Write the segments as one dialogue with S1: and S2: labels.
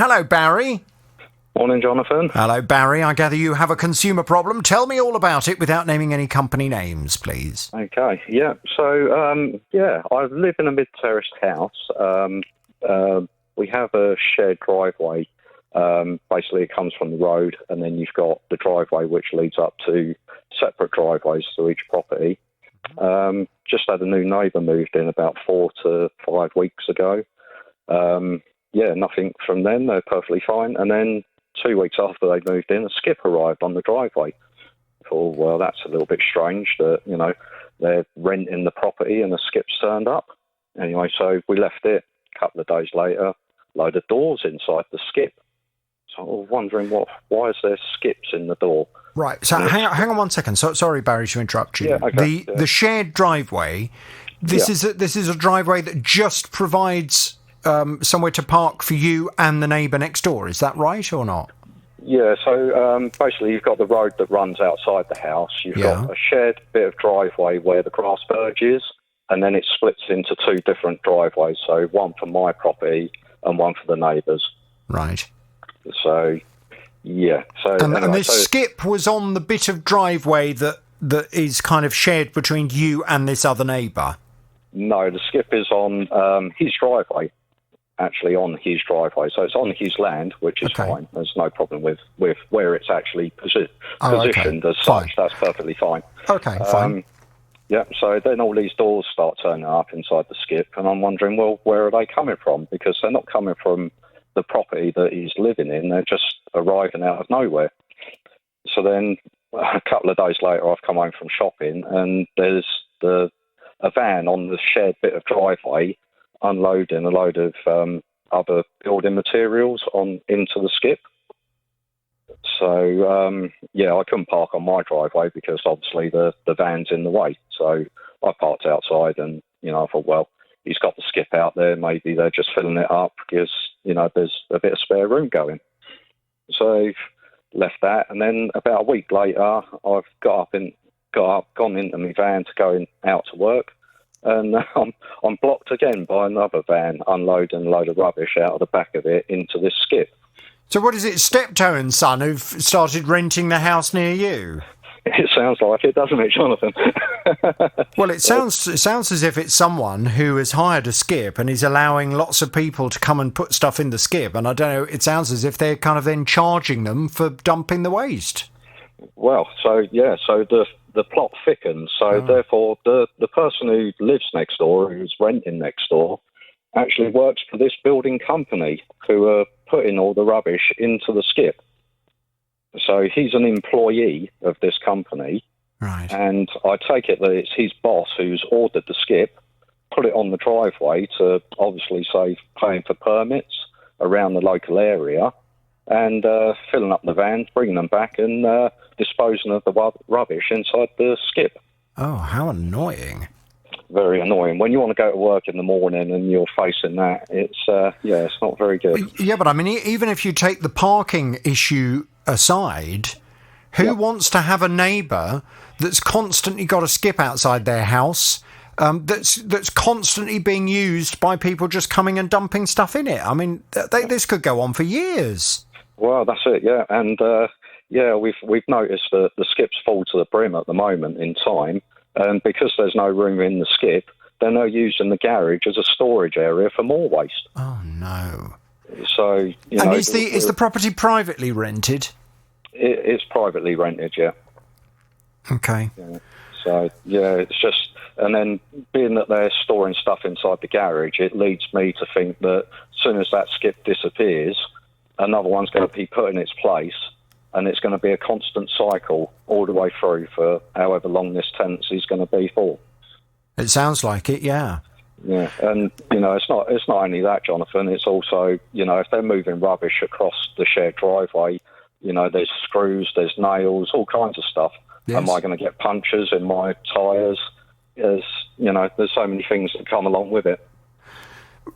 S1: hello, Barry.
S2: Morning, Jonathan.
S1: Hello, Barry. I gather you have a consumer problem. Tell me all about it without naming any company names, please.
S2: Okay, yeah. So, I live in a mid-terraced house. We have a shared driveway. Basically, it comes from the road, and then you've got the driveway which leads up to separate driveways to each property. Just had a new neighbour moved in about 4 to 5 weeks ago. Nothing from them. They're perfectly fine. And then 2 weeks after they moved in, a skip arrived on the driveway. I thought, well, that's a little bit strange that, they're renting the property and the skip's turned up. Anyway, so we left it. A couple of days later, load of doors inside the skip. So I was wondering why is there skips in the door?
S1: Right. So hang on 1 second. So, sorry, Barry, to interrupt you.
S2: Yeah, okay.
S1: The shared driveway. This is a driveway that just provides somewhere to park for you and the neighbour next door. Is that right or not?
S2: Yeah. So basically, you've got the road that runs outside the house. You've got a shared bit of driveway where the grass verge is, and then it splits into 2 different driveways. So one for my property and one for the neighbours.
S1: Right.
S2: So, yeah. So
S1: and this skip was on the bit of driveway that is kind of shared between you and this other neighbour?
S2: No, the skip is on his driveway, actually on his driveway. So it's on his land, which is fine. There's no problem with where it's actually positioned as such. That's perfectly fine.
S1: Okay, fine.
S2: Yeah, so then all these doors start turning up inside the skip, and I'm wondering, well, where are they coming from? Because they're not coming from the property that he's living in. They're just arriving out of nowhere. So then a couple of days later, I've come home from shopping, and there's a van on the shared bit of driveway unloading a load of other building materials into the skip. So, I couldn't park on my driveway because obviously the van's in the way. So I parked outside and, I thought, well, he's got the skip out there. Maybe they're just filling it up because, there's a bit of spare room going. So left that. And then about a week later, I've gone into my van to go out to work. And I'm blocked again by another van unloading a load of rubbish out of the back of it into this skip.
S1: So what is it, Steptoe and Son, who've started renting the house near you?
S2: It sounds like it, doesn't it, Jonathan?
S1: Well, it sounds as if it's someone who has hired a skip and is allowing lots of people to come and put stuff in the skip. And I don't know, it sounds as if they're kind of then charging them for dumping the waste.
S2: Well, so the plot thickens. So therefore, the person who lives next door, who's renting next door, actually works for this building company who are putting all the rubbish into the skip. So he's an employee of this company.
S1: Right.
S2: And I take it that it's his boss who's ordered the skip, put it on the driveway to obviously save paying for permits around the local area, and filling up the vans, bringing them back and disposing of the rubbish inside the skip.
S1: Oh, how annoying.
S2: Very annoying. When you want to go to work in the morning and you're facing that, it's not very good.
S1: Yeah, but I mean, even if you take the parking issue aside, who wants to have a neighbour that's constantly got a skip outside their house that's constantly being used by people just coming and dumping stuff in it? I mean, this could go on for years.
S2: Well, that's it, yeah. And, we've noticed that the skips full to the brim at the moment in time. And because there's no room in the skip, they're now using the garage as a storage area for more waste.
S1: Oh, no.
S2: So,
S1: is the property privately rented?
S2: It's privately rented, yeah.
S1: Okay.
S2: Yeah. So, it's just... And then, being that they're storing stuff inside the garage, it leads me to think that as soon as that skip disappears, another one's going to be put in its place, and it's going to be a constant cycle all the way through for however long this tenancy is going to be for.
S1: It sounds like it, yeah.
S2: Yeah, and, it's not only that, Jonathan, it's also, if they're moving rubbish across the shared driveway, there's screws, there's nails, all kinds of stuff. Yes. Am I going to get punctures in my tyres? There's so many things that come along with it.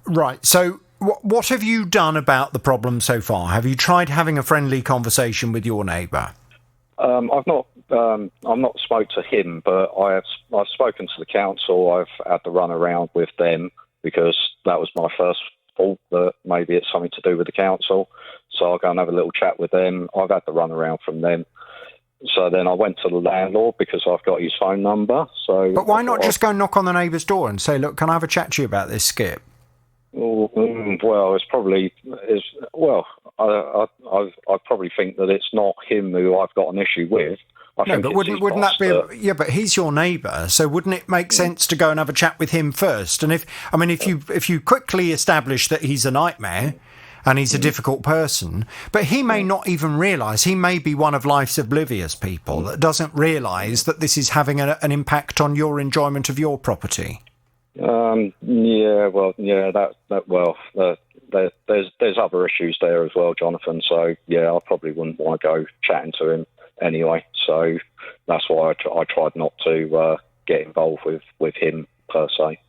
S1: Right, so what have you done about the problem so far? Have you tried having a friendly conversation with your neighbour?
S2: I've not spoke to him, but I've spoken to the council. I've had to run around with them because that was my first thought that maybe it's something to do with the council. So I'll go and have a little chat with them. I've had the run around from them. So then I went to the landlord because I've got his phone number. So,
S1: but why not just go knock on the neighbour's door and say, look, can I have a chat to you about this skip?
S2: Well, I probably think that it's not him who I've got an issue with.
S1: No, but wouldn't that be? Yeah, but he's your neighbour, so wouldn't it make sense to go and have a chat with him first? And if you quickly establish that he's a nightmare and he's a difficult person, but he may not even realise, he may be one of life's oblivious people that doesn't realise that this is having an impact on your enjoyment of your property. There's
S2: other issues there as well, Jonathan. So yeah, I probably wouldn't want to go chatting to him anyway. So that's why I tried not to get involved with him per se.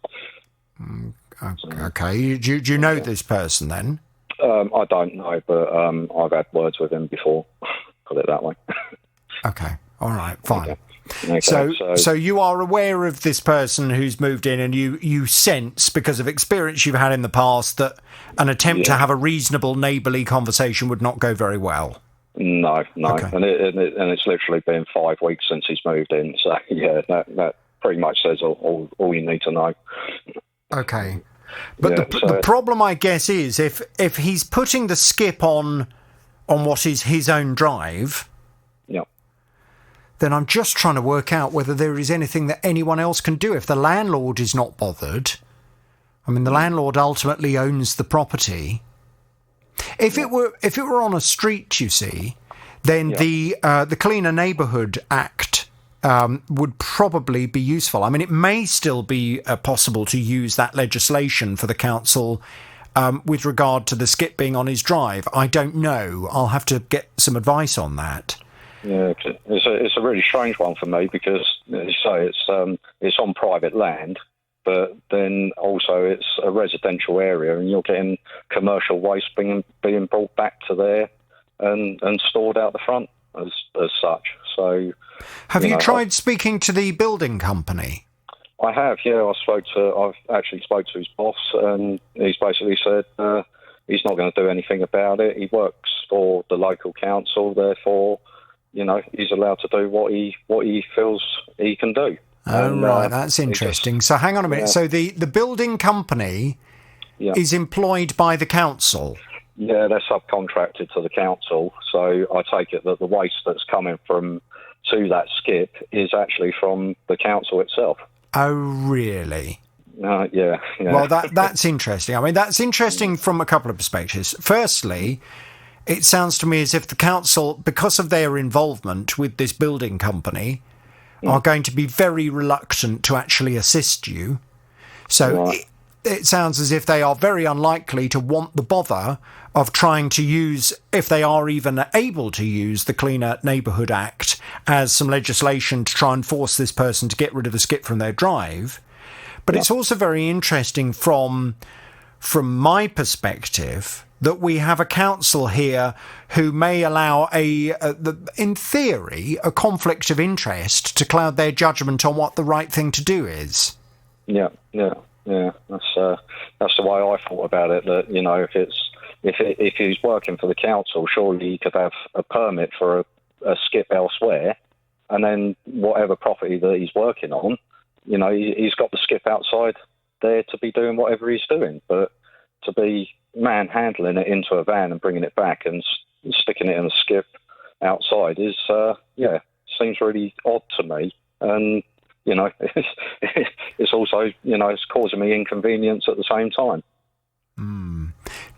S1: Okay. Do you know this person then?
S2: I don't know, but I've had words with him before. Put it that way.
S1: Okay. All right. Fine.
S2: Okay. Okay,
S1: so you are aware of this person who's moved in, and you sense, because of experience you've had in the past, that an attempt to have a reasonable neighbourly conversation would not go very well.
S2: No.
S1: Okay.
S2: And it's literally been 5 weeks since he's moved in. So yeah, that pretty much says all you need to know.
S1: Okay. But the problem, I guess, is if he's putting the skip on what is his own drive, then I'm just trying to work out whether there is anything that anyone else can do. If the landlord is not bothered, I mean, the landlord ultimately owns the property. If it were on a street, you see, then the Cleaner Neighbourhood Act would probably be useful. I mean, it may still be possible to use that legislation for the council with regard to the skip being on his drive. I don't know. I'll have to get some advice on that.
S2: Yeah, it's a really strange one for me because, as you say, it's on private land, but then also it's a residential area, and you're getting commercial waste being brought back to there and stored out the front as such. So,
S1: have you tried speaking to the building company?
S2: I have, yeah. I've actually spoke to his boss, and he's basically said he's not going to do anything about it. He works for the local council, therefore, he's allowed to do what he feels he can do.
S1: Oh, right, that's interesting. So hang on a minute. Yeah. So the building company is employed by the council?
S2: Yeah, they're subcontracted to the council. So I take it that the waste that's coming to that skip is actually from the council itself.
S1: Oh, really?
S2: Yeah.
S1: Well, that's interesting. I mean, that's interesting from a couple of perspectives. Firstly, it sounds to me as if the council, because of their involvement with this building company, are going to be very reluctant to actually assist you. So it sounds as if they are very unlikely to want the bother of trying to use, if they are even able to use, the Cleaner Neighbourhood Act as some legislation to try and force this person to get rid of the skip from their drive. But it's also very interesting from my perspective that we have a council here who may allow in theory, a conflict of interest to cloud their judgment on what the right thing to do is.
S2: Yeah. That's the way I thought about it. That if he's working for the council, surely he could have a permit for a skip elsewhere, and then whatever property that he's working on, he's got the skip outside there to be doing whatever he's doing. But to be manhandling it into a van and bringing it back and sticking it in a skip outside is, seems really odd to me. And, it's also, it's causing me inconvenience at the same time.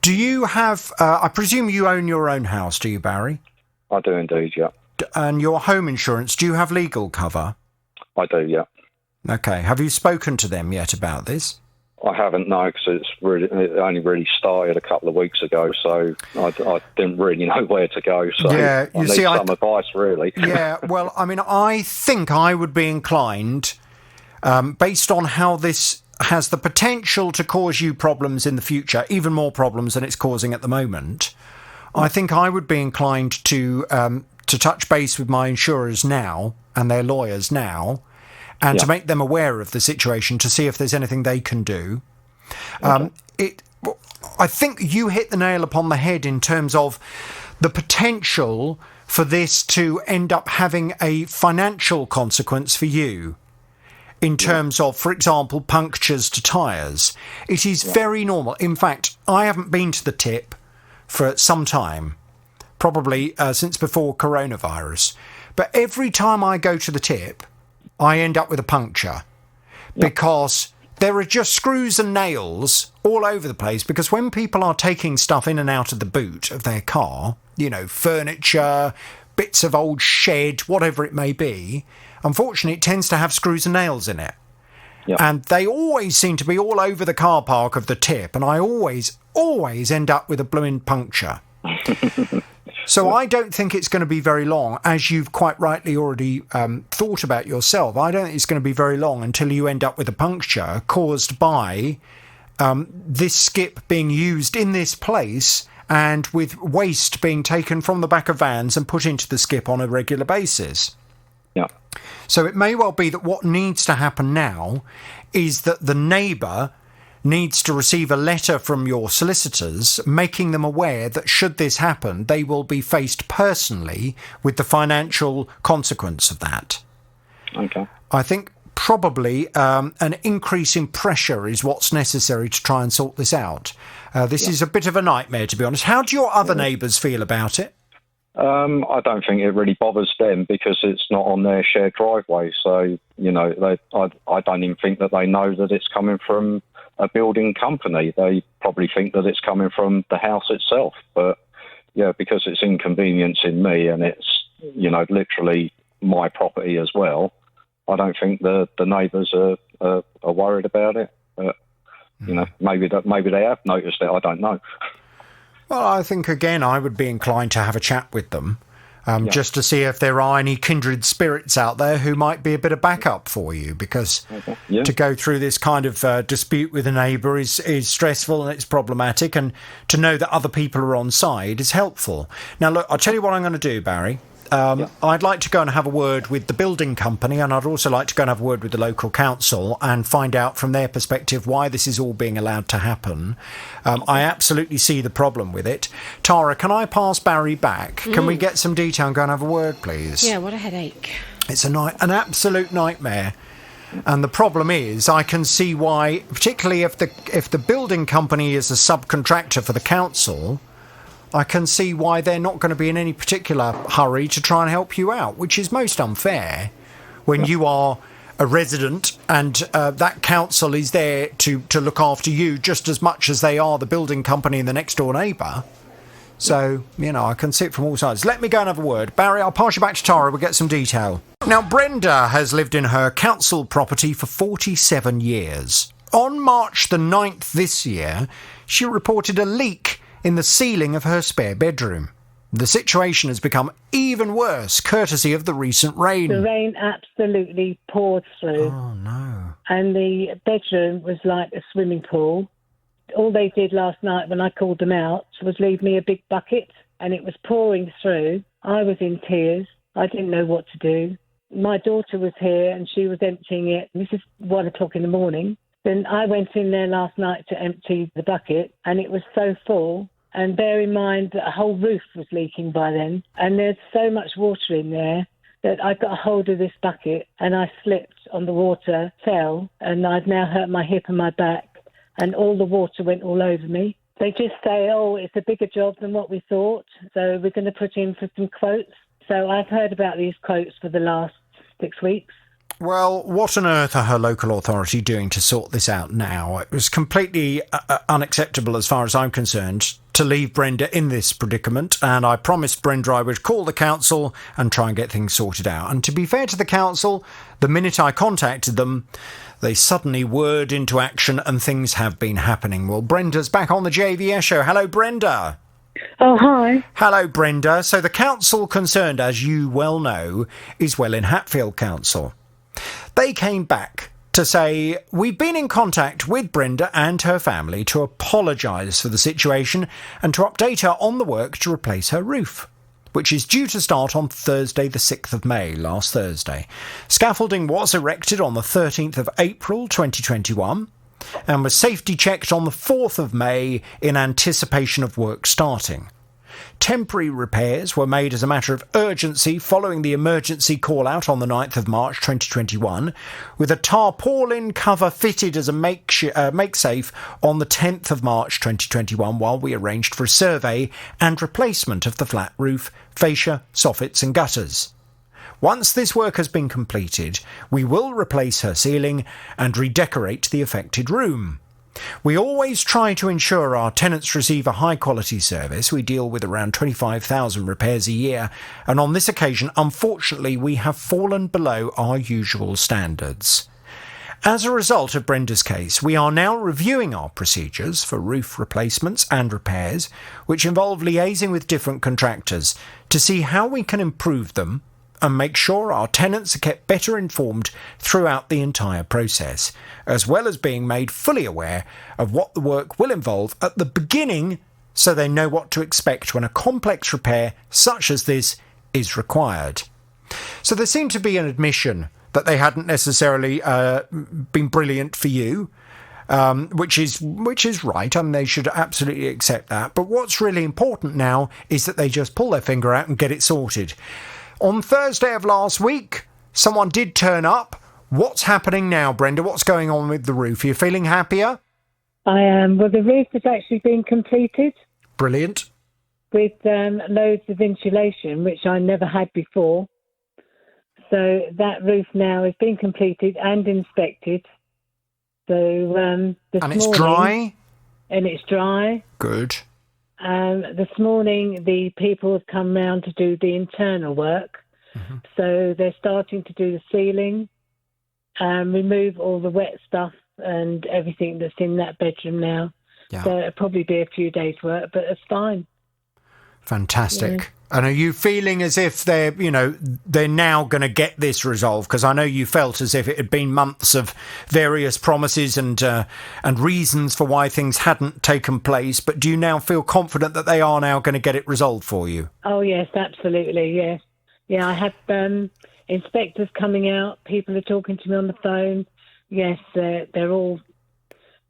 S1: Do you have, I presume you own your own house, do you, Barry?
S2: I do indeed, yeah.
S1: And your home insurance, do you have legal cover?
S2: I do, yeah.
S1: Okay. Have you spoken to them yet about this?
S2: I haven't, no, because it only really started a couple of weeks ago, so I didn't really know where to go. So I need some advice, really.
S1: Yeah, well, I mean, I think I would be inclined, based on how this has the potential to cause you problems in the future, even more problems than it's causing at the moment, I think I would be inclined to touch base with my insurers now and their lawyers now, and to make them aware of the situation to see if there's anything they can do. I think you hit the nail upon the head in terms of the potential for this to end up having a financial consequence for you. In terms of, for example, punctures to tyres. It is very normal. In fact, I haven't been to the tip for some time, probably since before coronavirus. But every time I go to the tip, I end up with a puncture because there are just screws and nails all over the place. Because when people are taking stuff in and out of the boot of their car, you know, furniture, bits of old shed, whatever it may be, unfortunately, it tends to have screws and nails in it. Yep. And they always seem to be all over the car park of the tip. And I always end up with a blooming puncture. So I don't think it's going to be very long, as you've quite rightly already thought about yourself. I don't think it's going to be very long until you end up with a puncture caused by this skip being used in this place and with waste being taken from the back of vans and put into the skip on a regular basis.
S2: Yeah.
S1: So it may well be that what needs to happen now is that the neighbour needs to receive a letter from your solicitors making them aware that should this happen, they will be faced personally with the financial consequence of that.
S2: Okay.
S1: I think probably an increase in pressure is what's necessary to try and sort this out. This is a bit of a nightmare, to be honest. How do your other neighbours feel about it?
S2: I don't think it really bothers them because it's not on their shared driveway. So, you know, I don't even think that they know that it's coming from a building company. They probably think that it's coming from the house itself. But, yeah, because it's inconveniencing me and it's, you know, literally my property as well, I don't think the neighbours are worried about it. But, you know, maybe they have noticed it. I don't know.
S1: Well, I think, again, I would be inclined to have a chat with them just to see if there are any kindred spirits out there who might be a bit of backup for you, because to go through this kind of dispute with a neighbour is stressful and it's problematic, and to know that other people are on side is helpful. Now, look, I'll tell you what I'm going to do, Barry. I'd like to go and have a word with the building company, and I'd also like to go and have a word with the local council and find out from their perspective why this is all being allowed to happen. I absolutely see the problem with it. Tara, can I pass Barry back? Can we get some detail and go and have a word, please?
S3: Yeah, what a headache.
S1: It's an absolute nightmare. And the problem is, I can see why, particularly if the building company is a subcontractor for the council, I can see why they're not going to be in any particular hurry to try and help you out, which is most unfair when you are a resident and that council is there to look after you just as much as they are the building company and the next door neighbour. So, you know, I can see it from all sides. Let me go and have a word. Barry, I'll pass you back to Tara. We'll get some detail. Now, Brenda has lived in her council property for 47 years. On March the 9th this year, she reported a leak in the ceiling of her spare bedroom. The situation has become even worse, courtesy of the recent rain.
S4: The rain absolutely poured through.
S1: Oh, no.
S4: And the bedroom was like a swimming pool. All they did last night when I called them out was leave me a big bucket, and it was pouring through. I was in tears. I didn't know what to do. My daughter was here and she was emptying it. This is 1 o'clock in the morning. Then I went in there last night to empty the bucket, and it was so full. And bear in mind that a whole roof was leaking by then. And there's so much water in there that I got a hold of this bucket and I slipped on the water, fell, and I've now hurt my hip and my back. And all the water went all over me. They just say, oh, it's a bigger job than what we thought, so we're going to put in for some quotes. So I've heard about these quotes for the last 6 weeks.
S1: Well, what on earth are her local authority doing to sort this out now? It was completely unacceptable as far as I'm concerned to leave Brenda in this predicament, and I promised Brenda I would call the council and try and get things sorted out. And to be fair to the council, the minute I contacted them, they suddenly whirred into action and things have been happening. Well, Brenda's back on the JVS show. Hello, Brenda.
S4: Oh, hi.
S1: Hello, Brenda. So the council concerned, as you well know, is Welwyn Hatfield Council. They came back to say, we've been in contact with Brenda and her family to apologise for the situation and to update her on the work to replace her roof, which is due to start on Thursday the 6th of May, last Thursday. Scaffolding was erected on the 13th of April 2021. and was safety checked on the 4th of May in anticipation of work starting. Temporary repairs were made as a matter of urgency following the emergency call-out on the 9th of March 2021, with a tarpaulin cover fitted as a make-safe on the 10th of March 2021 while we arranged for a survey and replacement of the flat roof, fascia, soffits and gutters. Once this work has been completed, we will replace her ceiling and redecorate the affected room. We always try to ensure our tenants receive a high-quality service. We deal with around 25,000 repairs a year, and on this occasion, unfortunately, we have fallen below our usual standards. As a result of Brenda's case, we are now reviewing our procedures for roof replacements and repairs, which involve liaising with different contractors to see how we can improve them and make sure our tenants are kept better informed throughout the entire process, as well as being made fully aware of what the work will involve at the beginning so they know what to expect when a complex repair such as this is required. So there seemed to be an admission that they hadn't necessarily been brilliant for you, which is right. I mean, they should absolutely accept that. But what's really important now is that they just pull their finger out and get it sorted. On Thursday of last week, someone did turn up. What's happening now, Brenda? What's going on with the roof? Are you feeling happier?
S4: I am. Well, the roof has actually been completed.
S1: Brilliant.
S4: With loads of insulation, which I never had before. So that roof now has been completed and inspected. So
S1: and it's dry?
S4: And it's dry.
S1: Good.
S4: This morning, the people have come round to do the internal work. Mm-hmm. So they're starting to do the ceiling, remove all the wet stuff and everything that's in that bedroom now. Yeah. So it'll probably be a few days' work, but it's fine.
S1: Fantastic. Yeah. And are you feeling as if they're now going to get this resolved? Because I know you felt as if it had been months of various promises and reasons for why things hadn't taken place. But do you now feel confident that they are now going to get it resolved for you?
S4: Oh, yes, absolutely, yes. Yeah, I have inspectors coming out. People are talking to me on the phone. Yes, they're all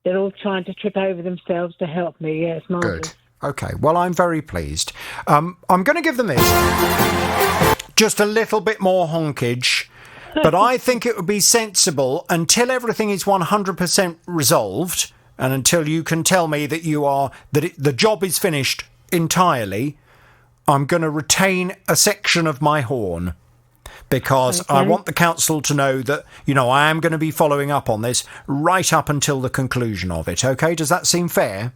S4: trying to trip over themselves to help me. Yeah, it's marvellous.
S1: Good. OK, well, I'm very pleased. I'm going to give them this. Just a little bit more honkage. But I think it would be sensible, until everything is 100% resolved, and until you can tell me that the job is finished entirely, I'm going to retain a section of my horn. Because okay. I want the council to know that, I am going to be following up on this right up until the conclusion of it. OK, does that seem fair?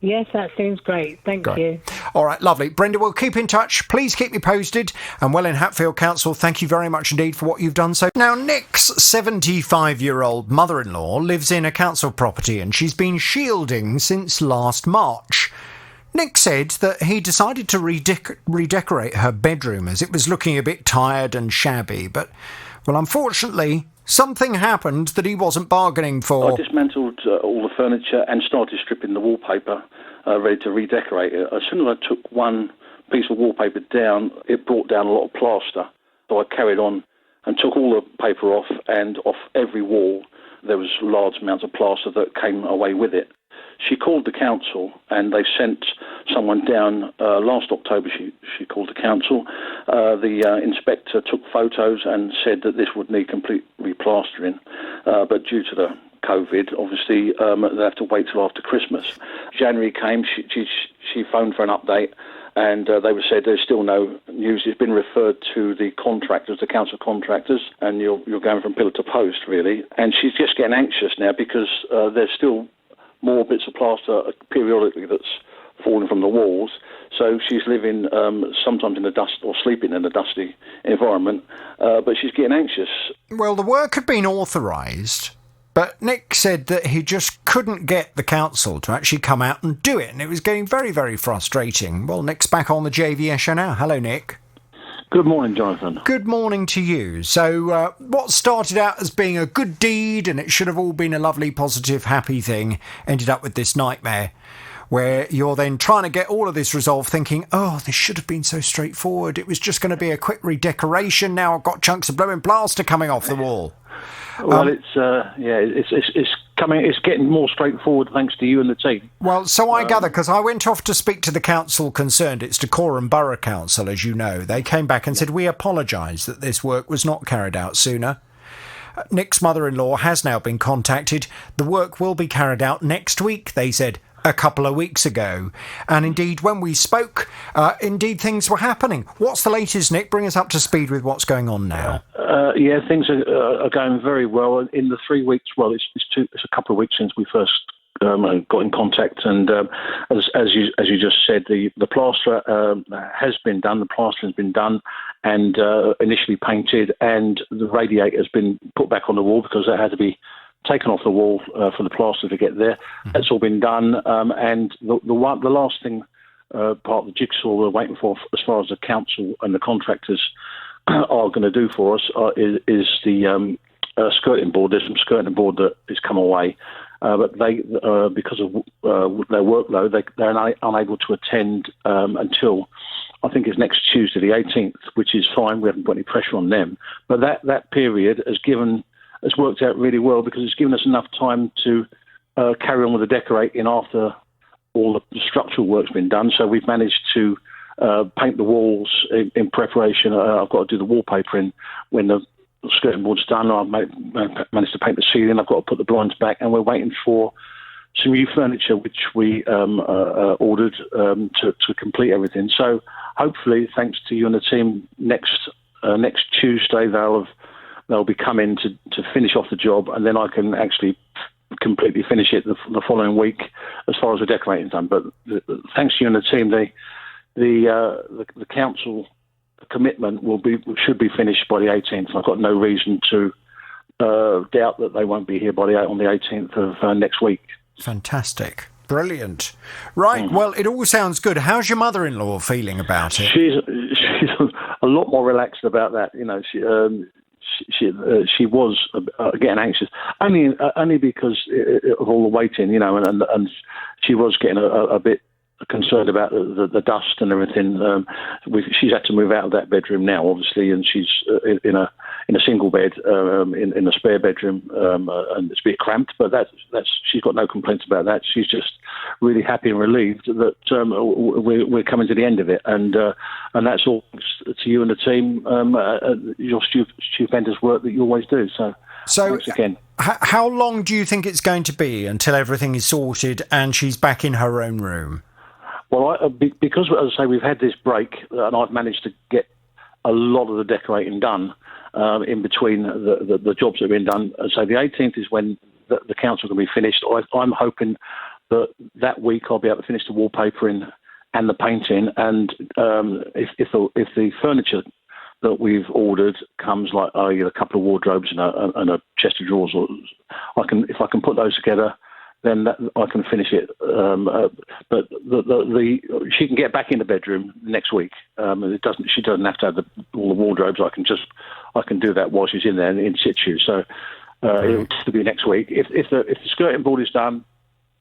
S4: Yes, that seems great. Thank you.
S1: All right, lovely. Brenda, we'll keep in touch. Please keep me posted. And Welwyn Hatfield Council, thank you very much indeed for what you've done. So now, Nick's 75-year-old mother-in-law lives in a council property and she's been shielding since last March. Nick said that he decided to redecorate her bedroom as it was looking a bit tired and shabby. But, well, unfortunately, something happened that he wasn't bargaining for.
S3: I dismantled all the furniture and started stripping the wallpaper, ready to redecorate it. As soon as I took one piece of wallpaper down, it brought down a lot of plaster. So I carried on and took all the paper off, and off every wall there was large amounts of plaster that came away with it. She called the council and they sent someone down last October. She called the council. The inspector took photos and said that this would need complete replastering. But due to the COVID, obviously, they have to wait till after Christmas. January came, she phoned for an update, and they said there's still no news. It's been referred to the contractors, the council contractors, and you're going from pillar to post, really. And she's just getting anxious now because there's still more bits of plaster periodically that's falling from the walls. So she's living sometimes in the dust or sleeping in a dusty environment, but she's getting anxious.
S1: Well, the work had been authorised, but Nick said that he just couldn't get the council to actually come out and do it, and it was getting very, very frustrating. Well, Nick's back on the JVS show now. Hello, Nick.
S5: Good morning, Jonathan.
S1: Good morning to you. So what started out as being a good deed and it should have all been a lovely, positive, happy thing ended up with this nightmare where you're then trying to get all of this resolved thinking, oh, this should have been so straightforward. It was just going to be a quick redecoration. Now I've got chunks of blowing plaster coming off the wall.
S5: Well, it's It's getting more straightforward thanks to you and the team.
S1: Well, so I gather, because I went off to speak to the council concerned. It's Dacorum Borough Council, as you know. They came back and said, we apologise that this work was not carried out sooner. Nick's mother-in-law has now been contacted. The work will be carried out next week, they said, a couple of weeks ago. And indeed, when we spoke, indeed things were happening. What's the latest, Nick? Bring us up to speed with what's going on now.
S5: Things are going very well. In the 3 weeks, it's a couple of weeks since we first got in contact, and as you just said, the plaster has been done. The plastering has been done and initially painted, and the radiator has been put back on the wall because it had to be taken off the wall for the plaster to get there. Mm-hmm. That's all been done, and the last thing, part of the jigsaw we're waiting for, as far as the council and the contractors are going to do for us, is the skirting board. There's some skirting board that has come away, but they, because of their workload, they're unable to attend until, I think it's next Tuesday, the 18th, which is fine. We haven't put any pressure on them. But that period has worked out really well because it's given us enough time to carry on with the decorating after all the structural work's been done. So we've managed to paint the walls in preparation. I've got to do the wallpapering when the skirting board's done. I've managed to paint the ceiling. I've got to put the blinds back, and we're waiting for some new furniture which we ordered to complete everything. So hopefully, thanks to you and the team, next Tuesday they'll be coming to finish off the job, and then I can actually completely finish it the following week as far as the decorating's done. But thanks to you and the team, the council commitment should be finished by the 18th. I've got no reason to doubt that they won't be here on the 18th of next week.
S1: Fantastic. Brilliant. Right, well, it all sounds good. How's your mother-in-law feeling about it?
S5: She's a lot more relaxed about that. You know, she was getting anxious only because of all the waiting, you know, and she was getting a bit concerned about the dust and everything. She's had to move out of that bedroom now, obviously, and she's in a single bed in a spare bedroom, and it's a bit cramped. But that's she's got no complaints about that. She's just really happy and relieved that we're coming to the end of it, and that's all to you and the team. Your stupendous work that you always do. So thanks again.
S1: How long do you think it's going to be until everything is sorted and she's back in her own room?
S5: Well, because, as I say, we've had this break, and I've managed to get a lot of the decorating done in between the jobs that have been done. So the 18th is when the council can be finished. I'm hoping that week I'll be able to finish the wallpapering and the painting. And if the furniture that we've ordered comes, like a couple of wardrobes and a chest of drawers, if I can put those together, then I can finish it. But she can get back in the bedroom next week. She doesn't have to have all the wardrobes. I can do that while she's in there in situ. So it'll be next week. If the skirting board is done,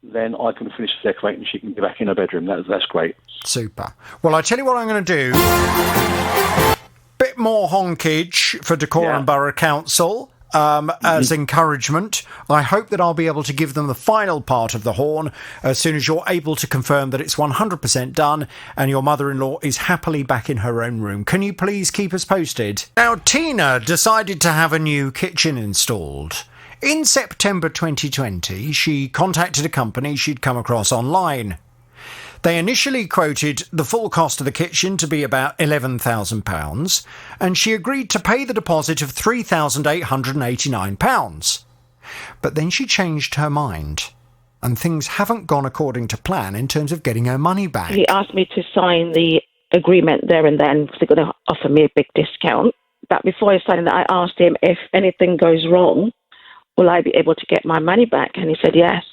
S5: then I can finish the decorating and she can be back in her bedroom. That's great.
S1: Super. Well, I tell you what I'm going to do. Bit more honkage for Dacorum Borough Council. As encouragement. I hope that I'll be able to give them the final part of the horn as soon as you're able to confirm that it's 100% done and your mother-in-law is happily back in her own room. Can you please keep us posted? Now, Tina decided to have a new kitchen installed. In September 2020, she contacted a company she'd come across online. They initially quoted the full cost of the kitchen to be about £11,000, and she agreed to pay the deposit of £3,889. But then she changed her mind, and things haven't gone according to plan in terms of getting her money back.
S6: He asked me to sign the agreement there and then because they're going to offer me a big discount. But before I signed it, I asked him if anything goes wrong, will I be able to get my money back? And he said yes.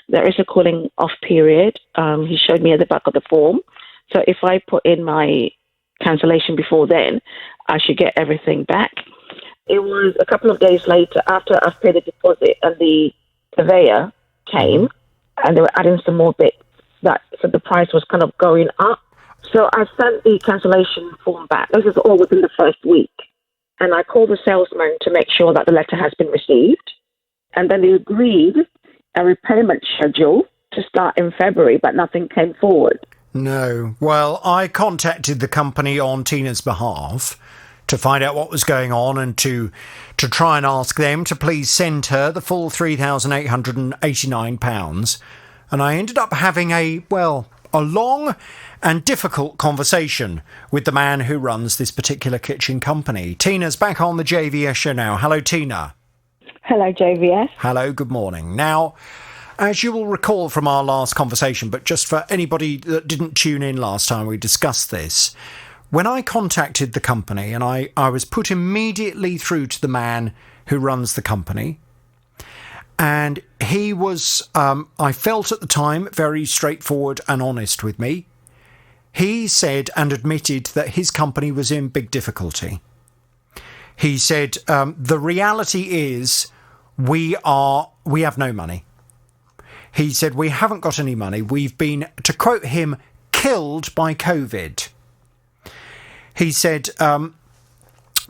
S6: There is a cooling off period. He showed me at the back of the form. So if I put in my cancellation before then, I should get everything back. It was a couple of days later after I've paid the deposit and the purveyor came and they were adding some more bits so the price was kind of going up. So I sent the cancellation form back. This is all within the first week. And I called the salesman to make sure that the letter has been received. And then they agreed a repayment schedule to start in February, but nothing came forward.
S1: No. Well, I contacted the company on Tina's behalf to find out what was going on and to try and ask them to please send her the full £3,889. And I ended up having a long and difficult conversation with the man who runs this particular kitchen company. Tina's back on the JVS show now. Hello, Tina.
S6: Hello, JVS.
S1: Hello, good morning. Now, as you will recall from our last conversation, but just for anybody that didn't tune in last time we discussed this, when I contacted the company and I was put immediately through to the man who runs the company, and he was, I felt at the time, very straightforward and honest with me. He said and admitted that his company was in big difficulty. He said, the reality is we have no money. He said, we haven't got any money. We've been, to quote him, killed by COVID. He said,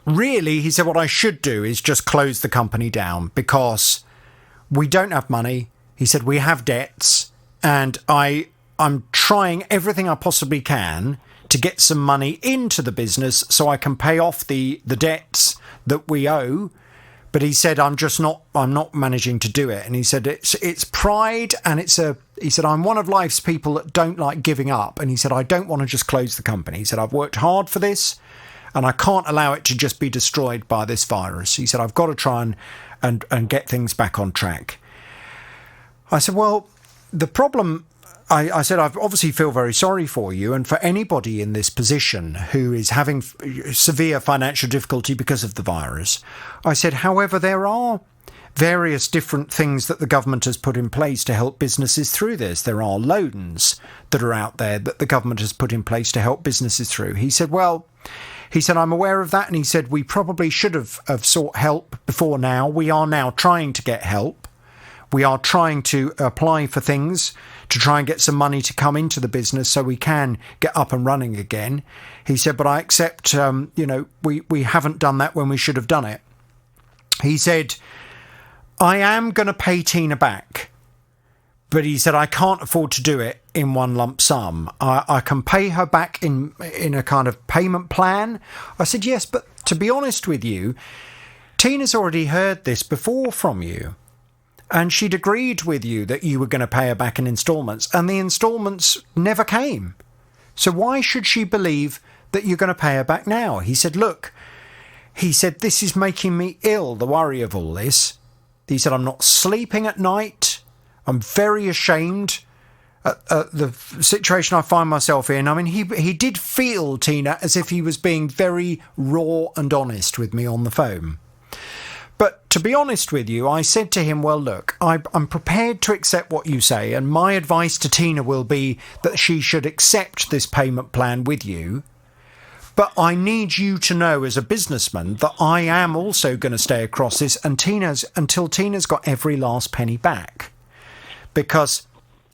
S1: really, he said, what I should do is just close the company down because we don't have money. He said, we have debts, and I'm trying everything I possibly can to get some money into the business so I can pay off the debts that we owe. But he said, I'm not managing to do it. And he said, it's pride, and he said, I'm one of life's people that don't like giving up. And he said, I don't want to just close the company. He said, I've worked hard for this and I can't allow it to just be destroyed by this virus. He said, I've got to try and get things back on track. I said, well, the problem, I said, I obviously feel very sorry for you and for anybody in this position who is having severe financial difficulty because of the virus. I said, however, there are various different things that the government has put in place to help businesses through this. There are loans that are out there that the government has put in place to help businesses through. He said, I'm aware of that. And he said, we probably should have sought help before now. We are now trying to get help. We are trying to apply for things to try and get some money to come into the business so we can get up and running again. He said, but I accept, we haven't done that when we should have done it. He said, I am going to pay Tina back, but he said, I can't afford to do it in one lump sum. I can pay her back in a kind of payment plan. I said, yes, but to be honest with you, Tina's already heard this before from you. And she'd agreed with you that you were going to pay her back in instalments, and the instalments never came. So why should she believe that you're going to pay her back now? He said, look, this is making me ill, the worry of all this. He said, I'm not sleeping at night. I'm very ashamed at the situation I find myself in. I mean, he did feel, Tina, as if he was being very raw and honest with me on the phone. But to be honest with you, I said to him, well, look, I'm prepared to accept what you say. And my advice to Tina will be that she should accept this payment plan with you. But I need you to know as a businessman that I am also going to stay across this until Tina's got every last penny back. Because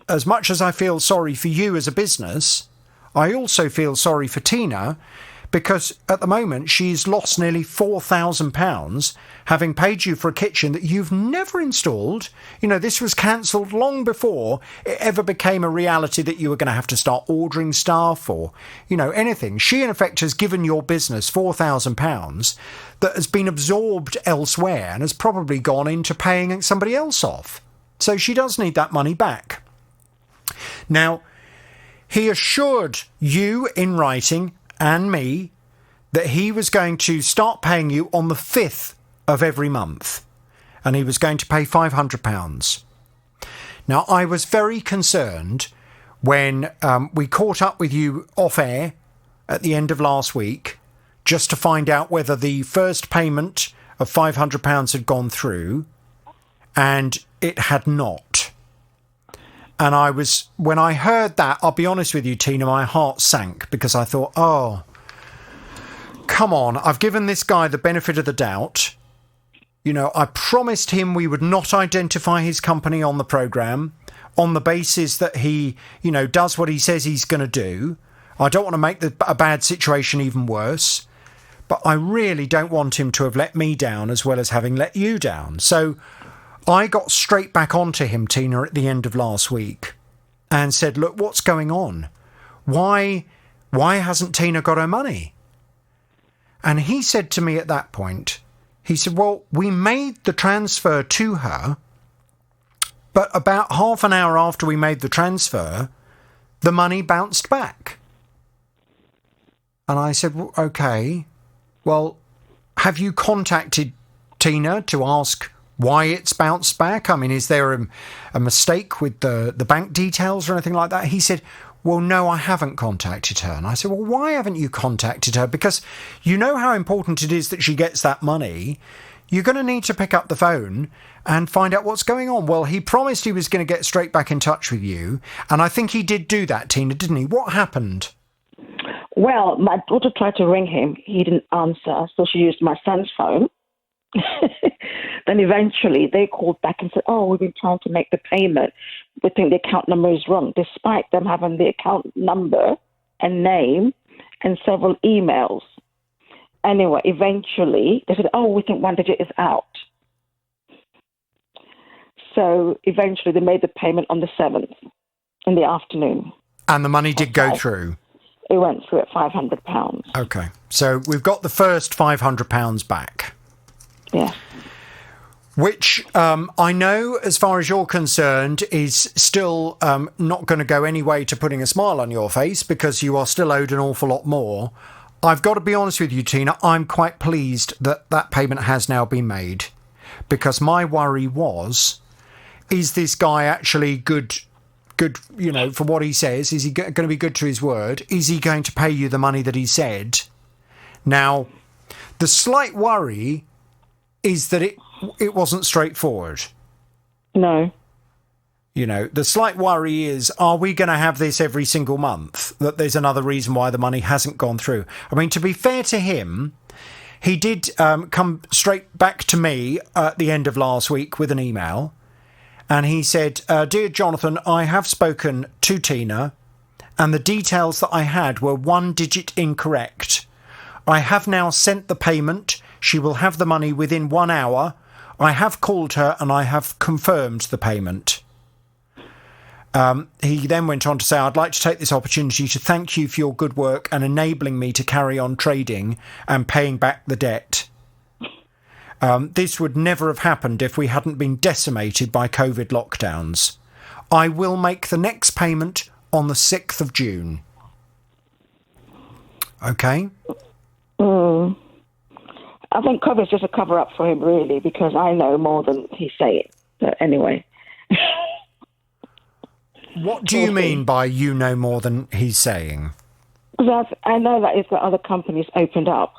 S1: as much as I feel sorry for you as a business, I also feel sorry for Tina, because at the moment she's lost nearly £4,000 having paid you for a kitchen that you've never installed. You know, this was cancelled long before it ever became a reality that you were going to have to start ordering staff or, anything. She, in effect, has given your business £4,000 that has been absorbed elsewhere and has probably gone into paying somebody else off. So she does need that money back. Now, he assured you in writing and me that he was going to start paying you on the 5th of every month, and he was going to pay £500. Now, I was very concerned when we caught up with you off air at the end of last week just to find out whether the first payment of £500 had gone through, and it had not. And when I heard that, I'll be honest with you, Tina, my heart sank, because I thought, oh, come on, I've given this guy the benefit of the doubt. I promised him we would not identify his company on the programme on the basis that he, does what he says he's going to do. I don't want to make a bad situation even worse, but I really don't want him to have let me down as well as having let you down. So I got straight back onto him, Tina, at the end of last week and said, look, what's going on? Why hasn't Tina got her money? And he said to me at that point, he said, well, we made the transfer to her, but about half an hour after we made the transfer, the money bounced back. And I said, well, okay, well, have you contacted Tina to ask why it's bounced back? I mean, is there a mistake with the bank details or anything like that? He said, well, no, I haven't contacted her. And I said, well, why haven't you contacted her? Because you know how important it is that she gets that money. You're going to need to pick up the phone and find out what's going on. Well, he promised he was going to get straight back in touch with you. And I think he did do that, Tina, didn't he? What happened?
S6: Well, my daughter tried to ring him. He didn't answer, so she used my son's phone. Then eventually they called back and said, oh, we've been trying to make the payment. We think the account number is wrong, despite them having the account number and name and several emails. Anyway, eventually they said, oh, we think one digit is out. So eventually they made the payment on the 7th in the afternoon.
S1: And the money did go through?
S6: It went through at £500.
S1: Okay. So we've got the first £500 back.
S6: Yeah.
S1: Which I know, as far as you're concerned, is still not going to go any way to putting a smile on your face because you are still owed an awful lot more. I've got to be honest with you, Tina, I'm quite pleased that that payment has now been made, because my worry was, is this guy actually good, you know, for what he says? Is he going to be good to his word? Is he going to pay you the money that he said? Now, the slight worry is that it wasn't straightforward.
S6: No.
S1: You know, the slight worry is, are we going to have this every single month? That there's another reason why the money hasn't gone through. I mean, to be fair to him, he did come straight back to me at the end of last week with an email. And he said, Dear Jonathan, I have spoken to Tina, and the details that I had were one digit incorrect. I have now sent the payment. She will have the money within 1 hour. I have called her and I have confirmed the payment. He then went on to say, I'd like to take this opportunity to thank you for your good work and enabling me to carry on trading and paying back the debt. This would never have happened if we hadn't been decimated by COVID lockdowns. I will make the next payment on the 6th of June. Okay?
S6: I think COVID's just a cover-up for him, really, because I know more than he's saying. But anyway.
S1: What do you mean by you know more than he's saying?
S6: Because I know that he's got other companies opened up.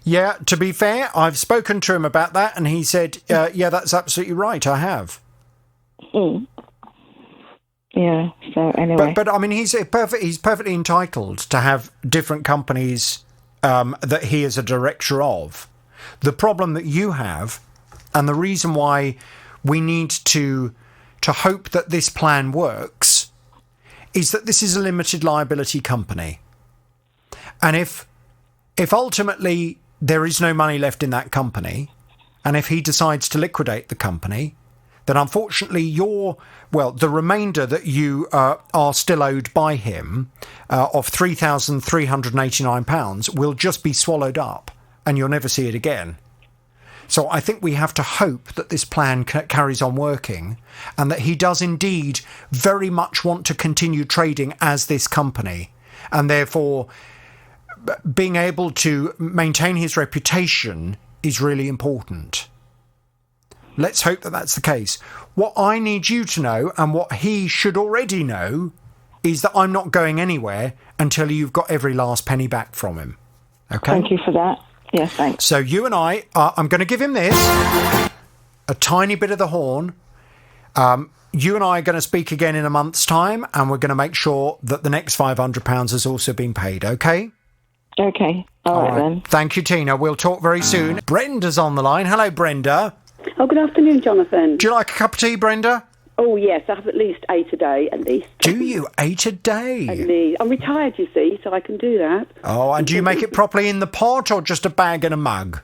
S1: Yeah, to be fair, I've spoken to him about that, and he said, yeah, that's absolutely right, I have.
S6: Yeah, so anyway.
S1: But I mean, he's perfectly entitled to have different companies that he is a director of. The problem that you have, and the reason why we need to hope that this plan works, is that this is a limited liability company. And if ultimately there is no money left in that company, and if he decides to liquidate the company, then unfortunately the remainder that you are still owed by him of £3,389 will just be swallowed up and you'll never see it again. So I think we have to hope that this plan carries on working and that he does indeed very much want to continue trading as this company, and therefore being able to maintain his reputation is really important. Let's hope that that's the case. What I need you to know, and what he should already know, is that I'm not going anywhere until you've got every last penny back from him. Okay?
S6: Thank you for that. Yes, thanks.
S1: So you and I'm going to give him this, a tiny bit of the horn. You and I are going to speak again in a month's time, and we're going to make sure that the next £500 has also been paid, okay?
S6: Okay. All right then.
S1: Thank you, Tina. We'll talk very soon. Brenda's on the line. Hello, Brenda.
S7: Oh, good afternoon, Jonathan.
S1: Do you like a cup of tea, Brenda?
S7: Oh, yes, I have at least 8 a day, at least.
S1: Do you? 8 a day?
S7: At least. I'm retired, you see, so I can do that.
S1: Oh, and do you make it properly in the pot or just a bag and a mug?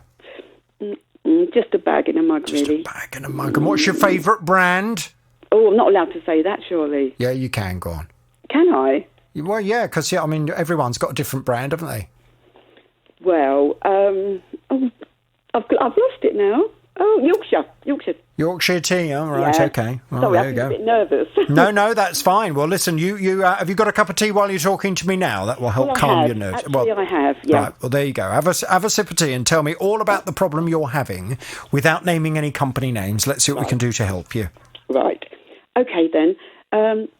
S7: Just a bag in a mug,
S1: Just
S7: really.
S1: a bag and a mug. And what's your favourite brand?
S7: Oh, I'm not allowed to say that, surely.
S1: Yeah, you can. Go on.
S7: Can I?
S1: Well, yeah, because, I mean, everyone's got a different brand, haven't they?
S7: Well, I've lost it now. Oh, Yorkshire.
S1: Yorkshire tea, all right,
S7: Yeah.
S1: okay. Well,
S7: Sorry,
S1: there
S7: I
S1: you
S7: was a
S1: go.
S7: bit nervous.
S1: No, that's fine. Well, listen, you have you got a cup of tea while you're talking to me now? That will help
S7: Well, I
S1: calm
S7: have.
S1: your nerves.
S7: Actually, I have, yeah.
S1: Right, well, there you go. Have a sip of tea and tell me all about the problem you're having without naming any company names. Let's see what we can do to help you.
S7: Right. Okay, then.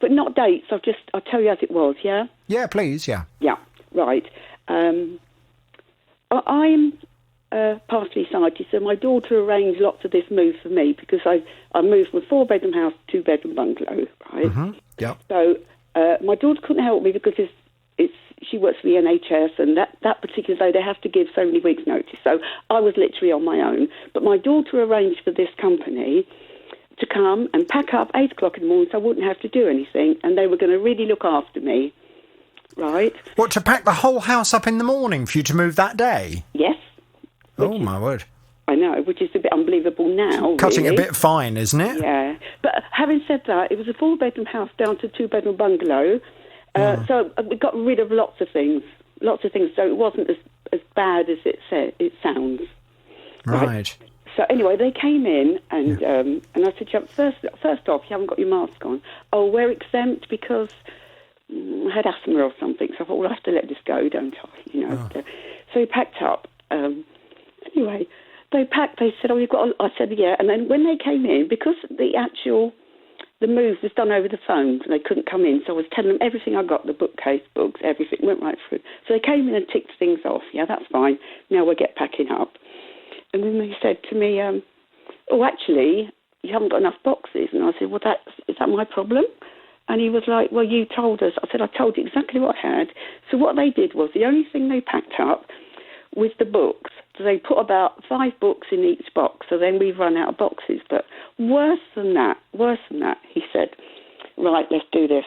S7: But not dates. I'll tell you as it was, yeah?
S1: Yeah, please, yeah.
S7: Yeah, right. I'm partially sighted, so my daughter arranged lots of this move for me because I moved from a 4-bedroom house to 2-bedroom bungalow, right?
S1: Mm-hmm. Yeah.
S7: So my daughter couldn't help me because she works for the NHS, and that particular day they have to give so many weeks' notice. So I was literally on my own. But my daughter arranged for this company to come and pack up 8 o'clock in the morning so I wouldn't have to do anything, and they were going to really look after me, right?
S1: What, to pack the whole house up in the morning for you to move that day?
S7: Yes.
S1: Oh, my word.
S7: I know, which is a bit unbelievable now.
S1: Cutting
S7: really.
S1: a bit fine, isn't it?
S7: Yeah. But having said that, it was a 4-bedroom house down to 2-bedroom bungalow. So we got rid of lots of things. So it wasn't as bad as it sounds.
S1: Right.
S7: So anyway, they came in and I said, first off, you haven't got your mask on. Oh, we're exempt because I had asthma or something. So I thought, well, I have to let this go, don't I? You know. So he packed up. Anyway, they packed. They said, "Oh, you've got." I said, "Yeah." And then when they came in, because the move was done over the phone, they couldn't come in. So I was telling them everything I got, the bookcase, books, everything went right through. So they came in and ticked things off. Yeah, that's fine. Now we'll get packing up. And then they said to me, "Oh, actually, you haven't got enough boxes." And I said, "Well, is that my problem?" And he was like, "Well, you told us." I said, "I told you exactly what I had." So what they did was the only thing they packed up was the books. So they put about 5 books in each box. So then we've run out of boxes. But worse than that, he said, "Right, let's do this.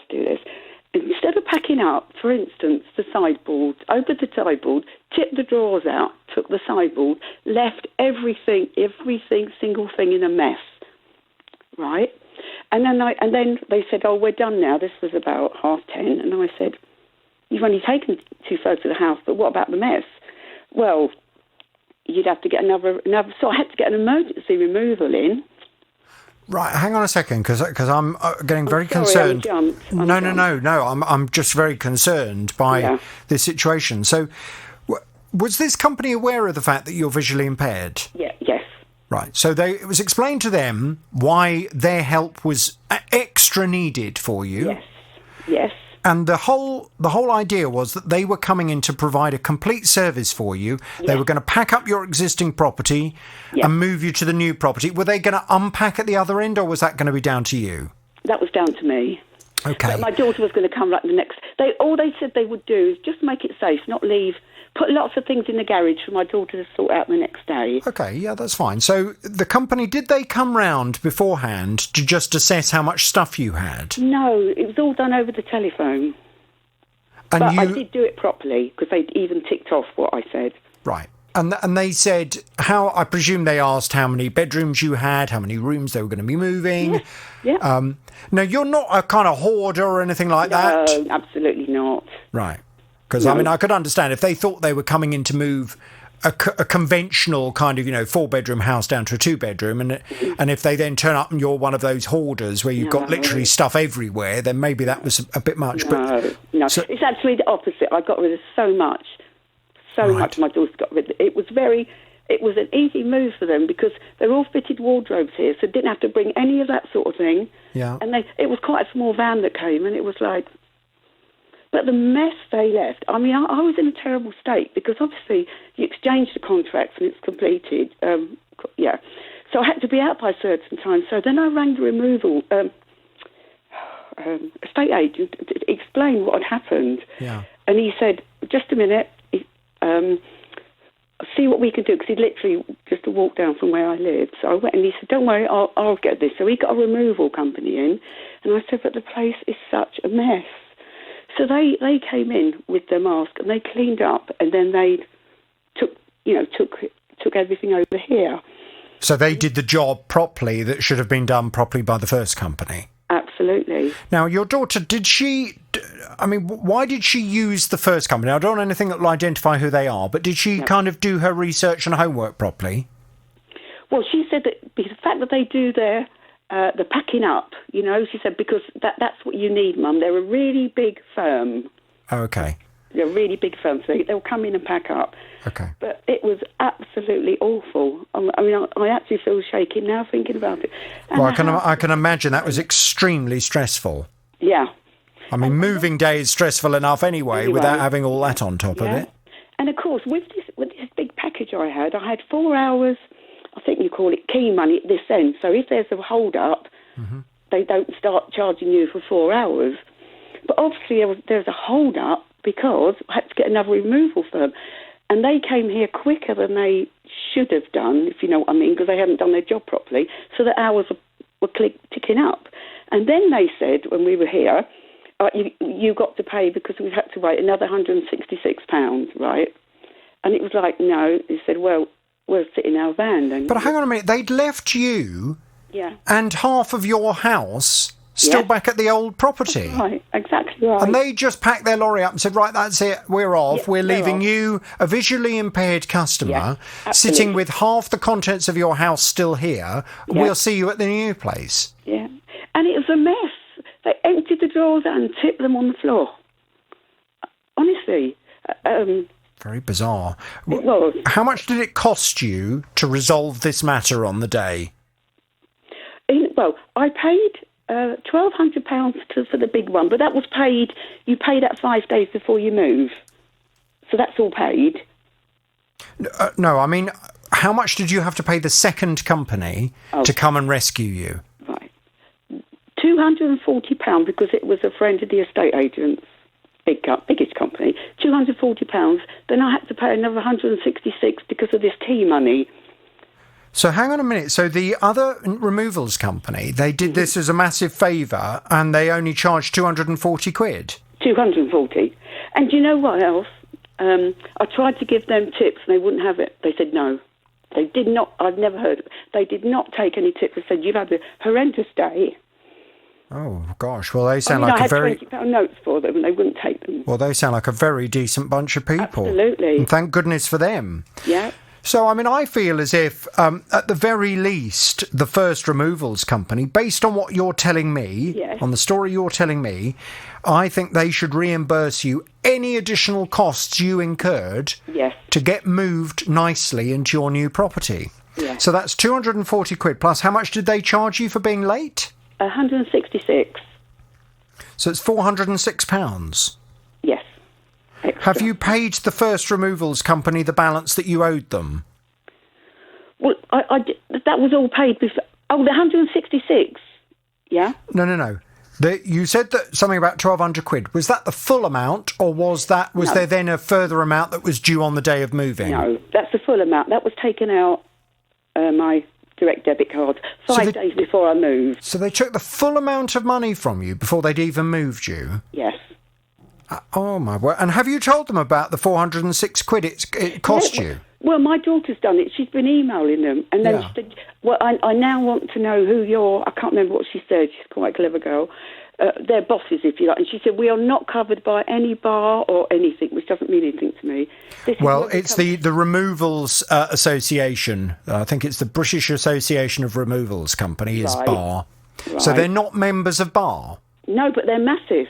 S7: Instead of packing up, for instance, the sideboard, opened the sideboard, tipped the drawers out, took the sideboard, left everything, single thing in a mess, right? And then they said, "Oh, we're done now." This was about 10:30, and I said, "You've only taken 2/3 of the house, but what about the mess?" "Well, you'd have to get another. So I had to get an emergency removal in."
S1: Right, hang on a second, because I'm getting very
S7: Sorry,
S1: concerned.
S7: I'm
S1: I'm just very concerned by this situation. So, was this company aware of the fact that you're visually impaired?
S7: Yeah. Yes.
S1: Right. So it was explained to them why their help was extra needed for you.
S7: Yes.
S1: And the whole idea was that they were coming in to provide a complete service for you. Yeah. They were going to pack up your existing property and move you to the new property. Were they going to unpack at the other end, or was that going to be down to you?
S7: That was down to me.
S1: Okay.
S7: But my daughter was going to come right the next. All they said they would do is just make it safe, not leave. Put lots of things in the garage for my daughter to sort out the next day.
S1: Okay, yeah, that's fine. So the company, did they come round beforehand to just assess how much stuff you had?
S7: No, it was all done over the telephone.
S1: And
S7: but I did do it properly because they'd even ticked off what I said.
S1: Right. And they said I presume they asked how many bedrooms you had, how many rooms they were going to be moving.
S7: Yeah.
S1: Now, you're not a kind of hoarder or anything like that?
S7: No, absolutely not.
S1: Right. Because, I mean, I could understand if they thought they were coming in to move a conventional kind of, 4-bedroom house down to a 2-bedroom, and if they then turn up and you're one of those hoarders where you've got literally stuff everywhere, then maybe that was a bit much.
S7: No. So, it's actually the opposite. I got rid of so much. Much my daughter got rid of. It was an easy move for them because they're all fitted wardrobes here, so didn't have to bring any of that sort of thing.
S1: Yeah.
S7: And it was quite a small van that came, and it was like... But the mess they left, I mean, I was in a terrible state because obviously you exchange the contracts and it's completed. So I had to be out by a certain time. So then I rang the removal estate agent to explain what had happened.
S1: Yeah.
S7: And he said, "Just a minute, see what we can do," because he'd literally just walked down from where I lived. So I went and he said, "Don't worry, I'll get this." So he got a removal company in, and I said, "But the place is such a mess." So they came in with their mask and they cleaned up, and then they took everything over here.
S1: So they did the job properly that should have been done properly by the first company.
S7: Absolutely.
S1: Now, your daughter, why did she use the first company? I don't know anything that will identify who they are, but did she kind of do her research and homework properly?
S7: Well, she said that because the fact that they do the packing up, she said, because that's what you need, Mum. They're a really big firm.
S1: Oh, okay.
S7: They're a really big firm, so they'll come in and pack up.
S1: Okay.
S7: But it was absolutely awful. I actually feel shaky now thinking about it. And
S1: well, I can imagine that was extremely stressful.
S7: Yeah.
S1: I mean, moving day is stressful enough anyway, without having all that on top of it.
S7: And of course, with this big package I had 4 hours, I think you call it key money at this end. So if there's a hold-up, they don't start charging you for 4 hours. But obviously there's a hold-up because I had to get another removal firm. And they came here quicker than they should have done, if you know what I mean, because they hadn't done their job properly. So the hours were ticking up. And then they said, when we were here, you got to pay because we had to wait another £166, right? And it was like, no. They said, well, we'll sit in our van then.
S1: But hang on a minute. They'd left you and half of your house still back at the old property.
S7: Right, exactly right.
S1: And they just packed their lorry up and said, right, that's it, we're off.
S7: Yeah,
S1: we're leaving
S7: off.
S1: You, a visually impaired customer, sitting with half the contents of your house still here.
S7: Yeah.
S1: We'll see you at the new place.
S7: Yeah. And it was a mess. They emptied the drawers out and tipped them on the floor. Honestly.
S1: Very bizarre.
S7: It was.
S1: How much did it cost you to resolve this matter on the day?
S7: I paid £1,200 for the big one, but that was paid. You pay that 5 days before you move, so that's all paid.
S1: No, I mean, how much did you have to pay the second company to come and rescue you?
S7: Right, £240 because it was a friend of the estate agent's biggest company. £240. Then I had to pay another £166 because of this key money.
S1: So hang on a minute. So the other removals company, they did this as a massive favour and they only charged £240.
S7: 240. And do you know what else? I tried to give them tips and they wouldn't have it. They said no. They did not. I've never heard of it. They did not take any tips. They said, you've had a horrendous day.
S1: Oh, gosh. Well, they sound
S7: I
S1: like a
S7: had
S1: very...
S7: £20 notes for them and they wouldn't take them.
S1: Well, they sound like a very decent bunch of people.
S7: Absolutely.
S1: And thank goodness for them.
S7: Yeah.
S1: So, I mean, I feel as if, at the very least, the first removals company, based on what you're telling me, on the story you're telling me, I think they should reimburse you any additional costs you incurred to get moved nicely into your new property.
S7: Yes.
S1: So that's £240 plus. How much did they charge you for being late?
S7: 166.
S1: So it's £406.
S7: Yes. Extra.
S1: Have you paid the first removals company the balance that you owed them?
S7: Well, that was all paid before. Oh, the 166. Yeah.
S1: No. You said that something about £1,200. Was that the full amount, or was there then a further amount that was due on the day of moving?
S7: No, that's the full amount. That was taken out my direct debit card 5 days before I moved.
S1: So they took the full amount of money from you before they'd even moved you?
S7: Yes.
S1: Oh, my word. And have you told them about the £406 it cost you?
S7: Well, my daughter's done it. She's been emailing them. And then she said, well, I now want to know who I can't remember what she said. She's quite a clever girl. They're bosses, if you like. And she said, we are not covered by any bar or anything, which doesn't mean anything to me.
S1: Well, it's the Removals Association. I think it's the British Association of Removals Company is BAR. Right. So they're not members of BAR?
S7: No, but they're massive.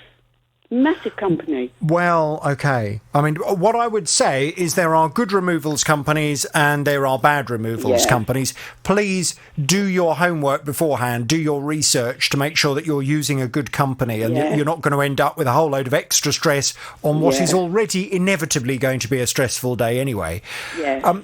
S7: Massive company.
S1: Well, okay. I mean, what I would say is there are good removals companies and there are bad removals companies. Please do your homework beforehand, do your research to make sure that you're using a good company and you're not going to end up with a whole load of extra stress on what is already inevitably going to be a stressful day anyway.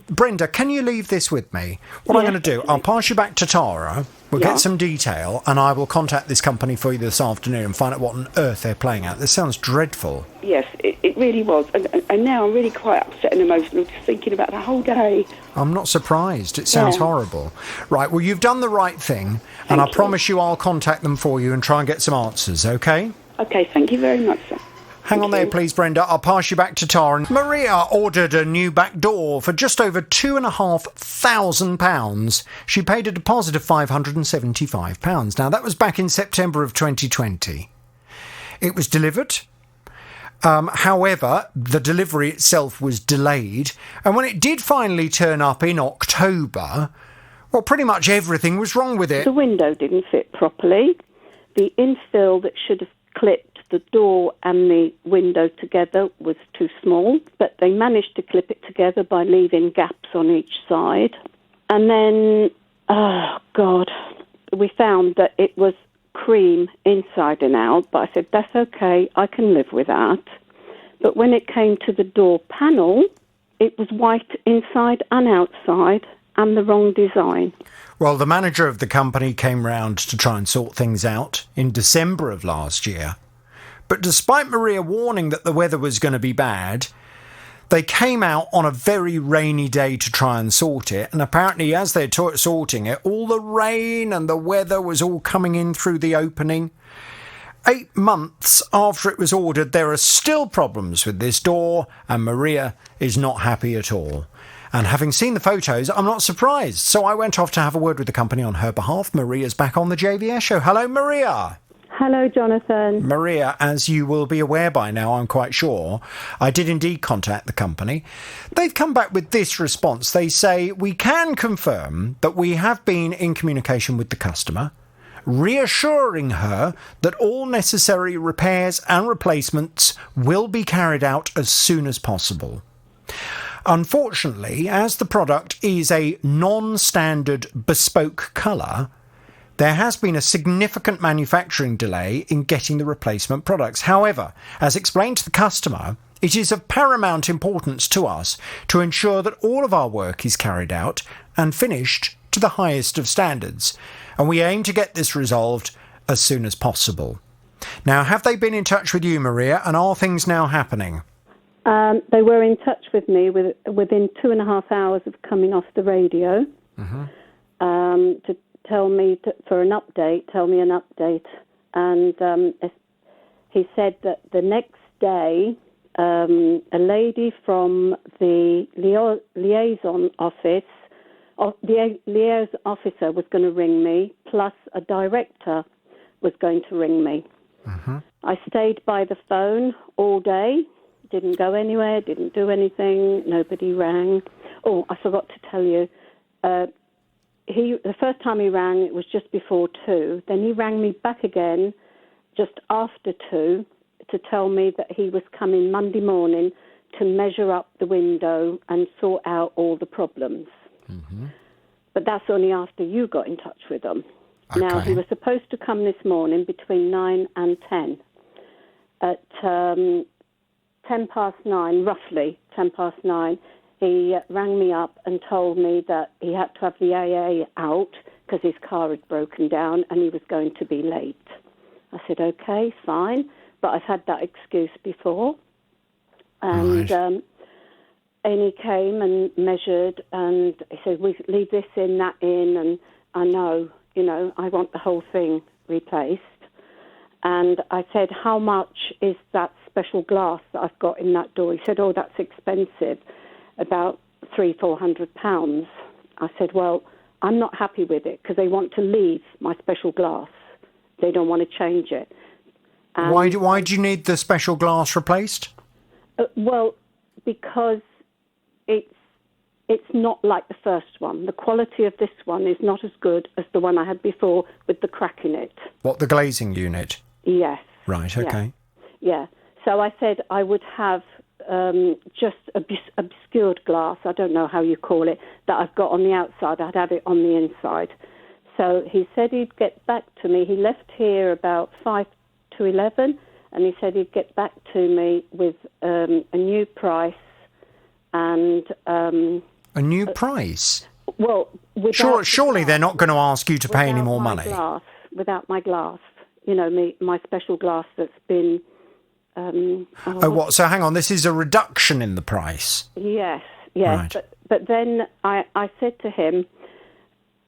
S1: Brenda, can you leave this with me? What I'm going to do, I'll pass you back to Tara. We'll get some detail and I will contact this company for you this afternoon and find out what on earth they're playing at. This sounds dreadful.
S7: Yes, it really was. And now I'm really quite upset and emotional just thinking about the whole day.
S1: I'm not surprised. It sounds horrible. Right, well, you've done the right thing and I promise you I'll contact them for you and try and get some answers, OK?
S7: OK, thank you very much, sir.
S1: Hang on there, please, Brenda. I'll pass you back to Tara. Maria ordered a new back door for just over £2,500. She paid a deposit of £575. Now, that was back in September of 2020. It was delivered. However, the delivery itself was delayed. And when it did finally turn up in October, well, pretty much everything was wrong with it.
S7: The window didn't fit properly. The infill that should have clipped the door and the window together was too small, but they managed to clip it together by leaving gaps on each side. And then, we found that it was cream inside and out, but I said, that's okay, I can live with that. But when it came to the door panel, it was white inside and outside and the wrong design.
S1: Well, the manager of the company came round to try and sort things out in December of last year. But despite Maria warning that the weather was going to be bad, they came out on a very rainy day to try and sort it. And apparently, as they're sorting it, all the rain and the weather was all coming in through the opening. 8 months after it was ordered, there are still problems with this door, and Maria is not happy at all. And having seen the photos, I'm not surprised. So I went off to have a word with the company on her behalf. Maria's back on the JVS show. Hello, Maria.
S8: Hello, Jonathan.
S1: Maria, as you will be aware by now, I'm quite sure, I did indeed contact the company. They've come back with this response. They say, we can confirm that we have been in communication with the customer, reassuring her that all necessary repairs and replacements will be carried out as soon as possible. Unfortunately, as the product is a non-standard bespoke colour, there has been a significant manufacturing delay in getting the replacement products. However, as explained to the customer, it is of paramount importance to us to ensure that all of our work is carried out and finished to the highest of standards, and we aim to get this resolved as soon as possible. Now, have they been in touch with you, Maria, and are things now happening?
S8: They were in touch with me within 2.5 hours of coming off the radio to tell me for an update, and he said that the next day a lady from the liaison office, the liaison officer was going to ring me, plus a director was going to ring me. I stayed by the phone all day, didn't go anywhere, didn't do anything, nobody rang. Oh, I forgot to tell you, the first time he rang, it was just before 2. Then he rang me back again just after 2 to tell me that he was coming Monday morning to measure up the window and sort out all the problems. But that's only after you got in touch with him.
S1: Okay.
S8: Now, he was supposed to come this morning between 9 and 10. At 10 past 9, roughly 10 past 9, he rang me up and told me that he had to have the AA out because his car had broken down and he was going to be late. I said, okay, fine, but I've had that excuse before. And and he came and measured and he said, we leave this in, that in, and I know, I want the whole thing replaced. And I said, how much is that special glass that I've got in that door? He said, oh, that's expensive, about £300-400. I said, well, I'm not happy with it because they want to leave my special glass. They don't want to change it. And
S1: why do you need the special glass replaced?
S8: Well, because it's not like the first one. The quality of this one is not as good as the one I had before with the crack in it.
S1: What, the glazing unit?
S8: Yes.
S1: Right, okay.
S8: Yeah. So I said I would have just obscured glass, I don't know how you call it, that I've got on the outside. I'd have it on the inside. So he said he'd get back to me. He left here about 5 to 11, and he said he'd get back to me with a new price and...
S1: a new price?
S8: Well,
S1: surely they're not going to ask you to pay any more money.
S8: Without my glass, my special glass that's been...
S1: what? So hang on, this is a reduction in the price?
S8: Yes.
S1: Right.
S8: But then I said to him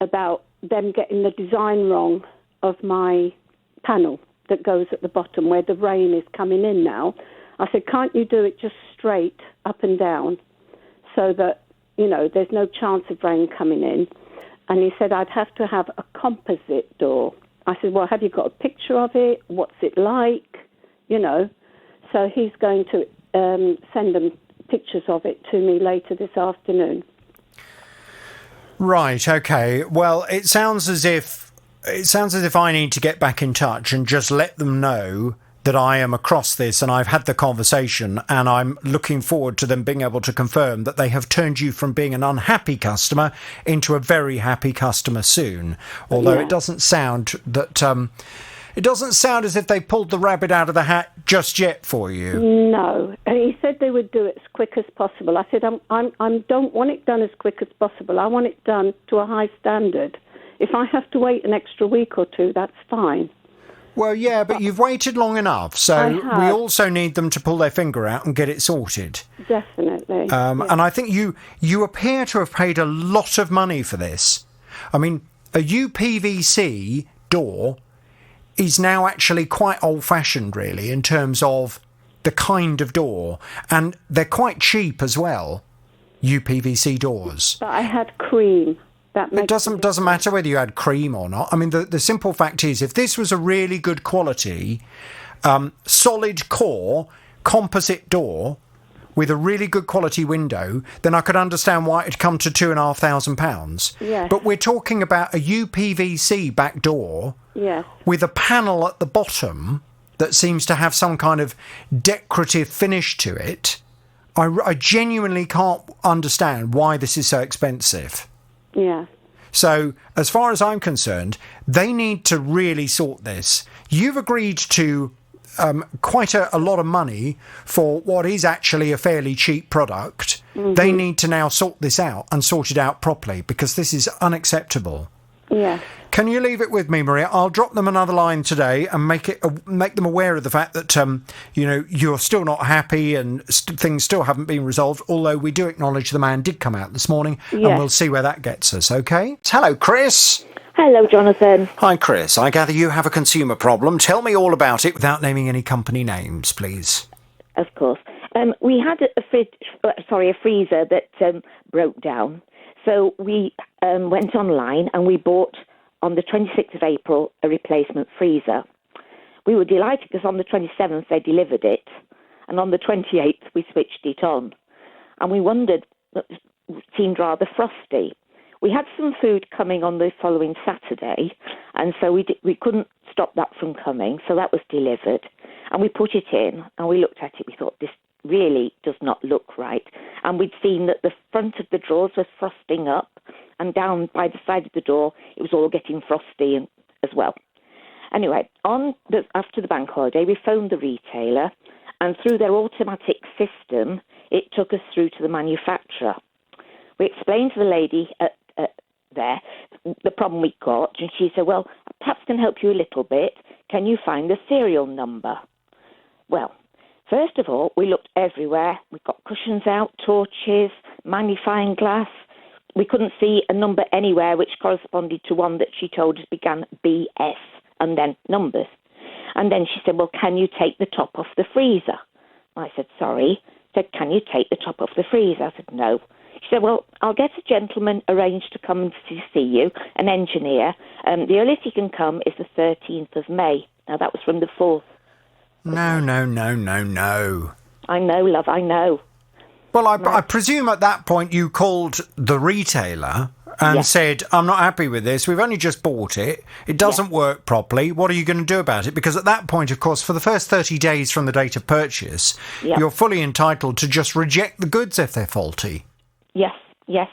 S8: about them getting the design wrong of my panel that goes at the bottom where the rain is coming in now. I said, can't you do it just straight up and down so that, there's no chance of rain coming in? And he said, I'd have to have a composite door. I said, well, have you got a picture of it? What's it like? So he's going to send them pictures of it to me later this afternoon.
S1: Right, okay. Well, it sounds as if I need to get back in touch and just let them know that I am across this and I've had the conversation, and I'm looking forward to them being able to confirm that they have turned you from being an unhappy customer into a very happy customer soon. Although it doesn't sound that it doesn't sound as if they pulled the rabbit out of the hat just yet for you.
S8: No, and he said they would do it as quick as possible. I said, I don't want it done as quick as possible. I want it done to a high standard. If I have to wait an extra week or two, that's fine.
S1: Well, yeah, but you've waited long enough, so we also need them to pull their finger out and get it sorted.
S8: Definitely.
S1: And I think you appear to have paid a lot of money for this. I mean, a UPVC door is now actually quite old-fashioned, really, in terms of the kind of door, and they're quite cheap as well, UPVC doors.
S8: But I had cream.
S1: It doesn't matter whether you had cream or not. I mean, the simple fact is, if this was a really good quality, solid core, composite door with a really good quality window, then I could understand why it'd come to £2,500.
S8: Yes.
S1: But we're talking about a UPVC back door with a panel at the bottom that seems to have some kind of decorative finish to it. I genuinely can't understand why this is so expensive.
S8: Yeah.
S1: So, as far as I'm concerned, they need to really sort this. You've agreed to quite a lot of money for what is actually a fairly cheap product. Mm-hmm. They need to now sort this out and sort it out properly, because this is unacceptable.
S8: Yeah.
S1: Can you leave it with me, Maria? I'll drop them another line today and make them aware of the fact that you're still not happy and things still haven't been resolved. Although we do acknowledge the man did come out this morning, and we'll see where that gets us. Okay. Hello, Chris.
S6: Hello, Jonathan.
S1: Hi, Chris. I gather you have a consumer problem. Tell me all about it without naming any company names, please.
S6: Of course. We had a freezer that broke down. So we went online and we bought, on the 26th of April, a replacement freezer. We were delighted because on the 27th they delivered it, and on the 28th we switched it on. And we wondered, it seemed rather frosty. We had some food coming on the following Saturday, and so we couldn't stop that from coming, so that was delivered. And we put it in, and we looked at it, we thought, this really does not look right. And we'd seen that the front of the drawers was frosting up, and down by the side of the door, it was all getting frosty as well. Anyway, after the bank holiday, we phoned the retailer, and through their automatic system, it took us through to the manufacturer. We explained to the lady there the problem we got, and she said, well, perhaps I can help you a little bit. Can you find the serial number? Well, first of all, we looked everywhere. We got cushions out, torches, magnifying glass. We couldn't see a number anywhere which corresponded to one that she told us began BS and then numbers. And then she said, well, can you take the top off the freezer? I said, sorry. She said, can you take the top off the freezer? I said, no. She said, well, I'll get a gentleman arranged to come and see you, an engineer. The earliest he can come is the 13th of May. Now, that was from the 4th.
S1: No.
S6: I know, love, I know.
S1: Well, I presume at that point you called the retailer and said, I'm not happy with this. We've only just bought it. It doesn't work properly. What are you going to do about it? Because at that point, of course, for the first 30 days from the date of purchase, you're fully entitled to just reject the goods if they're faulty.
S6: Yes.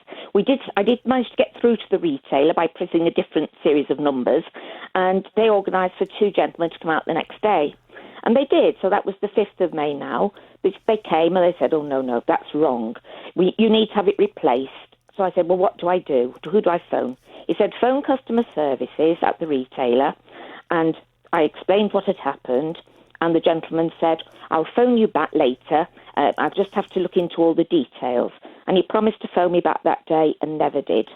S6: I did manage to get through to the retailer by pressing a different series of numbers, and they organised for two gentlemen to come out the next day. And they did, so that was the 5th of May now. They came and they said, oh, no, that's wrong. You need to have it replaced. So I said, well, what do I do? Who do I phone? He said, phone customer services at the retailer. And I explained what had happened, and the gentleman said, I'll phone you back later. I just have to look into all the details. And he promised to phone me back that day and never did.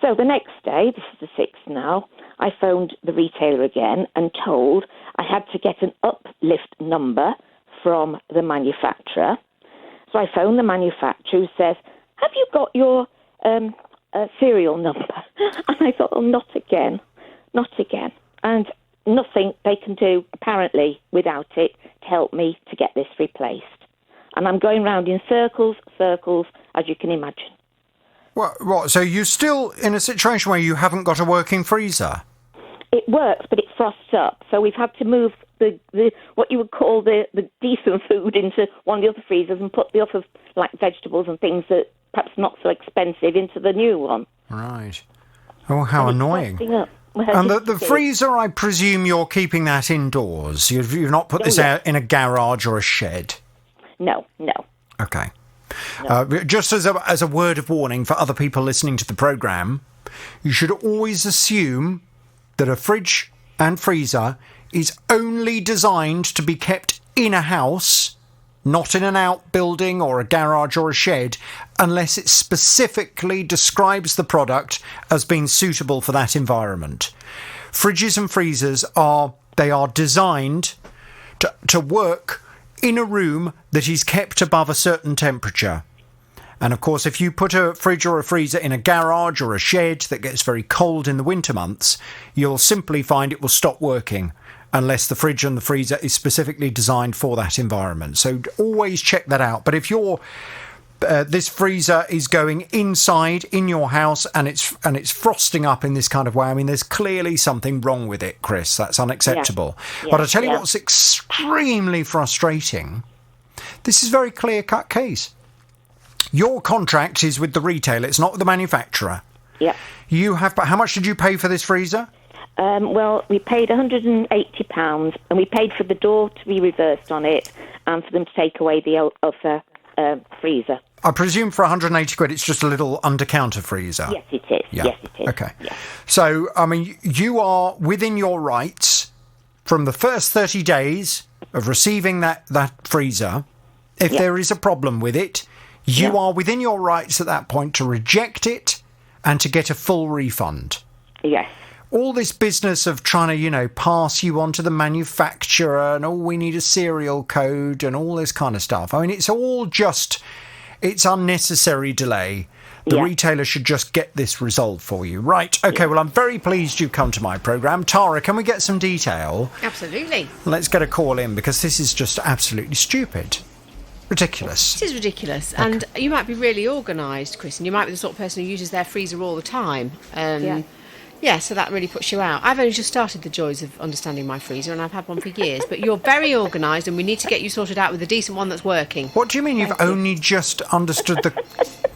S6: So the next day, this is the 6th now, I phoned the retailer again and told I had to get an uplift number from the manufacturer. So I phoned the manufacturer, who says, have you got your serial number? And I thought, oh, not again. And nothing they can do, apparently, without it to help me to get this replaced. And I'm going round in circles, as you can imagine.
S1: What? So you're still in a situation where you haven't got a working freezer?
S6: It works, but it frosts up. So we've had to move the what you would call the decent food into one of the other freezers and put the other, like vegetables and things that perhaps not so expensive, into the new one.
S1: Right. Oh, how annoying.
S6: Well,
S1: and the freezer, I presume you're keeping that indoors? You've not put this out in a garage or a shed?
S6: No.
S1: Okay. No. Just as a word of warning for other people listening to the programme, you should always assume that a fridge and freezer is only designed to be kept in a house, not in an outbuilding or a garage or a shed, unless it specifically describes the product as being suitable for that environment. Fridges and freezers are designed to work in a room that is kept above a certain temperature. And of course, if you put a fridge or a freezer in a garage or a shed that gets very cold in the winter months, you'll simply find it will stop working unless the fridge and the freezer is specifically designed for that environment. So always check that out. But if this freezer is going inside in your house and it's frosting up in this kind of way, I mean, there's clearly something wrong with it, Chris. That's unacceptable. Yeah. But I tell you what's extremely frustrating. This is a very clear-cut case. Your contract is with the retailer. It's not with the manufacturer.
S6: Yeah.
S1: But how much did you pay for this freezer?
S6: Well, we paid £180, and we paid for the door to be reversed on it and for them to take away the other freezer.
S1: I presume for 180 quid, it's just a little under-counter freezer.
S6: Yes, it is.
S1: Yeah.
S6: Yes, it is.
S1: Okay.
S6: Yeah.
S1: So, I mean, you are within your rights from the first 30 days of receiving that freezer. If there is a problem with it, you are within your rights at that point to reject it and to get a full refund.
S6: Yes.
S1: All this business of trying to, pass you on to the manufacturer and, we need a serial code and all this kind of stuff. I mean, it's all it's unnecessary delay. The retailer should just get this resolved for you. Right. Okay, well, I'm very pleased you've come to my programme. Tara, can we get some detail?
S9: Absolutely.
S1: Let's get a call in because this is just absolutely stupid. Ridiculous.
S9: It is ridiculous. Okay. And you might be really organised, Chris, and you might be the sort of person who uses their freezer all the time. Yeah, so that really puts you out. I've only just started the joys of understanding my freezer, and I've had one for years. But you're very organised, and we need to get you sorted out with a decent one that's working.
S1: What do you mean you've only just understood the...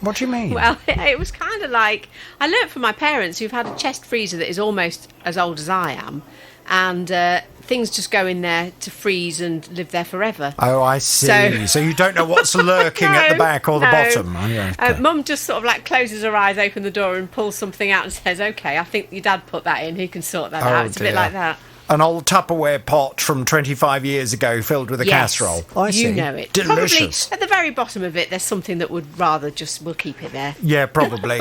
S1: What do you mean?
S9: Well, it was kind of like... I learnt from my parents who've had a chest freezer that is almost as old as I am, and things just go in there to freeze and live there forever.
S1: Oh, I see. So you don't know what's lurking at the back or the bottom. Oh, yeah, okay.
S9: Mum just sort of like closes her eyes, opens the door and pulls something out and says, OK, I think your dad put that in. He can sort that out. It's a bit like that.
S1: An old Tupperware pot from 25 years ago filled with a casserole. I see.
S9: You know it.
S1: Delicious.
S9: Probably at the very bottom of it, there's something that would rather we'll keep it there.
S1: Yeah, probably.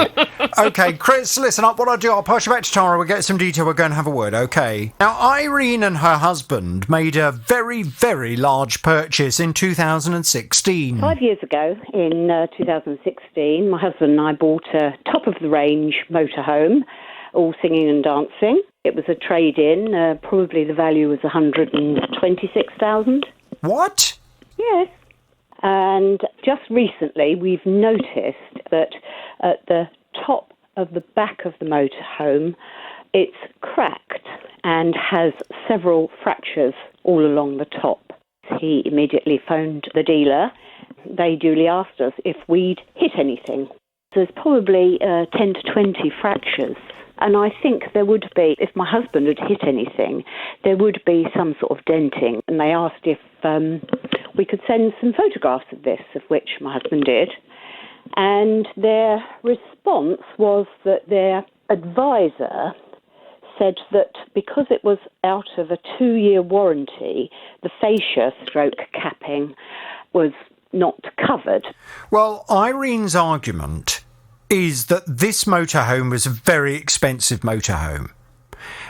S1: OK, Chris, listen up. What I'll do, I'll pass you back to Tara. We'll get some detail. We'll go and have a word, OK? Now, Irene and her husband made a very, very large purchase in 2016.
S8: 5 years ago, in 2016, my husband and I bought a top-of-the-range motorhome, all singing and dancing. It was a trade-in. Probably the value was $126,000.
S1: What?
S8: Yes. And just recently, we've noticed that at the top of the back of the motorhome, it's cracked and has several fractures all along the top. He immediately phoned the dealer. They duly asked us if we'd hit anything. So there's probably 10 to 20 fractures. And I think there would be, if my husband had hit anything, there would be some sort of denting. And they asked if we could send some photographs of this, of which my husband did. And their response was that their advisor said that because it was out of a 2-year warranty, the fascia stroke capping was not covered.
S1: Well, Irene's argument is that this motorhome was a very expensive motorhome,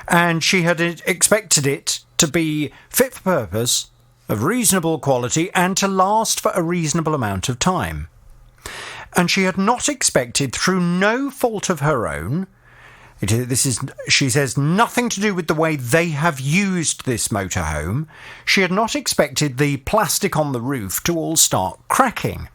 S1: and she had expected it to be fit for purpose of reasonable quality and to last for a reasonable amount of time. And she had not expected, through no fault of her own, she says, nothing to do with the way they have used this motorhome, she had not expected the plastic on the roof to all start cracking.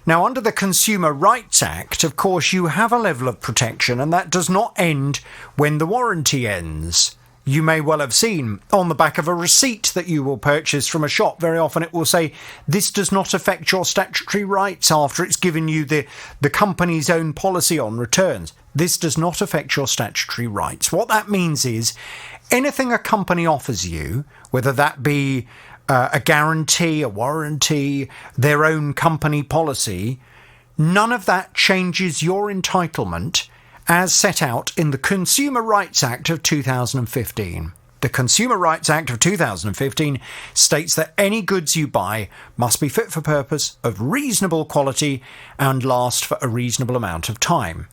S1: Now, under the Consumer Rights Act, of course, you have a level of protection, and that does not end when the warranty ends. You may well have seen on the back of a receipt that you will purchase from a shop, very often it will say, this does not affect your statutory rights after it's given you the company's own policy on returns. This does not affect your statutory rights. What that means is anything a company offers you, whether that be a guarantee, a warranty, their own company policy, none of that changes your entitlement as set out in the Consumer Rights Act of 2015. The Consumer Rights Act of 2015 states that any goods you buy must be fit for purpose, of reasonable quality, and last for a reasonable amount of time.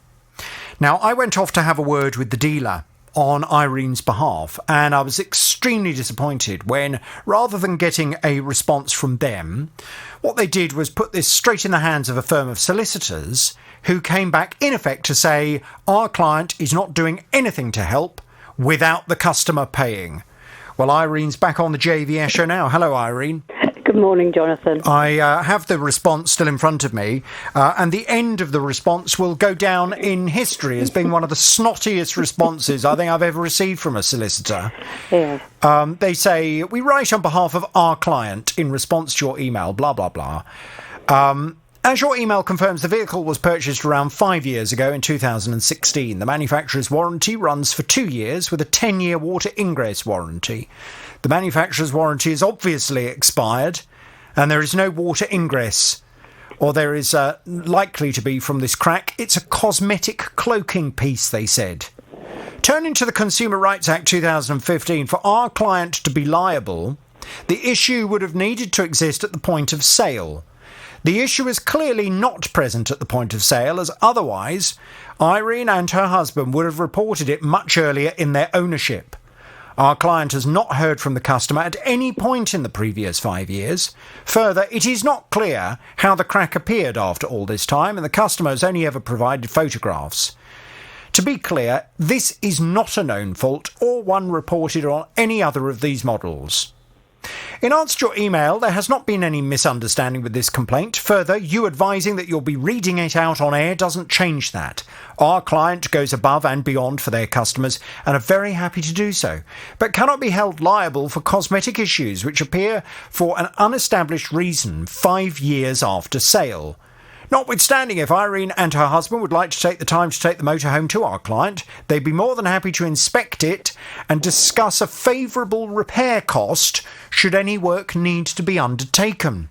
S1: Now, I went off to have a word with the dealer on Irene's behalf, and I was extremely disappointed when, rather than getting a response from them, what they did was put this straight in the hands of a firm of solicitors who came back in effect to say, our client is not doing anything to help without the customer paying. Well, Irene's back on the JVS show now. Hello, Irene.
S10: Good morning, Jonathan.
S1: I have the response still in front of me, and the end of the response will go down in history as being one of the snottiest responses I think I've ever received from a solicitor.
S10: Yes.
S1: They say, we write on behalf of our client in response to your email, blah, blah, blah. As your email confirms, the vehicle was purchased around 5 years ago in 2016. The manufacturer's warranty runs for 2 years with a 10-year water ingress warranty. The manufacturer's warranty is obviously expired, and there is no water ingress, or there is likely to be from this crack. It's a cosmetic cloaking piece, they said. Turning to the Consumer Rights Act 2015, for our client to be liable, the issue would have needed to exist at the point of sale. The issue is clearly not present at the point of sale, as otherwise Irene and her husband would have reported it much earlier in their ownership. Our client has not heard from the customer at any point in the previous 5 years. Further, it is not clear how the crack appeared after all this time, and the customer has only ever provided photographs. To be clear, this is not a known fault or one reported on any other of these models. In answer to your email, there has not been any misunderstanding with this complaint. Further, you advising that you'll be reading it out on air doesn't change that. Our client goes above and beyond for their customers and are very happy to do so, but cannot be held liable for cosmetic issues which appear for an unestablished reason 5 years after sale. Notwithstanding, if Irene and her husband would like to take the time to take the motorhome to our client, they'd be more than happy to inspect it and discuss a favourable repair cost should any work need to be undertaken.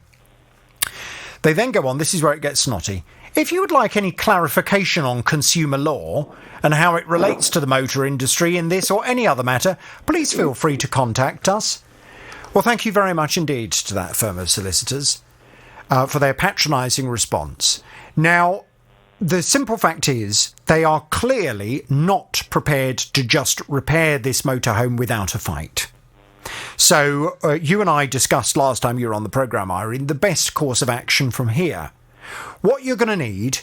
S1: They then go on, this is where it gets snotty. If you would like any clarification on consumer law and how it relates to the motor industry in this or any other matter, please feel free to contact us. Well, thank you very much indeed to that firm of solicitors for their patronising response. Now, the simple fact is they are clearly not prepared to just repair this motorhome without a fight. So you and I discussed last time you were on the programme, Irene, the best course of action from here. What you're going to need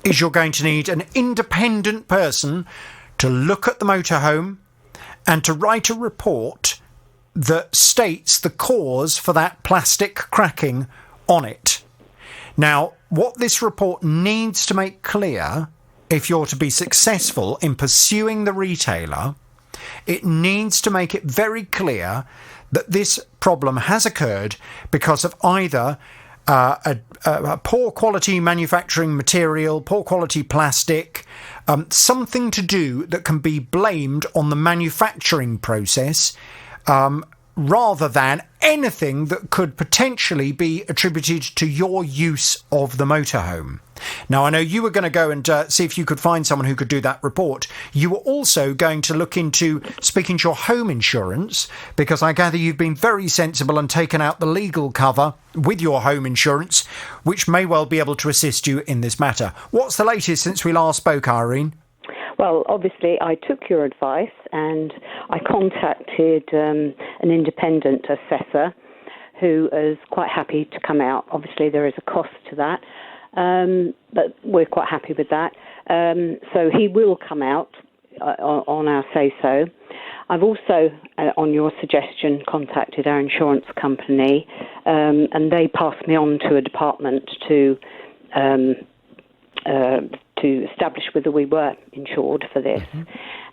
S1: is you're going to need an independent person to look at the motorhome and to write a report that states the cause for that plastic cracking on it. Now, what this report needs to make clear, if you're to be successful in pursuing the retailer, it needs to make it very clear that this problem has occurred because of either a poor quality manufacturing material, poor quality plastic, something to do that can be blamed on the manufacturing process, rather than anything that could potentially be attributed to your use of the motorhome. Now, I know you were going to go and see if you could find someone who could do that report. You were also going to look into speaking to your home insurance, because I gather you've been very sensible and taken out the legal cover with your home insurance, which may well be able to assist you in this matter. What's the latest since we last spoke, Irene?
S10: Well, obviously, I took your advice and I contacted an independent assessor who is quite happy to come out. Obviously, there is a cost to that, but we're quite happy with that. So he will come out on our say-so. I've also, on your suggestion, contacted our insurance company, and they passed me on to a department to establish whether we were insured for this. Mm-hmm.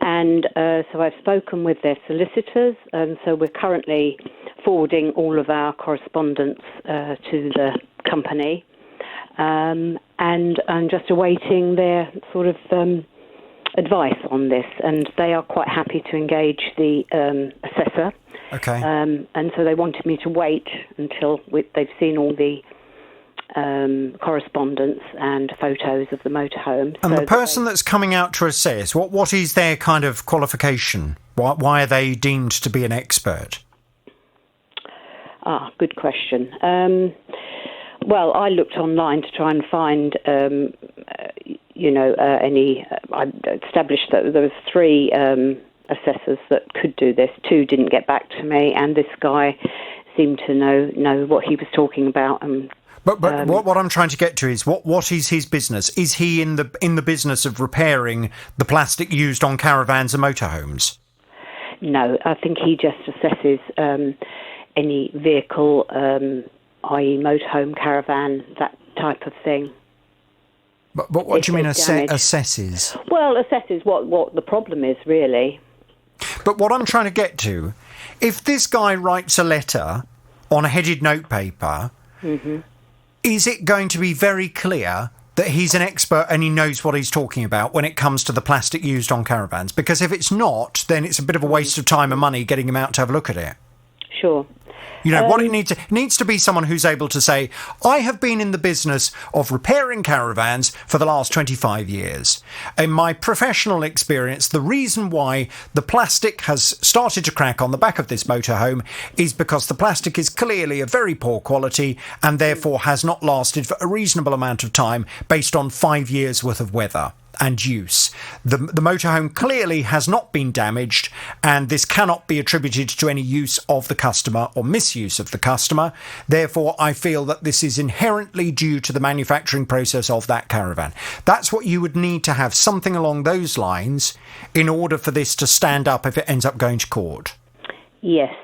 S10: And so I've spoken with their solicitors, and so we're currently forwarding all of our correspondence to the company, and I'm just awaiting their sort of advice on this, and they are quite happy to engage the assessor.
S1: Okay.
S10: And so they wanted me to wait until they've seen all the correspondence and photos of the motorhome.
S1: And the person that's coming out to assess, what is their kind of qualification? Why are they deemed to be an expert?
S10: Good question. Well, I looked online to try and find, I established that there was 3 assessors that could do this. 2 didn't get back to me, and this guy seemed to know what he was talking about.
S1: But what I'm trying to get to is what is his business? Is he in the business of repairing the plastic used on caravans and motorhomes?
S10: No, I think he just assesses any vehicle, i.e. motorhome, caravan, that type of thing.
S1: But what do you mean assesses?
S10: Well, assesses what the problem is, really.
S1: But what I'm trying to get to, if this guy writes a letter on a headed notepaper, mm-hmm. is it going to be very clear that he's an expert and he knows what he's talking about when it comes to the plastic used on caravans? Because if it's not, then it's a bit of a waste of time and money getting him out to have a look at it.
S10: Sure.
S1: You know, what it needs to be someone who's able to say, I have been in the business of repairing caravans for the last 25 years. In my professional experience, the reason why the plastic has started to crack on the back of this motorhome is because the plastic is clearly of very poor quality and therefore has not lasted for a reasonable amount of time based on 5 years' worth of weather and use. The motorhome clearly has not been damaged, and this cannot be attributed to any use of the customer or misuse of the customer. Therefore, I feel that this is inherently due to the manufacturing process of that caravan. That's what you would need to have, something along those lines, in order for this to stand up if it ends up going to court.
S10: Yes,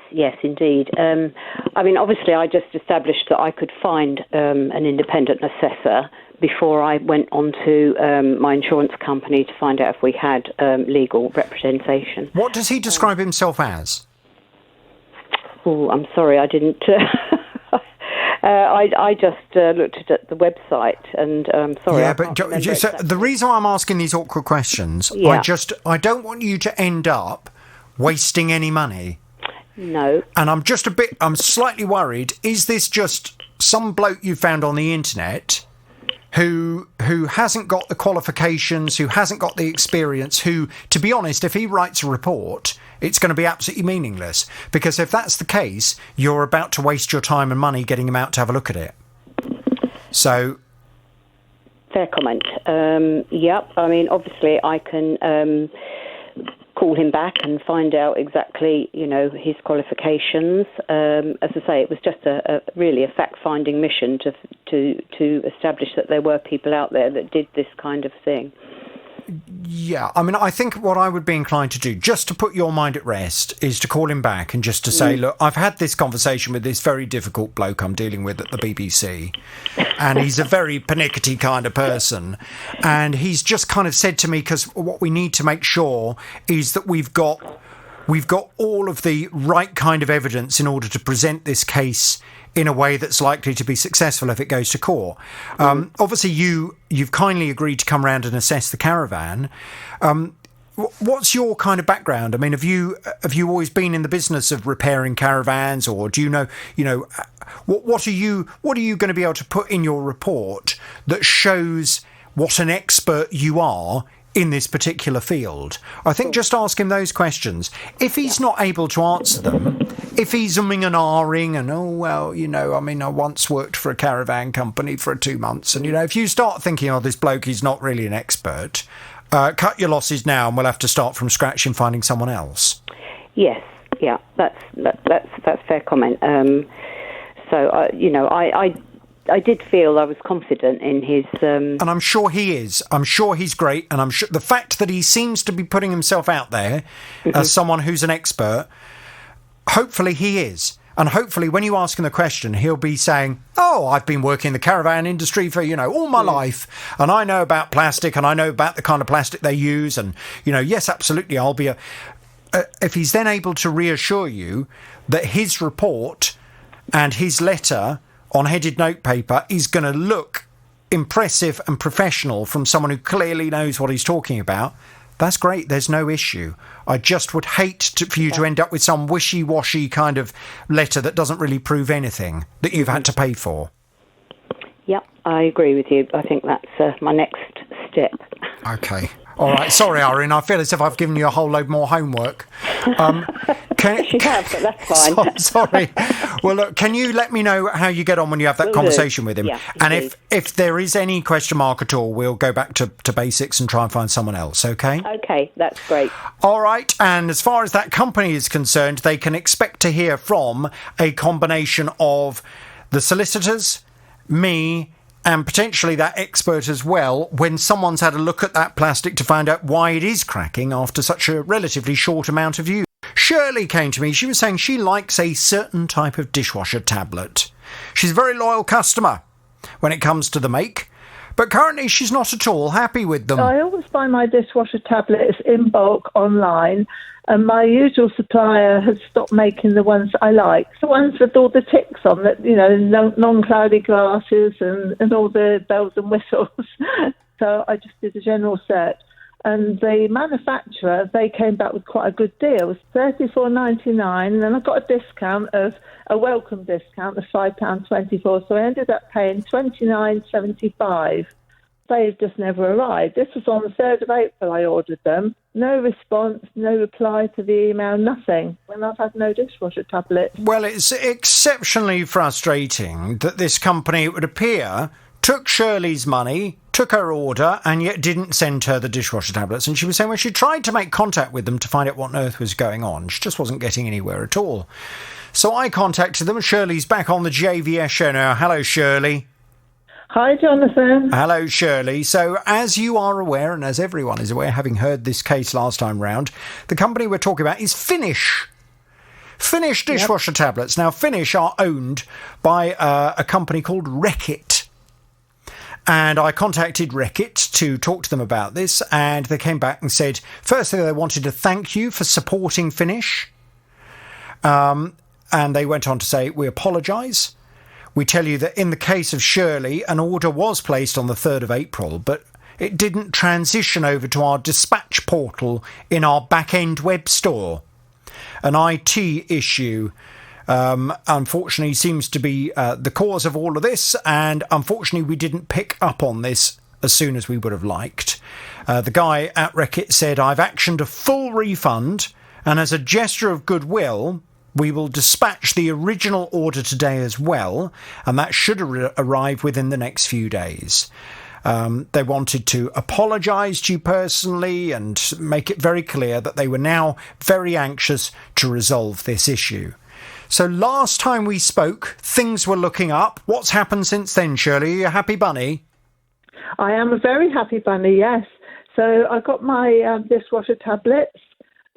S10: indeed. I mean, obviously, I just established that I could find an independent assessor before I went on to my insurance company to find out if we had legal representation.
S1: What does he describe himself as?
S10: Oh, I'm sorry, I didn't. I just looked at the website, and sorry.
S1: Yeah, but so the reason why I'm asking these awkward questions,
S10: yeah.
S1: I don't want you to end up wasting any money.
S10: No.
S1: And I'm slightly worried. Is this just some bloke you found on the internet who hasn't got the qualifications, who hasn't got the experience, who, to be honest, if he writes a report, it's going to be absolutely meaningless? Because if that's the case, you're about to waste your time and money getting him out to have a look at it. So...
S10: Fair comment. Yep. I mean, obviously, I can call him back and find out exactly, his qualifications. As I say, it was just really a fact-finding mission to establish that there were people out there that did this kind of thing.
S1: Yeah, I mean, I think what I would be inclined to do, just to put your mind at rest, is to call him back and just to say, look, I've had this conversation with this very difficult bloke I'm dealing with at the BBC, and he's a very pernickety kind of person, and he's just kind of said to me, because what we need to make sure is that we've got all of the right kind of evidence in order to present this case in a way that's likely to be successful if it goes to court. Obviously, you've kindly agreed to come round and assess the caravan. What's your kind of background? I mean, have you always been in the business of repairing caravans, or do you know, what are you going to be able to put in your report that shows what an expert you are in this particular field? I think just ask him those questions. If he's not able to answer them, if he's umming and ahhing and, I once worked for a caravan company for 2 months, and, if you start thinking, this bloke is not really an expert, cut your losses now and we'll have to start from scratch in finding someone else.
S10: Yes, yeah, that's fair comment. So, I did feel I was confident in his...
S1: And I'm sure he is. I'm sure he's great. And I'm sure the fact that he seems to be putting himself out there as someone who's an expert, hopefully he is. And hopefully when you ask him the question, he'll be saying, oh, I've been working in the caravan industry for, all my life. And I know about plastic and I know about the kind of plastic they use. And, yes, absolutely, I'll be if he's then able to reassure you that his report and his letter on headed notepaper is going to look impressive and professional from someone who clearly knows what he's talking about, that's great. There's no issue. I just would hate for you to end up with some wishy-washy kind of letter that doesn't really prove anything that you've had to pay for.
S10: Yep, I agree with you. I think that's my next step.
S1: Okay. All right. Sorry, Irene. I feel as if I've given you a whole load more homework.
S10: You have, but that's fine.
S1: Sorry. Well, look, can you let me know how you get on when you have that conversation with him?
S10: Yeah,
S1: and if there is any question mark at all, we'll go back to basics and try and find someone else, okay?
S10: Okay, that's great.
S1: All right. And as far as that company is concerned, they can expect to hear from a combination of the solicitors, me, and potentially that expert as well, when someone's had a look at that plastic to find out why it is cracking after such a relatively short amount of use. Shirley came to me. She was saying she likes a certain type of dishwasher tablet. She's a very loyal customer when it comes to the make, but currently she's not at all happy with them.
S11: I always buy my dishwasher tablets in bulk online, and my usual supplier has stopped making the ones I like. The ones with all the ticks on that, non-cloudy glasses and all the bells and whistles. So I just did a general search. And the manufacturer, they came back with quite a good deal. It was $34.99, and then I got a welcome discount of £5.24. So I ended up paying $29.75. They've just never arrived. This was on the 3rd of April I ordered them. No response, no reply to the email, nothing. And I've had no dishwasher tablets.
S1: Well, it's exceptionally frustrating that this company, it would appear, took Shirley's money, took her order, and yet didn't send her the dishwasher tablets. And she was saying, well, she tried to make contact with them to find out what on earth was going on. She just wasn't getting anywhere at all. So I contacted them. Shirley's back on the JVS show now. Hello, Shirley.
S11: Hi, Jonathan.
S1: Hello, Shirley. So, as you are aware, and as everyone is aware, having heard this case last time round, the company we're talking about is Finish. Finish dishwasher tablets. Now, Finish are owned by a company called Reckitt. And I contacted Reckitt to talk to them about this, and they came back and said, firstly, they wanted to thank you for supporting Finish. And they went on to say, we apologise. We tell you that in the case of Shirley, an order was placed on the 3rd of April, but it didn't transition over to our dispatch portal in our back-end web store. An IT issue, unfortunately, seems to be the cause of all of this, and unfortunately, we didn't pick up on this as soon as we would have liked. The guy at Reckitt said, I've actioned a full refund, and as a gesture of goodwill, we will dispatch the original order today as well, and that should arrive within the next few days. They wanted to apologise to you personally and make it very clear that they were now very anxious to resolve this issue. So last time we spoke, things were looking up. What's happened since then, Shirley? Are you a happy bunny?
S11: I am a very happy bunny, yes. So I got my dishwasher tablets,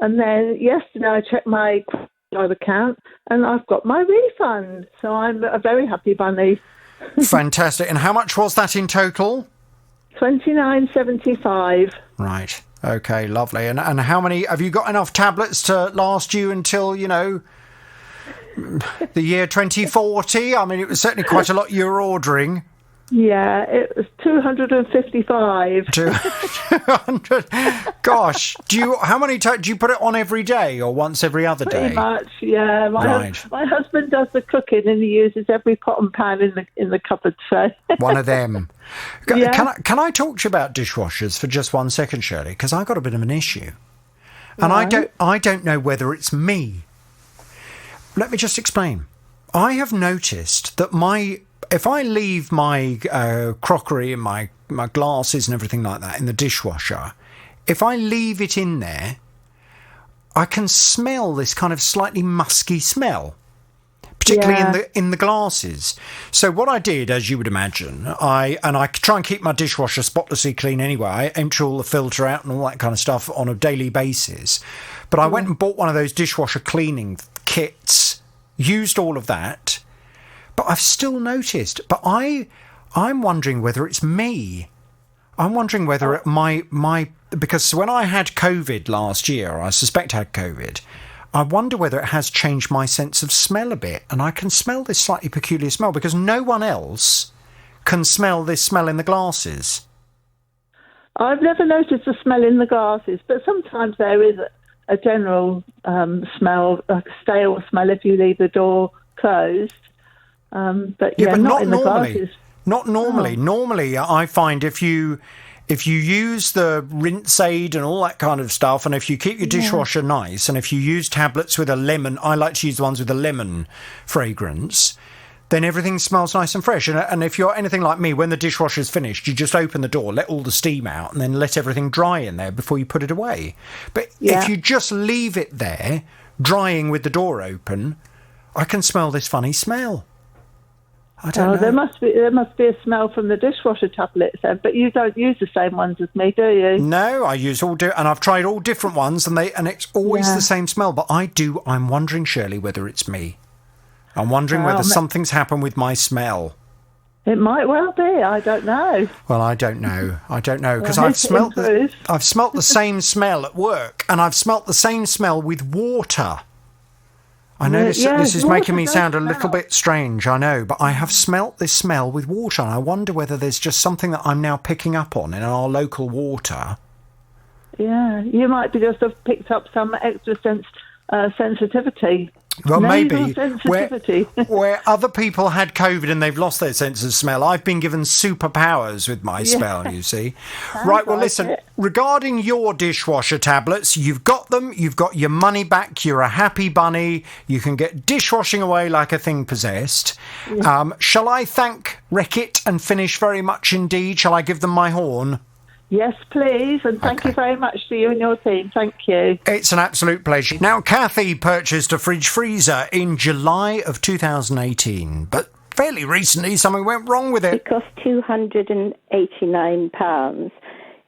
S11: and then yesterday I checked my account and I've got my refund. So I'm a very happy bunny.
S1: Fantastic. And how much was that in total?
S11: $29.75.
S1: Right. Okay, lovely. And how many have you got? Enough tablets to last you until, the year 2040? I mean, it was certainly quite a lot you were ordering.
S11: Yeah, it was 255.
S1: 200. Gosh, how many times do you put it on every day or once every other day?
S11: Pretty much, yeah. My husband does the cooking and he uses every pot and pan in the cupboard tray.
S1: One of them.
S11: Yeah.
S1: Can I talk to you about dishwashers for just 1 second, Shirley? Because I've got a bit of an issue, and
S11: right.
S1: I don't know whether it's me. Let me just explain. I have noticed that if I leave my crockery and my glasses and everything like that in the dishwasher, if I leave it in there, I can smell this kind of slightly musky smell. particularly in the glasses. So what I did, as you would imagine, I try and keep my dishwasher spotlessly clean anyway. I empty all the filter out and all that kind of stuff on a daily basis. But I went and bought one of those dishwasher cleaning kits, used all of that, but I've still noticed. But I'm wondering whether it's me. I'm wondering whether because when I had COVID last year, I suspect I had COVID, I wonder whether it has changed my sense of smell a bit. And I can smell this slightly peculiar smell because no one else can smell this smell in the glasses.
S11: I've never noticed the smell in the glasses, but sometimes there is a general smell, like a stale smell if you leave the door closed. But not in the glasses.
S1: Not normally. Oh. Normally, I find if you use the rinse aid and all that kind of stuff, and if you keep your dishwasher nice, and if you use tablets with a lemon, I like to use the ones with a lemon fragrance, then everything smells nice and fresh. And if you're anything like me, when the dishwasher's finished, you just open the door, let all the steam out, and then let everything dry in there before you put it away. But if you just leave it there, drying with the door open, I can smell this funny smell. I don't know.
S11: There must be a smell from the dishwasher tablets then, but you don't use the same ones as me, do you?
S1: No, I use and I've tried all different ones, and it's always the same smell. But I'm wondering, Shirley, whether it's me. I'm wondering whether something's happened with my smell.
S11: It might well be. I don't know.
S1: Well, I don't know because I've smelt the same smell at work, and I've smelt the same smell with water. I know this is making me sound a little bit strange, I know, but I have smelt this smell with water, and I wonder whether there's just something that I'm now picking up on in our local water.
S11: Yeah, you might be just have picked up some extra sensitivity.
S1: Well, maybe where other people had COVID and they've lost their sense of smell, I've been given superpowers with my smell, you see. Right, well, listen, regarding your dishwasher tablets, you've got them, you've got your money back, you're a happy bunny, you can get dishwashing away like a thing possessed. Shall I thank Reckitt and Finish very much indeed? Shall I give them my horn?
S11: Yes, please, and thank you very much to you and your team. Thank you.
S1: It's an absolute pleasure. Now, Kathy purchased a fridge freezer in July of 2018, but fairly recently something went wrong with it.
S12: It cost £289.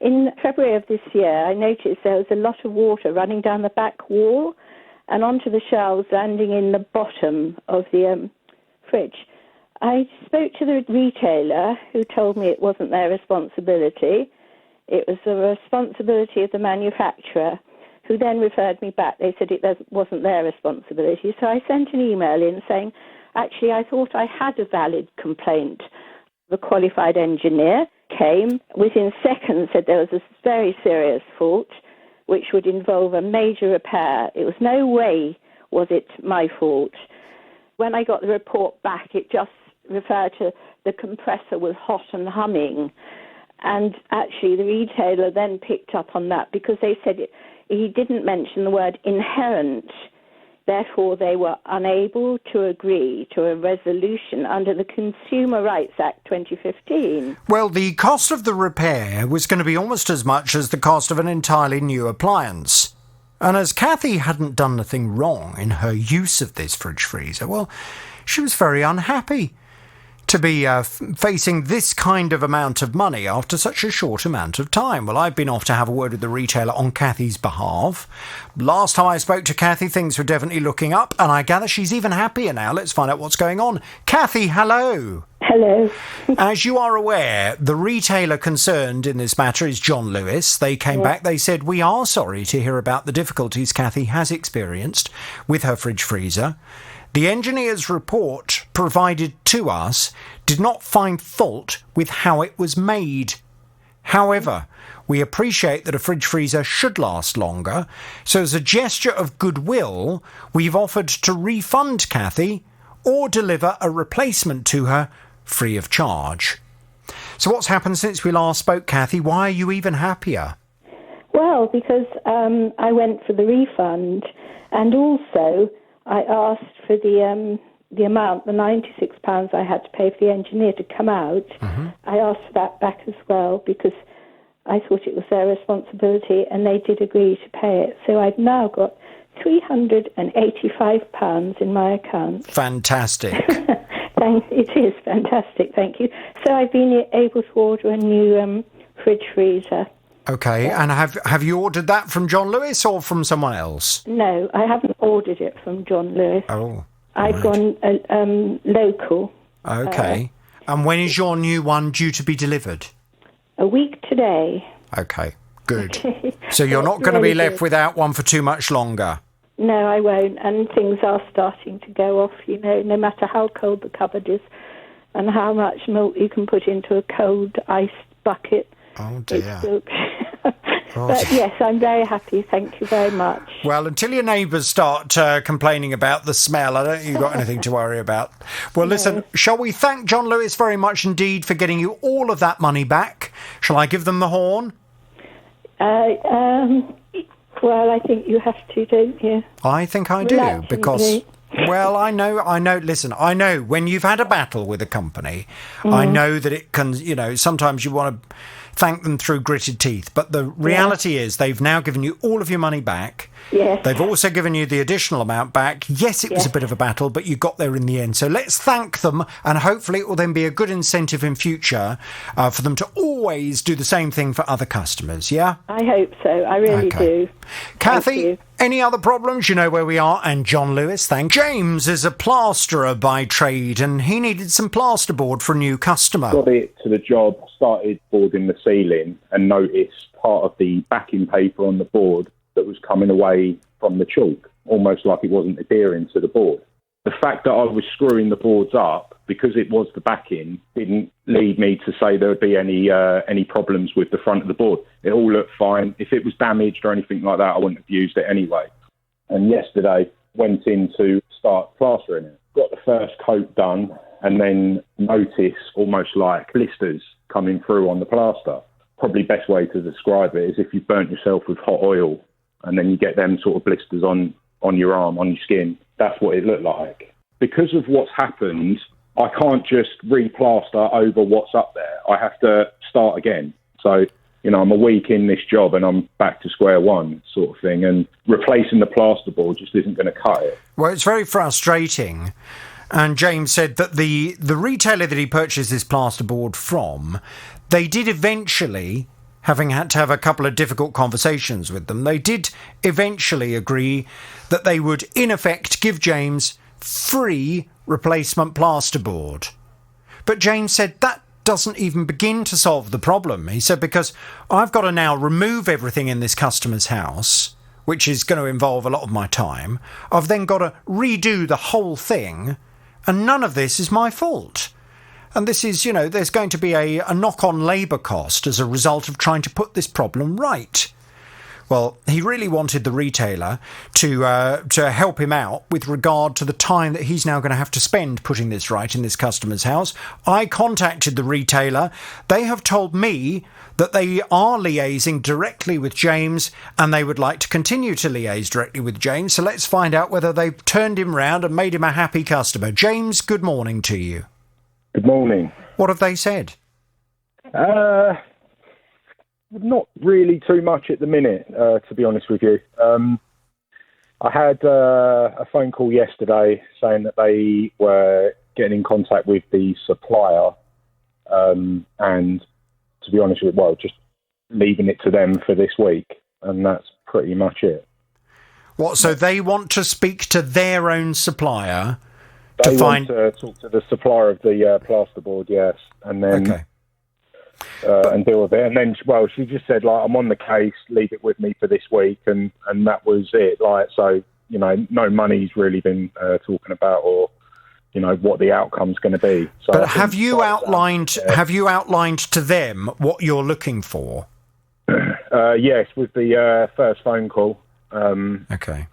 S12: In February of this year, I noticed there was a lot of water running down the back wall and onto the shelves landing in the bottom of the fridge. I spoke to the retailer who told me it wasn't their responsibility. It was the responsibility of the manufacturer, who then referred me back. They said it wasn't their responsibility. So I sent an email in saying, actually, I thought I had a valid complaint. The qualified engineer came, within seconds said there was a very serious fault, which would involve a major repair. It was no way was it my fault. When I got the report back, it just referred to the compressor was hot and humming. And actually, the retailer then picked up on that because they said he didn't mention the word inherent. Therefore, they were unable to agree to a resolution under the Consumer Rights Act 2015.
S1: Well, the cost of the repair was going to be almost as much as the cost of an entirely new appliance. And as Kathy hadn't done nothing wrong in her use of this fridge freezer, well, she was very unhappy to be facing this kind of amount of money after such a short amount of time. Well, I've been off to have a word with the retailer on Kathy's behalf. Last time I spoke to Kathy, things were definitely looking up, and I gather she's even happier now. Let's find out what's going on. Kathy, hello.
S12: Hello.
S1: As you are aware, the retailer concerned in this matter is John Lewis. They came back, they said, we are sorry to hear about the difficulties Kathy has experienced with her fridge freezer. The engineer's report provided to us did not find fault with how it was made. However, we appreciate that a fridge freezer should last longer, so as a gesture of goodwill, we've offered to refund Kathy or deliver a replacement to her free of charge. So what's happened since we last spoke, Kathy? Why are you even happier?
S12: Well, because I went for the refund, and also I asked for the amount, the £96 I had to pay for the engineer to come out. Mm-hmm. I asked for that back as well because I thought it was their responsibility, and they did agree to pay it. So I've now got £385 in my account.
S1: Fantastic.
S12: Thanks. It is fantastic, thank you. So I've been able to order a new fridge freezer.
S1: Okay, and have you ordered that from John Lewis or from someone else?
S12: No, I haven't ordered it from John Lewis.
S1: Oh,
S12: I've gone local.
S1: Okay. And when is your new one due to be delivered?
S12: A week today.
S1: Okay, good. So you're not going to be left without one for too much longer?
S12: No, I won't. And things are starting to go off, no matter how cold the cupboard is and how much milk you can put into a cold iced bucket.
S1: Oh, dear.
S12: But yes, I'm very happy. Thank you very much.
S1: Well, until your neighbours start complaining about the smell, I don't think you've got anything to worry about. Well, listen, shall we thank John Lewis very much indeed for getting you all of that money back? Shall I give them the horn?
S12: Well, I think you have to, don't you?
S1: I think I do, because... Well, I know, listen, I know when you've had a battle with a company, I know that it can, sometimes you want to thank them through gritted teeth. But the reality is they've now given you all of your money back.
S12: Yes.
S1: They've also given you the additional amount back. Yes, it was a bit of a battle, but you got there in the end. So let's thank them, and hopefully it will then be a good incentive in future for them to always do the same thing for other customers, yeah?
S12: I hope so. I really do.
S1: Kathy, any other problems? You know where we are. And John Lewis, thanks. James is a plasterer by trade, and he needed some plasterboard for a new customer.
S13: Got it to the job, started boarding the ceiling, and noticed part of the backing paper on the board that was coming away from the chalk, almost like it wasn't adhering to the board. The fact that I was screwing the boards up, because it was the backing, didn't lead me to say there would be any problems with the front of the board. It all looked fine. If it was damaged or anything like that, I wouldn't have used it anyway. And yesterday, went in to start plastering it. Got the first coat done, and then noticed almost like blisters coming through on the plaster. Probably best way to describe it is if you burnt yourself with hot oil, and then you get them sort of blisters on your arm, on your skin. That's what it looked like. Because of what's happened, I can't just re-plaster over what's up there. I have to start again. So, I'm a week in this job and I'm back to square one sort of thing. And replacing the plasterboard just isn't going to cut it.
S1: Well, it's very frustrating. And James said that the retailer that he purchased this plasterboard from, they did eventually, having had to have a couple of difficult conversations with them, they did eventually agree that they would, in effect, give James free replacement plasterboard. But James said that doesn't even begin to solve the problem. He said, because I've got to now remove everything in this customer's house, which is going to involve a lot of my time. I've then got to redo the whole thing, and none of this is my fault. And this is, there's going to be a knock-on labour cost as a result of trying to put this problem right. Well, he really wanted the retailer to help him out with regard to the time that he's now going to have to spend putting this right in this customer's house. I contacted the retailer. They have told me that they are liaising directly with James, and they would like to continue to liaise directly with James. So let's find out whether they've turned him round and made him a happy customer. James, good morning to you.
S13: Good morning.
S1: What have they said?
S13: Not really too much at the minute, to be honest with you. I had a phone call yesterday saying that they were getting in contact with the supplier, and to be honest with you, just leaving it to them for this week, and that's pretty much it.
S1: What? So they want to speak to their own supplier
S13: They want to talk to the supplier of the plasterboard, yes, and then and deal with it. And then, she just said, I'm on the case, leave it with me for this week, and that was it. So, no money's really been talking about, or, what the outcome's going to be. So
S1: but have you outlined to them what you're looking for?
S13: Yes, with the first phone call.
S1: Okay.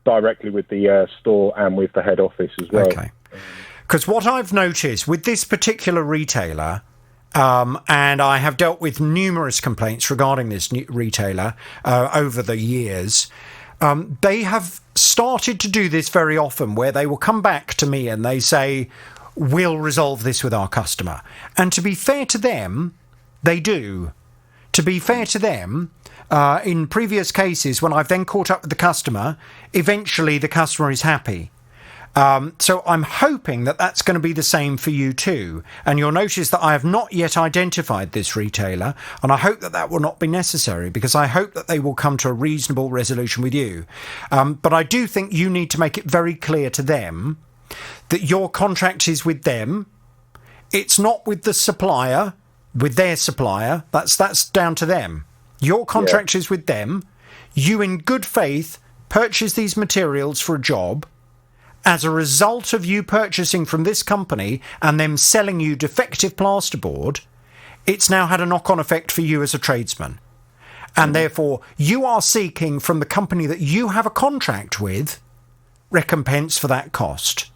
S13: Directly with the store and with the head office as well.
S1: Okay. Because what I've noticed with this particular retailer, and I have dealt with numerous complaints regarding this retailer over the years, they have started to do this very often, where they will come back to me and they say, we'll resolve this with our customer. And to be fair to them, they do. To be fair to them, in previous cases, when I've then caught up with the customer, eventually the customer is happy. So I'm hoping that that's going to be the same for you too. And you'll notice that I have not yet identified this retailer, and I hope that that will not be necessary, because I hope that they will come to a reasonable resolution with you. But I do think you need to make it very clear to them that your contract is with them. It's not with the supplier, with their supplier. That's down to them. Your contract is with them. You, in good faith, purchase these materials for a job. As a result of you purchasing from this company and them selling you defective plasterboard, it's now had a knock-on effect for you as a tradesman. And therefore, you are seeking from the company that you have a contract with recompense for that cost.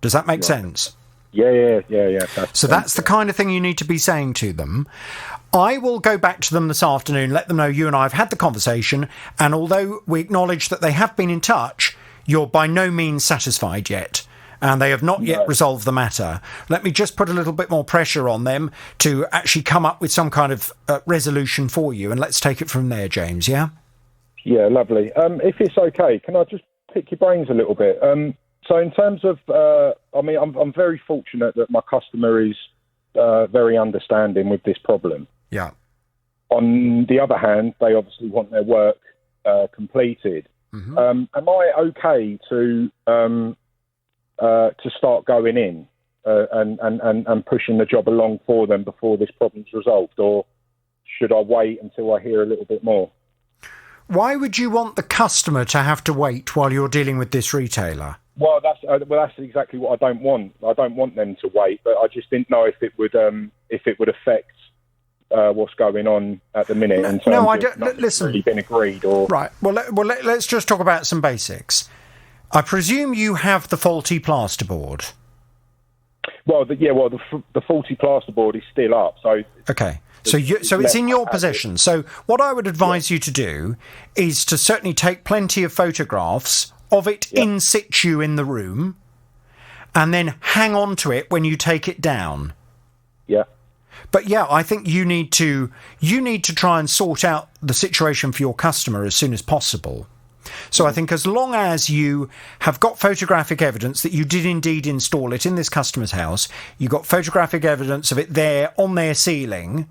S1: Does that make sense?
S13: Yeah.
S1: So that's the kind of thing you need to be saying to them. I will go back to them this afternoon, let them know you and I have had the conversation, and although we acknowledge that they have been in touch, you're by no means satisfied yet, and they have not yet resolved the matter. Let me just put a little bit more pressure on them to actually come up with some kind of resolution for you, and let's take it from there, James, yeah?
S13: Yeah, lovely. If it's okay, can I just pick your brains a little bit? So in terms of, I'm very fortunate that my customer is very understanding with this problem.
S1: Yeah.
S13: On the other hand, they obviously want their work completed. Mm-hmm. Am I okay to start going in and pushing the job along for them before this problem's resolved, or should I wait until I hear a little bit more?
S1: Why would you want the customer to have to wait while you're dealing with this retailer?
S13: Well, that's exactly what I don't want. I don't want them to wait, but I just didn't know if it would affect what's going on at the minute. In terms
S1: no, I
S13: of
S1: don't. Listen,
S13: really been agreed, or
S1: right. Well, let's just talk about some basics. I presume you have the faulty plasterboard.
S13: Well, the faulty plasterboard is still up. So
S1: okay. So it's in your possession. So what I would advise you to do is to certainly take plenty of photographs of it in situ in the room, and then hang on to it when you take it down.
S13: Yeah.
S1: But yeah, I think you need to try and sort out the situation for your customer as soon as possible. So I think as long as you have got photographic evidence that you did indeed install it in this customer's house, you've got photographic evidence of it there on their ceiling,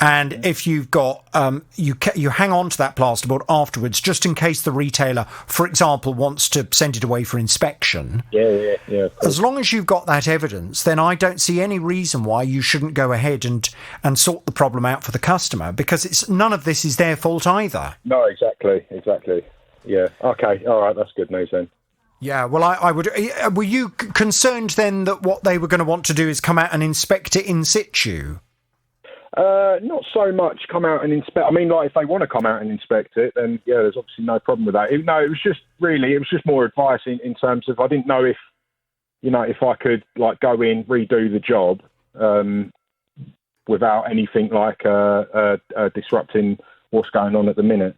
S1: and if you've got you hang on to that plasterboard afterwards, just in case the retailer, for example, wants to send it away for inspection.
S13: Yeah.
S1: As long as you've got that evidence, then I don't see any reason why you shouldn't go ahead and sort the problem out for the customer, because none of this is their fault either.
S13: No, exactly. Yeah. Okay. All right. That's good news then.
S1: Yeah. Well, I would. Were you concerned then that what they were going to want to do is come out and inspect it in situ?
S13: Not so much come out and inspect. I mean, like, if they want to come out and inspect it, then yeah, there's obviously no problem with that. It was just more advice in terms of, I didn't know if I could like go in, redo the job without anything like disrupting what's going on at the minute.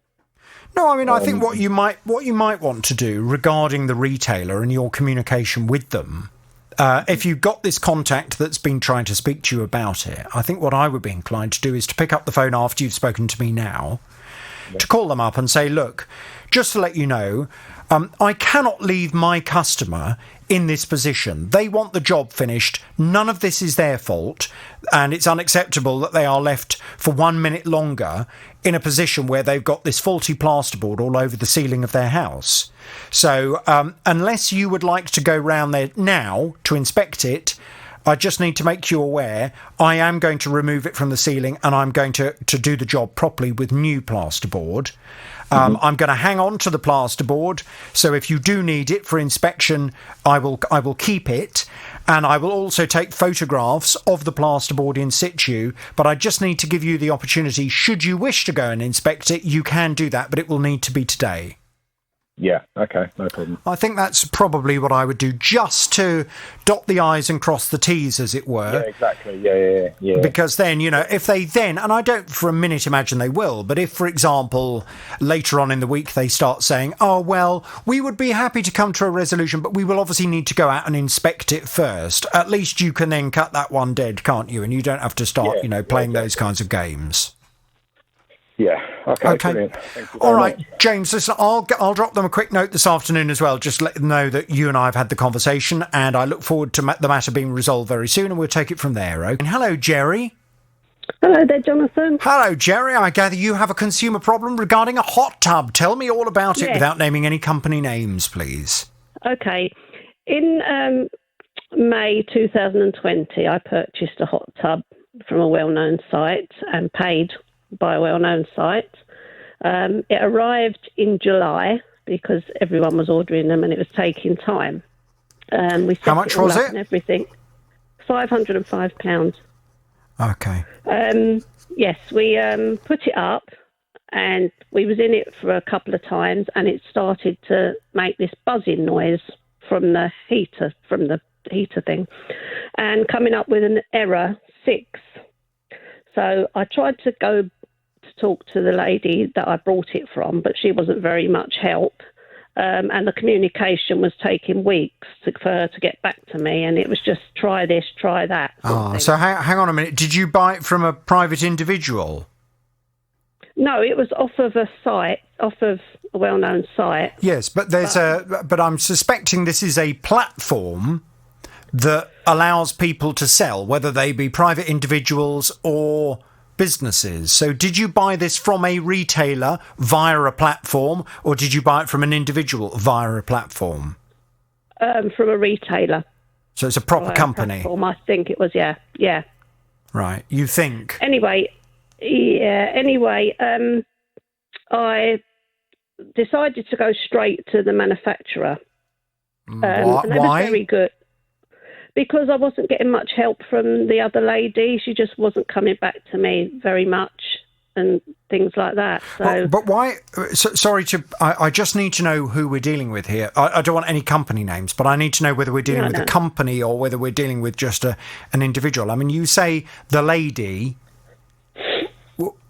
S1: No, I mean, I think what you might want to do regarding the retailer and your communication with them, if you've got this contact that's been trying to speak to you about it, I think what I would be inclined to do is to pick up the phone after you've spoken to me now, to call them up and say, look, just to let you know, I cannot leave my customer in this position. They want the job finished. None of this is their fault, and it's unacceptable that they are left for 1 minute longer in a position where they've got this faulty plasterboard all over the ceiling of their house. So unless you would like to go round there now to inspect it, I just need to make you aware I am going to remove it from the ceiling, and I'm going to do the job properly with new plasterboard. I'm going to hang on to the plasterboard, so if you do need it for inspection, I will keep it, and I will also take photographs of the plasterboard in situ, but I just need to give you the opportunity, should you wish to go and inspect it, you can do that, but it will need to be today.
S13: Yeah, okay, no problem.
S1: I think that's probably what I would do, just to dot the I's and cross the T's, as it were.
S13: Yeah, exactly, yeah.
S1: Because then, if they then, and I don't for a minute imagine they will, but if, for example, later on in the week they start saying, oh, well, we would be happy to come to a resolution, but we will obviously need to go out and inspect it first, at least you can then cut that one dead, can't you? And you don't have to start, playing those kinds of games.
S13: Yeah. Okay. Brilliant. Thank you very
S1: All right,
S13: much.
S1: James, listen, I'll drop them a quick note this afternoon as well, just let them know that you and I have had the conversation, and I look forward to the matter being resolved very soon, and we'll take it from there. Okay? And hello, Jerry.
S14: Hello there, Jonathan.
S1: Hello, Jerry. I gather you have a consumer problem regarding a hot tub. Tell me all about it
S14: Yes.
S1: without naming any company names, please.
S14: Okay. In May 2020, I purchased a hot tub from a well-known site and paid by a well-known site. It arrived in July because everyone was ordering them and it was taking time. We set
S1: How much
S14: it all
S1: was
S14: up
S1: it?
S14: And everything. £505.
S1: Okay.
S14: Yes, we put it up and we was in it for a couple of times and it started to make this buzzing noise from the heater thing and coming up with an error 6. So I tried to go to talk to the lady that I brought it from, but she wasn't very much help. And the communication was taking weeks for her to get back to me, and it was just try this, try that.
S1: So hang on a minute. Did you buy it from a private individual?
S14: No, it was off of a well-known site.
S1: Yes, but but I'm suspecting this is a platform that allows people to sell, whether they be private individuals or businesses. So did you buy this from a retailer via a platform, or did you buy it from an individual via a platform?
S14: From a retailer.
S1: So it's a proper company.
S14: Platform, I think it was, yeah.
S1: Right, you think?
S14: Anyway, I decided to go straight to the manufacturer. And they were very good. Because I wasn't getting much help from the other lady. She just wasn't coming back to me very much and things like that. So,
S1: but why? I just need to know who we're dealing with here. I don't want any company names, but I need to know whether we're dealing with a company or whether we're dealing with just an individual. I mean, you say the lady.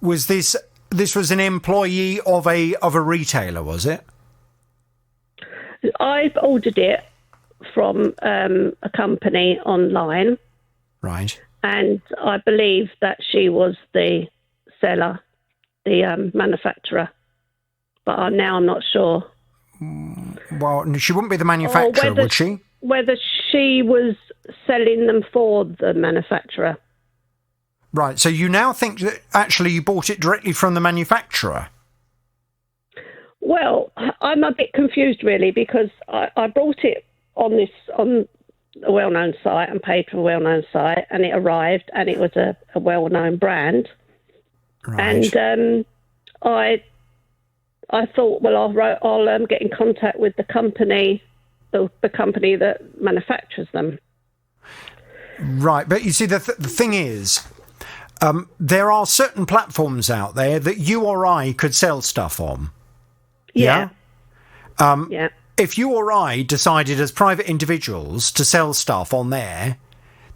S1: Was this was an employee of a retailer, was it?
S14: I've ordered it from a company online.
S1: Right.
S14: And I believe that she was the seller, the manufacturer. But I'm not sure.
S1: Well, she wouldn't be the manufacturer, would she?
S14: Whether she was selling them for the manufacturer.
S1: Right, so you now think that actually you bought it directly from the manufacturer?
S14: Well, I'm a bit confused really because I bought it on a well-known site and paid for a well-known site, and it arrived and it was a well-known brand. Right. And I thought, well, I'll get in contact with the company that manufactures them.
S1: Right, but you see, the thing is, there are certain platforms out there that you or I could sell stuff on.
S14: Yeah.
S1: Yeah. If you or I decided as private individuals to sell stuff on there,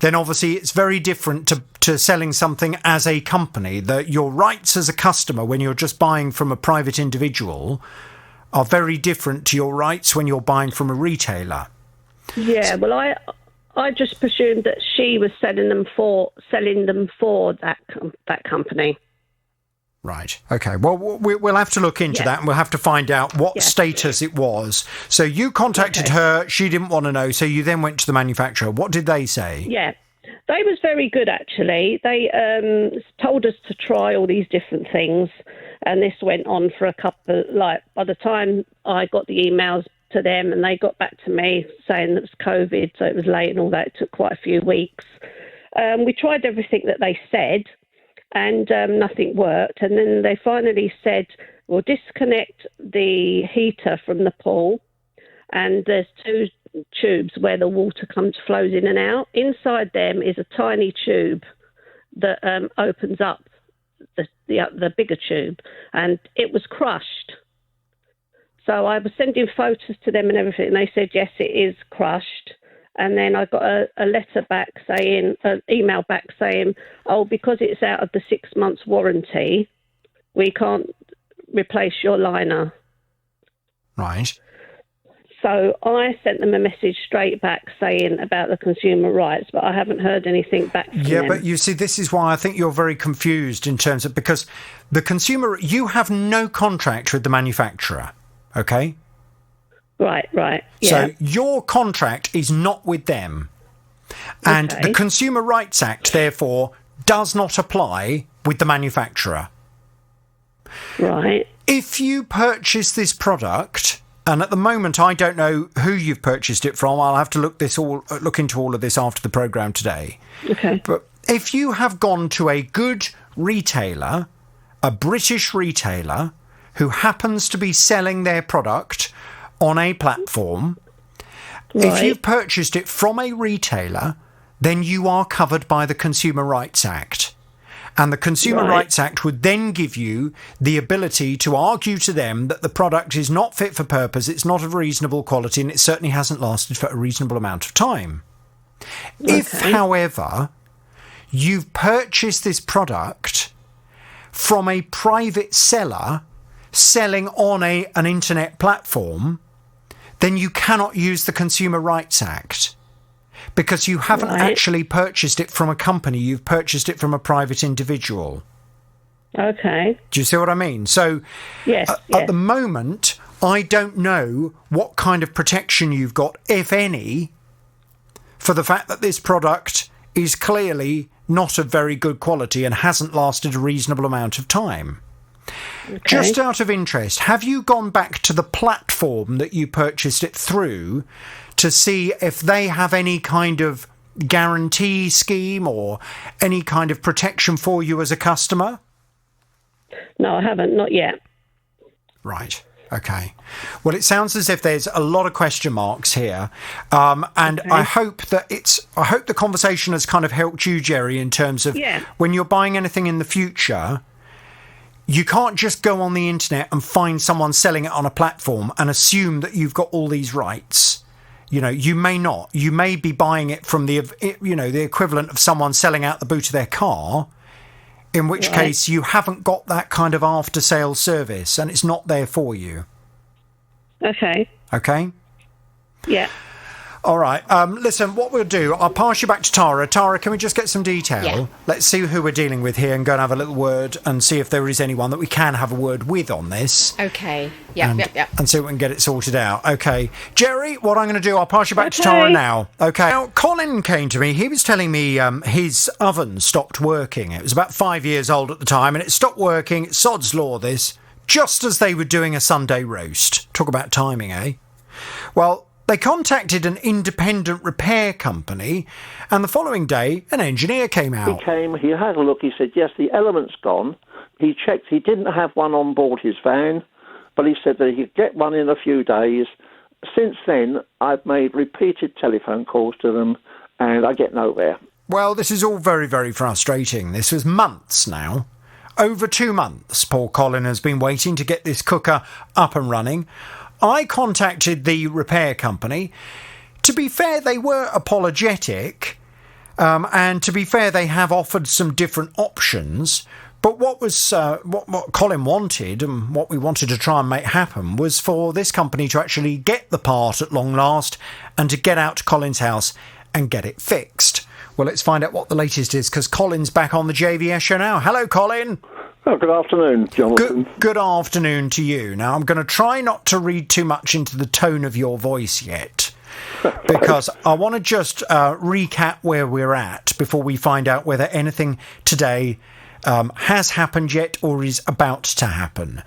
S1: then obviously it's very different to selling something as a company. That your rights as a customer when you're just buying from a private individual are very different to your rights when you're buying from a retailer.
S14: Yeah, well, I just presumed that she was selling them for that company.
S1: Right. Okay. Well, we'll have to look into that, and we'll have to find out what status it was. So you contacted her. She didn't want to know. So you then went to the manufacturer. What did they say?
S14: Yeah. They was very good, actually. They told us to try all these different things, and this went on for a couple. By the time I got the emails to them, and they got back to me saying that it was COVID, so it was late and all that. It took quite a few weeks. We tried everything that they said, and nothing worked. And then they finally said, we'll disconnect the heater from the pool, and there's 2 tubes where the water flows in and out. Inside them is a tiny tube that opens up the bigger tube, and it was crushed. So I was sending photos to them and everything, and they said, yes, it is crushed. And then I got a letter back saying, an email back saying, oh, because it's out of the 6 months warranty, we can't replace your liner.
S1: Right.
S14: So I sent them a message straight back saying about the consumer rights, but I haven't heard anything back from them.
S1: Yeah, but you see, this is why I think you're very confused in terms of, because the consumer, you have no contract with the manufacturer, okay?
S14: Right, yeah.
S1: So your contract is not with them. And the Consumer Rights Act, therefore, does not apply with the manufacturer.
S14: Right.
S1: If you purchase this product, and at the moment I don't know who you've purchased it from, I'll have to look into all of this after the programme today.
S14: Okay.
S1: But if you have gone to a good retailer, a British retailer, who happens to be selling their product on a platform, if you've purchased it from a retailer, then you are covered by the Consumer Rights Act. And the Consumer Rights Act would then give you the ability to argue to them that the product is not fit for purpose, it's not of reasonable quality, and it certainly hasn't lasted for a reasonable amount of time. If, however, you've purchased this product from a private seller selling on an internet platform, then you cannot use the Consumer Rights Act. Because you haven't actually purchased it from a company, you've purchased it from a private individual.
S14: Okay.
S1: Do you see what I mean? So, at the moment, I don't know what kind of protection you've got, if any, for the fact that this product is clearly not of very good quality and hasn't lasted a reasonable amount of time. Okay. Just out of interest, have you gone back to the platform that you purchased it through to see if they have any kind of guarantee scheme or any kind of protection for you as a customer?
S14: No, I haven't, not yet.
S1: Right. Okay. Well, it sounds as if there's a lot of question marks here, and I hope the conversation has kind of helped you, Jerry, in terms of when you're buying anything in the future, you can't just go on the internet and find someone selling it on a platform and assume that you've got all these rights. You know, you may not. You may be buying it from the equivalent of someone selling out the boot of their car, in which case you haven't got that kind of after-sales service and it's not there for you.
S14: Okay.
S1: Okay?
S14: Yeah.
S1: All right. Listen, what we'll do, I'll pass you back to Tara. Tara, can we just get some detail?
S9: Yeah.
S1: Let's see who we're dealing with here and go and have a little word and see if there is anyone that we can have a word with on this.
S9: Okay. Yeah.
S1: And see if we can get it sorted out. Okay. Jerry, what I'm going to do, I'll pass you back to Tara now. Okay. Now, Colin came to me. He was telling me his oven stopped working. It was about 5 years old at the time, and it stopped working. Sod's law, this. Just as they were doing a Sunday roast. Talk about timing, eh? Well, they contacted an independent repair company, and the following day, an engineer came out.
S5: He came, he had a look, he said, yes, the element's gone. He checked, he didn't have one on board his van, but he said that he could get one in a few days. Since then, I've made repeated telephone calls to them, and I get nowhere.
S1: Well, this is all very, very frustrating. This was months now. Over 2 months, poor Colin has been waiting to get this cooker up and running. I contacted the repair company. To be fair, they were apologetic, and to be fair, they have offered some different options. But what Colin wanted, and what we wanted to try and make happen, was for this company to actually get the part at long last and to get out to Colin's house and get it fixed. Well, let's find out what the latest is, because Colin's back on the JVS show now. Hello, Colin.
S5: Oh, good afternoon, Jonathan.
S1: Good afternoon to you. Now, I'm going to try not to read too much into the tone of your voice yet, because I want to just recap where we're at before we find out whether anything today has happened yet or is about to happen.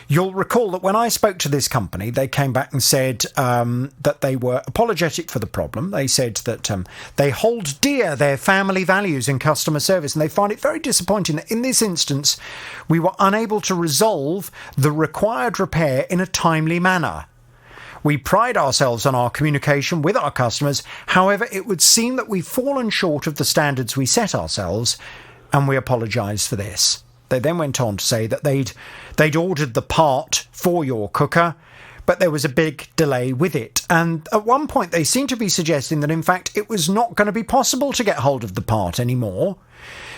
S1: You'll recall that when I spoke to this company, they came back and said that they were apologetic for the problem. They said that they hold dear their family values in customer service, and they find it very disappointing that in this instance we were unable to resolve the required repair in a timely manner. We pride ourselves on our communication with our customers. However, it would seem that we've fallen short of the standards we set ourselves, and we apologise for this. They then went on to say that they'd ordered the part for your cooker, but there was a big delay with it. And at one point, they seemed to be suggesting that, in fact, it was not going to be possible to get hold of the part anymore.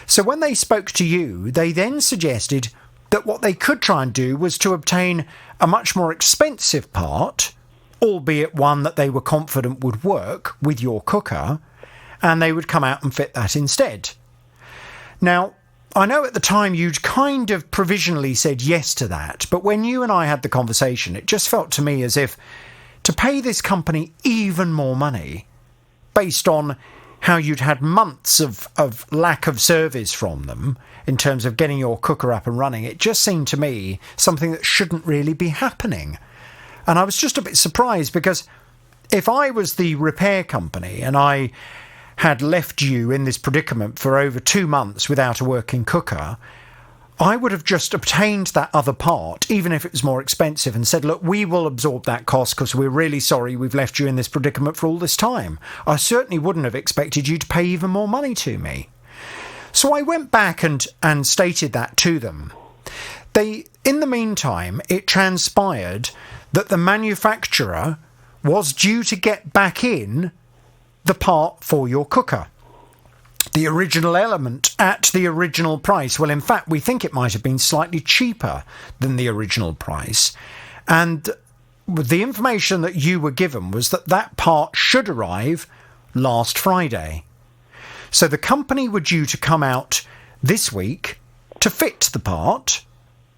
S1: So when they spoke to you, they then suggested that what they could try and do was to obtain a much more expensive part albeit one that they were confident would work with your cooker, and they would come out and fit that instead. Now, I know at the time you'd kind of provisionally said yes to that, but when you and I had the conversation, it just felt to me as if to pay this company even more money, based on how you'd had months of lack of service from them in terms of getting your cooker up and running, it just seemed to me something that shouldn't really be happening. And I was just a bit surprised, because if I was the repair company and I had left you in this predicament for over 2 months without a working cooker, I would have just obtained that other part, even if it was more expensive, and said, look, we will absorb that cost because we're really sorry we've left you in this predicament for all this time. I certainly wouldn't have expected you to pay even more money to me. So I went back and stated that to them. In the meantime, it transpired that the manufacturer was due to get back in the part for your cooker, the original element, at the original price. Well, in fact, we think it might have been slightly cheaper than the original price. And the information that you were given was that that part should arrive last Friday. So the company were due to come out this week to fit the part,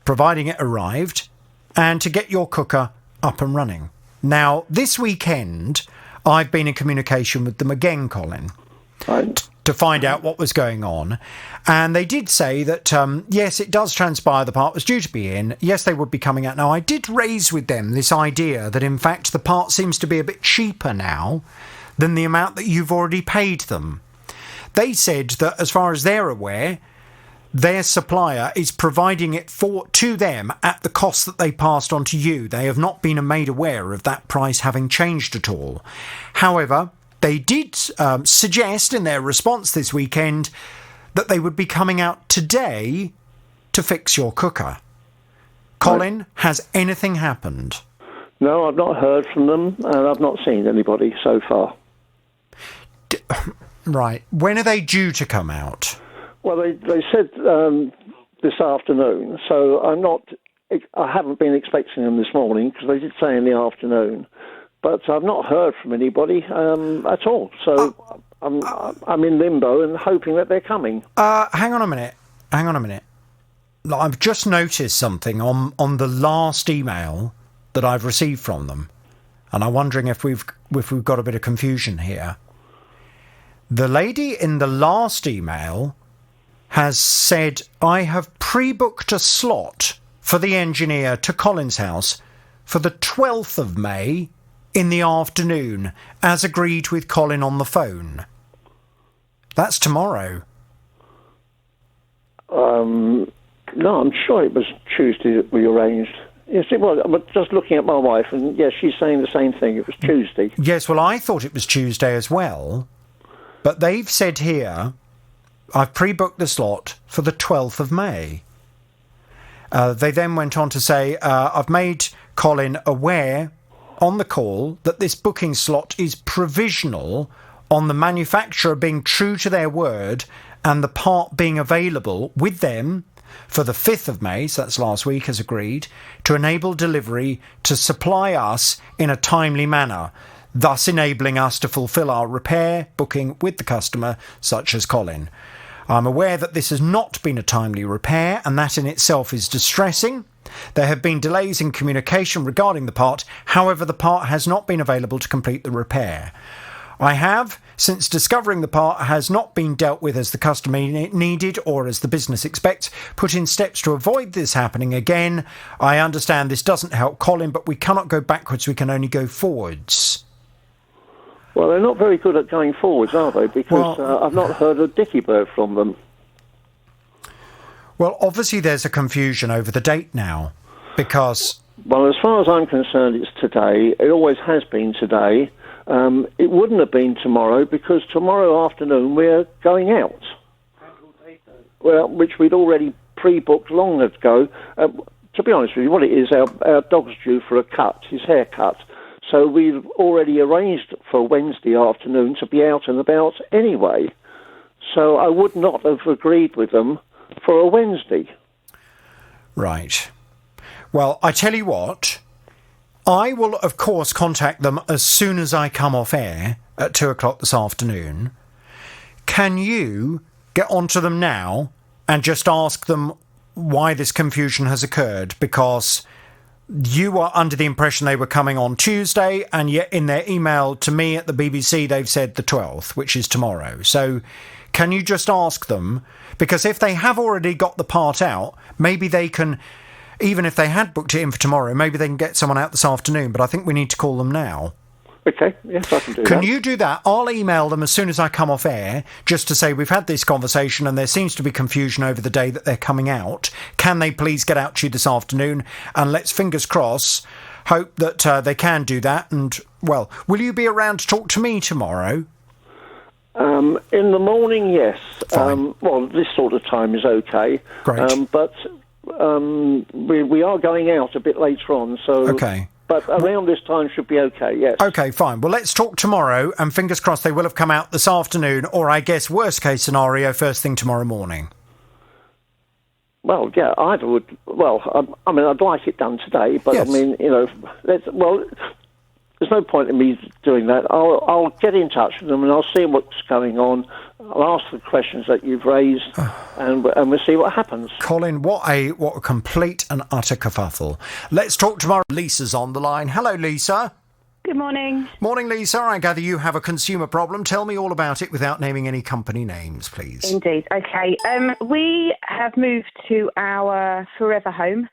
S1: providing it arrived, and to get your cooker up and running. Now, this weekend, I've been in communication with them again, Colin, to find out what was going on. And they did say that, yes, it does transpire the part was due to be in. Yes, they would be coming out. Now, I did raise with them this idea that, in fact, the part seems to be a bit cheaper now than the amount that you've already paid them. They said that, as far as they're aware, their supplier is providing it to them at the cost that they passed on to you. They have not been made aware of that price having changed at all. However, they did suggest in their response this weekend that they would be coming out today to fix your cooker. Colin, has anything happened?
S5: No, I've not heard from them, and I've not seen anybody so far.
S1: Right. When are they due to come out?
S5: Well, they said this afternoon, so I haven't been expecting them this morning, because they did say in the afternoon. But I've not heard from anybody at all. So I'm in limbo and hoping that they're coming.
S1: Hang on a minute. I've just noticed something on the last email that I've received from them, and I'm wondering if we've got a bit of confusion here. The lady in the last email has said, I have pre-booked a slot for the engineer to Colin's house for the 12th of May in the afternoon, as agreed with Colin on the phone. That's tomorrow.
S5: No, I'm sure it was Tuesday that we arranged. Yes, it was. I'm just looking at my wife, and yes, she's saying the same thing. It was Tuesday.
S1: Yes, well, I thought it was Tuesday as well, but they've said here, I've pre-booked the slot for the 12th of May. They then went on to say, I've made Colin aware on the call that this booking slot is provisional on the manufacturer being true to their word and the part being available with them for the 5th of May, so that's last week as agreed, to enable delivery to supply us in a timely manner, thus enabling us to fulfil our repair booking with the customer, such as Colin. I'm aware that this has not been a timely repair, and that in itself is distressing. There have been delays in communication regarding the part. However, the part has not been available to complete the repair. I have, since discovering the part has not been dealt with as the customer needed or as the business expects, put in steps to avoid this happening again. I understand this doesn't help Colin, but we cannot go backwards, we can only go forwards.
S5: Well, they're not very good at going forwards, are they? Because I've not heard a dicky bird from them.
S1: Well, obviously there's a confusion over the date now, because...
S5: Well, as far as I'm concerned, it's today. It always has been today. It wouldn't have been tomorrow, because tomorrow afternoon we're going out. Well, which we'd already pre-booked long ago. To be honest with you, what it is, our dog's due for a cut, his hair cut. So we've already arranged for Wednesday afternoon to be out and about anyway. So I would not have agreed with them for a Wednesday.
S1: Right. Well, I tell you what, I will, of course, contact them as soon as I come off air at 2:00 this afternoon. Can you get onto them now and just ask them why this confusion has occurred? Because you were under the impression they were coming on Tuesday, and yet in their email to me at the BBC, they've said the 12th, which is tomorrow. So can you just ask them? Because if they have already got the part out, maybe they can, even if they had booked it in for tomorrow, maybe they can get someone out this afternoon. But I think we need to call them now.
S5: Okay, yes, I can do that.
S1: Can you do that? I'll email them as soon as I come off air, just to say we've had this conversation and there seems to be confusion over the day that they're coming out. Can they please get out to you this afternoon? And let's, fingers crossed, hope that they can do that. And, well, will you be around to talk to me tomorrow?
S5: In the morning, yes. Well, this sort of time is okay.
S1: Great.
S5: But we are going out a bit later on, so...
S1: Okay.
S5: But around this time should be okay, yes.
S1: Okay, fine. Well, let's talk tomorrow, and fingers crossed they will have come out this afternoon, or I guess worst case scenario, first thing tomorrow morning.
S5: Well, yeah, either would... Well, I mean, I'd like it done today, but
S1: Yes.
S5: I mean, you know, there's no point in me doing that. I'll get in touch with them and I'll see what's going on. I'll ask the questions that you've raised, and we'll see what happens.
S1: Colin, what a complete and utter kerfuffle. Let's talk tomorrow. Lisa's on the line. Hello, Lisa.
S15: Good morning.
S1: Morning, Lisa. I gather you have a consumer problem. Tell me all about it without naming any company names, please.
S15: Indeed. Okay. We have moved to our forever home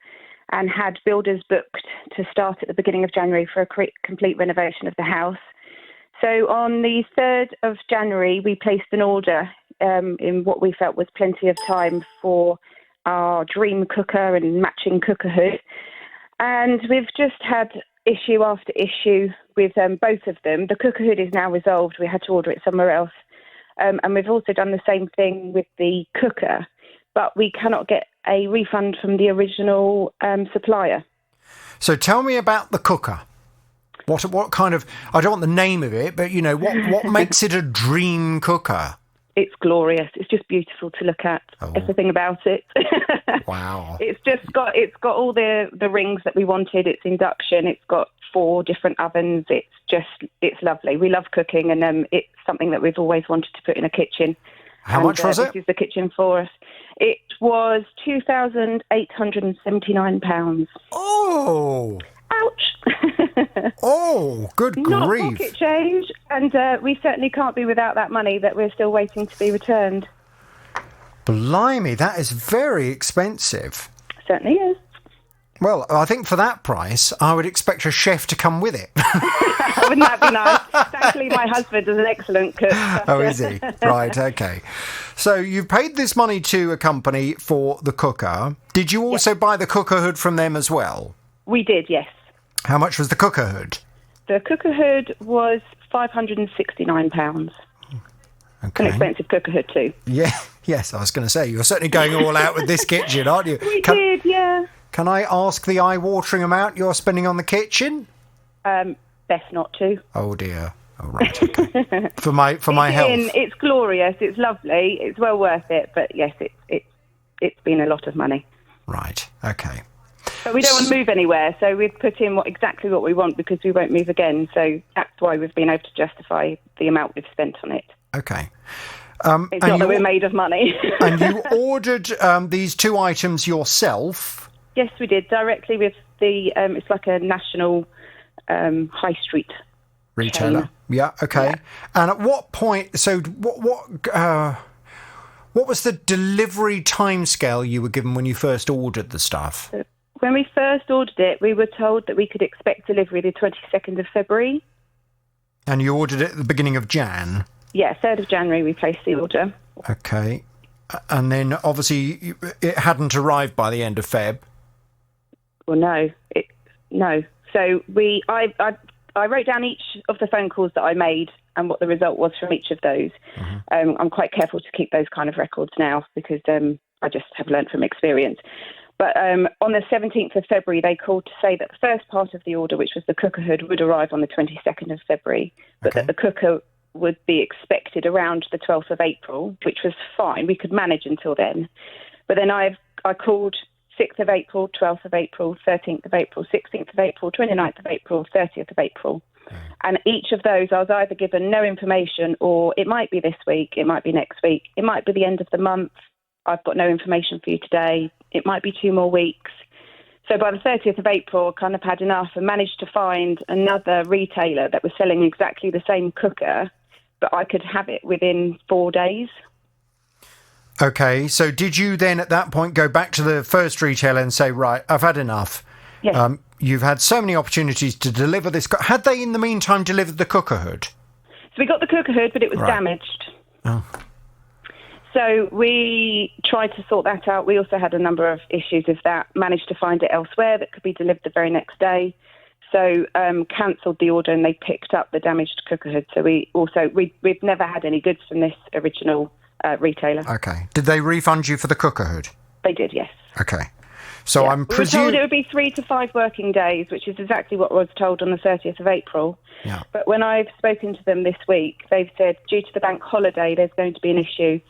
S15: and had builders booked to start at the beginning of January for a complete renovation of the house. So on the 3rd of January, we placed an order in what we felt was plenty of time for our dream cooker and matching cooker hood. And we've just had issue after issue with both of them. The cooker hood is now resolved. We had to order it somewhere else. And we've also done the same thing with the cooker, but we cannot get a refund from the original supplier.
S1: So tell me about the cooker. What kind of... I don't want the name of it, but, you know, what makes it a dream cooker?
S15: It's glorious. It's just beautiful to look at. Everything about it.
S1: Wow.
S15: It's got all the rings that we wanted. It's induction. It's got 4 different ovens. It's lovely. We love cooking, and it's something that we've always wanted to put in a kitchen.
S1: How much was it?
S15: This is the kitchen for us. It was £2,879.
S1: Oh!
S15: Ouch!
S1: Oh, good
S15: Not
S1: grief.
S15: pocket change, and we certainly can't be without that money that we're still waiting to be returned.
S1: Blimey, that is very expensive.
S15: Certainly is.
S1: Well, I think for that price, I would expect a chef to come with it.
S15: Wouldn't that be nice? Thankfully, my husband is an excellent cook.
S1: Oh, is he? Right, okay. So you've paid this money to a company for the cooker. Did you also buy the cooker hood from them as well?
S15: We did, yes.
S1: How much was the cooker hood?
S15: The cooker hood was £569.
S1: Okay.
S15: An expensive cooker hood too.
S1: Yeah, yes, I was going to say, you're certainly going all out with this kitchen, aren't you?
S15: We did, yeah.
S1: Can I ask the eye-watering amount you're spending on the kitchen?
S15: Best not to.
S1: Oh, dear. Oh, right, okay. for my health.
S15: It's glorious. It's lovely. It's well worth it. But yes, it's been a lot of money.
S1: Right, okay.
S15: But we don't want to move anywhere, so we've put in exactly what we want because we won't move again. So that's why we've been able to justify the amount we've spent on it.
S1: Okay.
S15: It's not that we're made of money.
S1: And you ordered these 2 items yourself?
S15: Yes, we did, directly with the... it's like a national high street
S1: retailer.
S15: Chain.
S1: Yeah, okay. Yeah. And at what point... So what was the delivery timescale you were given when you first ordered the stuff?
S15: When we first ordered it, we were told that we could expect delivery the 22nd of February.
S1: And you ordered it at the beginning of Jan?
S15: Yeah, 3rd of January we placed the order.
S1: Okay. And then, obviously, it hadn't arrived by the end of Feb?
S15: Well, no. So I wrote down each of the phone calls that I made and what the result was from each of those. Mm-hmm. I'm quite careful to keep those kind of records now because I just have learned from experience. But on the 17th of February, they called to say that the first part of the order, which was the cooker hood, would arrive on the 22nd of February, but that the cooker would be expected around the 12th of April, which was fine. We could manage until then. But then I called 6th of April, 12th of April, 13th of April, 16th of April, 29th of April, 30th of April. And each of those, I was either given no information, or it might be this week, it might be next week, it might be the end of the month, I've got no information for you today, it might be 2 more weeks. So by the 30th of April, I kind of had enough and managed to find another retailer that was selling exactly the same cooker, but I could have it within 4 days.
S1: Okay, so did you then at that point go back to the first retailer and say, right, I've had enough?
S15: Yes.
S1: You've had so many opportunities to deliver this. Had they in the meantime delivered the cooker hood?
S15: So we got the cooker hood, but it was damaged.
S1: Oh.
S15: So we tried to sort that out. We also had a number of issues with that, managed to find it elsewhere that could be delivered the very next day. So cancelled the order and they picked up the damaged cooker hood. So we've never had any goods from this original retailer.
S1: Okay. Did they refund you for the cooker hood?
S15: They did, yes.
S1: Okay. So I'm
S15: we were told it would be 3 to 5 working days, which is exactly what I was told on the 30th of April.
S1: Yeah.
S15: But when I've spoken to them this week, they've said due to the bank holiday, there's going to be an issue,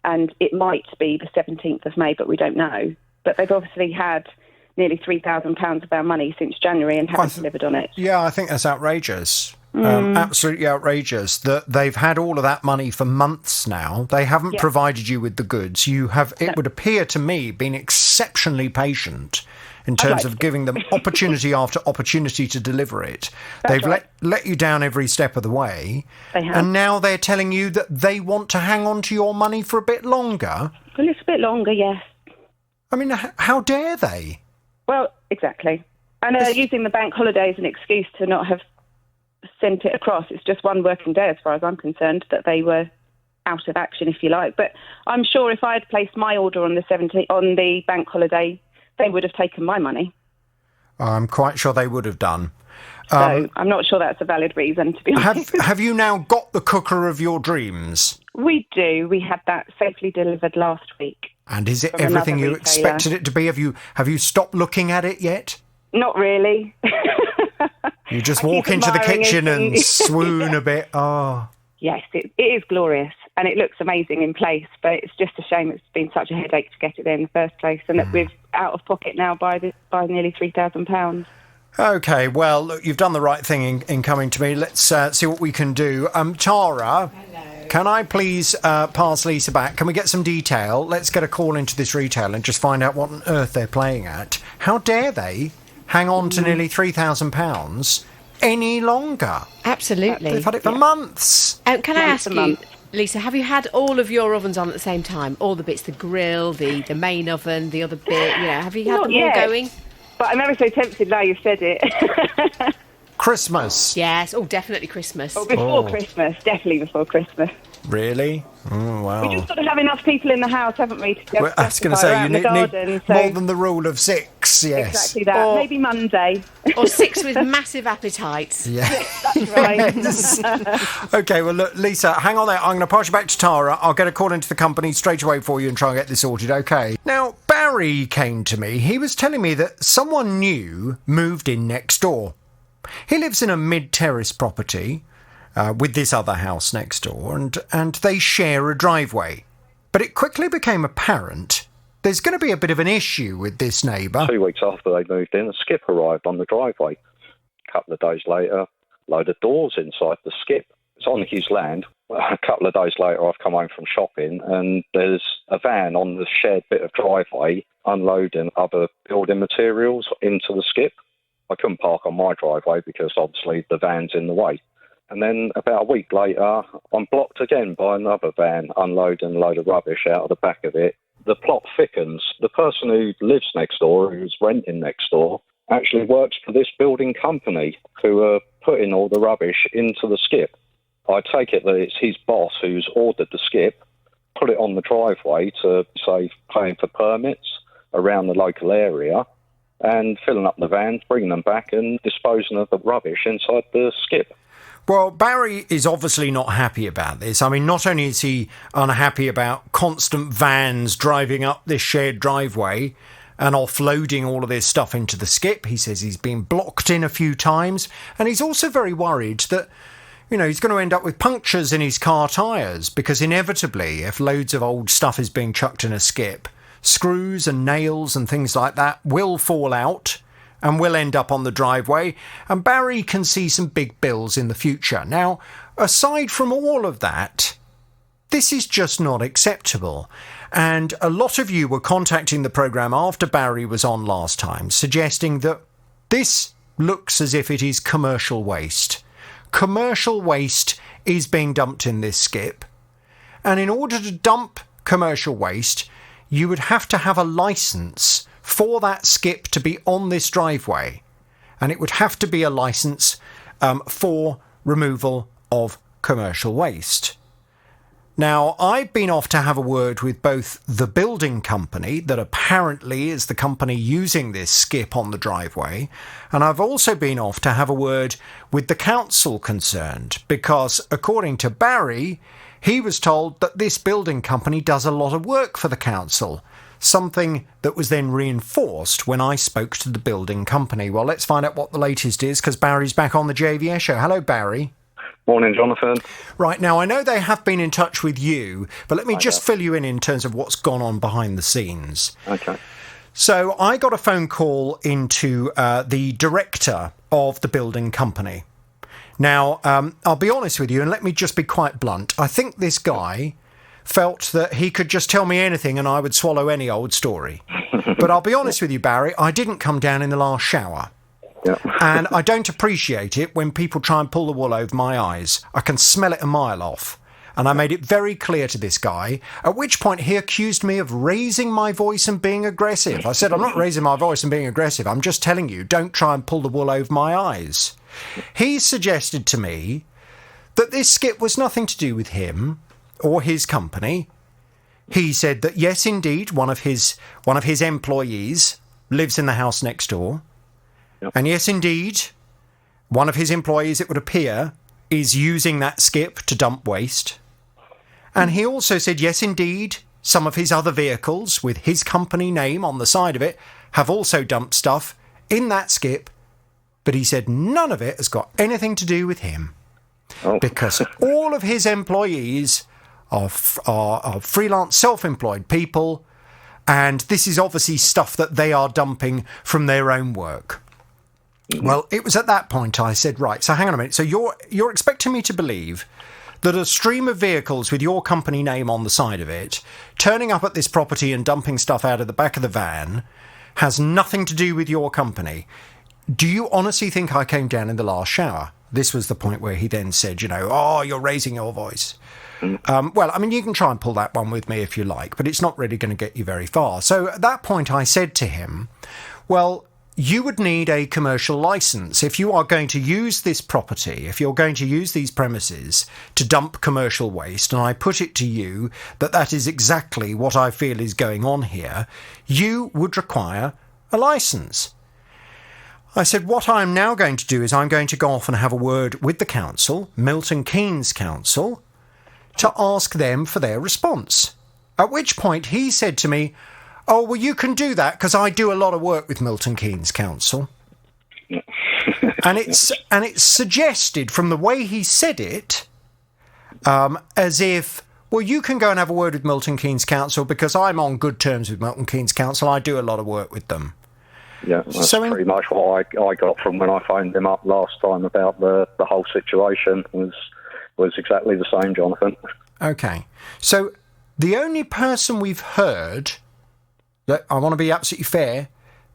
S15: and it might be the 17th of May, but we don't know. But they've obviously had nearly £3,000 of our money since January and haven't delivered on it.
S1: Yeah, I think that's outrageous. Absolutely outrageous that they've had all of that money for months now. They haven't provided you with the goods. You have, it would appear to me, been exceptionally patient in terms of giving them opportunity after opportunity to deliver it. They've let you down every step of the way.
S15: They have.
S1: And now they're telling you that they want to hang on to your money for a bit longer.
S15: A little bit longer, yes.
S1: I mean, how dare they?
S15: Well, exactly. And using the bank holiday as an excuse to not have sent it across. It's just 1 working day as far as I'm concerned that they were out of action, if you like. But I'm sure if I had placed my order on the 17th on the bank holiday, they would have taken my money.
S1: I'm quite sure they would have done.
S15: So I'm not sure that's a valid reason, to be honest.
S1: Have you now got the cooker of your dreams?
S15: We do. We had that safely delivered last week.
S1: And is it everything you expected it to be? Have you stopped looking at it yet?
S15: Not really.
S1: You just walk into the kitchen and swoon a bit. Oh.
S15: Yes, it is glorious and it looks amazing in place, but it's just a shame it's been such a headache to get it there in the first place, and that we're out of pocket now by nearly £3,000.
S1: Okay, well, look, you've done the right thing in coming to me. Let's see what we can do. Tara, can I please pass Lisa back? Can we get some detail? Let's get a call into this retailer and just find out what on earth they're playing at. How dare they hang on to nearly £3,000 any longer?
S9: Absolutely.
S1: They've had it for months.
S9: Can I ask you, Lisa, have you had all of your ovens on at the same time? All the bits, the grill, the main oven, the other bit, have you had them all going?
S15: But I'm ever so tempted now you've said it.
S1: Christmas.
S9: Yes, definitely Christmas.
S15: Before Christmas, definitely before Christmas.
S1: Really? Oh, wow.
S15: We just got to have enough people in the house, haven't we?
S1: I was going to say, you need more than the rule of 6, yes.
S15: Exactly that. Maybe Monday.
S9: Or 6 with massive appetites.
S1: Yeah.
S15: That's right.
S1: Okay, well, look, Lisa, hang on there. I'm going to pass you back to Tara. I'll get a call into the company straight away for you and try and get this sorted, okay? Now, Barry came to me. He was telling me that someone new moved in next door. He lives in a mid-terrace property with this other house next door, and they share a driveway. But it quickly became apparent there's going to be a bit of an issue with this neighbour.
S2: 2 weeks after they moved in, a skip arrived on the driveway. A couple of days later, a load of doors inside the skip. It's on his land. A couple of days later, I've come home from shopping, and there's a van on the shared bit of driveway unloading other building materials into the skip. I couldn't park on my driveway because obviously the van's in the way. And then about a week later, I'm blocked again by another van unloading a load of rubbish out of the back of it. The plot thickens. The person who lives next door, who's renting next door, actually works for this building company who are putting all the rubbish into the skip. I take it that it's his boss who's ordered the skip, put it on the driveway to save paying for permits around the local area, and filling up the vans, bringing them back and disposing of the rubbish inside the skip.
S1: Well, Barry is obviously not happy about this. I mean, not only is he unhappy about constant vans driving up this shared driveway and offloading all of this stuff into the skip, he says he's been blocked in a few times, and he's also very worried that, he's going to end up with punctures in his car tyres, because inevitably, if loads of old stuff is being chucked in a skip, screws and nails and things like that will fall out and will end up on the driveway, and Barry can see some big bills in the future. Now, aside from all of that, this is just not acceptable. And a lot of you were contacting the programme after Barry was on last time, suggesting that this looks as if it is commercial waste. Commercial waste is being dumped in this skip. And in order to dump commercial waste, you would have to have a licence for that skip to be on this driveway. And it would have to be a licence for removal of commercial waste. Now, I've been off to have a word with both the building company, that apparently is the company using this skip on the driveway, and I've also been off to have a word with the council concerned, because according to Barry, he was told that this building company does a lot of work for the council, something that was then reinforced when I spoke to the building company. Well, let's find out what the latest is, because Barry's back on the JVS show. Hello, Barry.
S2: Morning, Jonathan.
S1: Right, now I know they have been in touch with you, but let me just fill you in terms of what's gone on behind the scenes.
S2: Okay.
S1: So I got a phone call into the director of the building company. Now, I'll be honest with you, and let me just be quite blunt. I think this guy felt that he could just tell me anything and I would swallow any old story. But I'll be honest with you, Barry, I didn't come down in the last shower.
S2: Yeah.
S1: And I don't appreciate it when people try and pull the wool over my eyes. I can smell it a mile off. And I made it very clear to this guy, at which point he accused me of raising my voice and being aggressive. I said, I'm not raising my voice and being aggressive. I'm just telling you, don't try and pull the wool over my eyes. He suggested to me that this skip was nothing to do with him or his company. He said that, yes, indeed, one of his employees lives in the house next door.
S2: Yep.
S1: And yes, indeed, one of his employees, it would appear, is using that skip to dump waste. And he also said, yes, indeed, some of his other vehicles with his company name on the side of it have also dumped stuff in that skip. But he said none of it has got anything to do with him.
S2: Oh.
S1: Because all of his employees are freelance, self-employed people. And this is obviously stuff that they are dumping from their own work. Well, it was at that point I said, right, so hang on a minute. So you're expecting me to believe that a stream of vehicles with your company name on the side of it, turning up at this property and dumping stuff out of the back of the van, has nothing to do with your company. Do you honestly think I came down in the last shower? This was the point where he then said, oh, you're raising your voice. Well, I mean, you can try and pull that one with me if you like, but it's not really going to get you very far. So at that point I said to him, well, you would need a commercial licence if you are going to use this property, if you're going to use these premises to dump commercial waste, and I put it to you that that is exactly what I feel is going on here, you would require a licence. I said, what I'm now going to do is I'm going to go off and have a word with the council, Milton Keynes Council, to ask them for their response. At which point he said to me, oh, well, you can do that because I do a lot of work with Milton Keynes Council. and it's suggested from the way he said it as if, well, you can go and have a word with Milton Keynes Council because I'm on good terms with Milton Keynes Council. I do a lot of work with them.
S2: Yeah, that's pretty much what I got from when I phoned them up last time about the whole situation was exactly the same, Jonathan.
S1: Okay. So the only person we've heard, I want to be absolutely fair,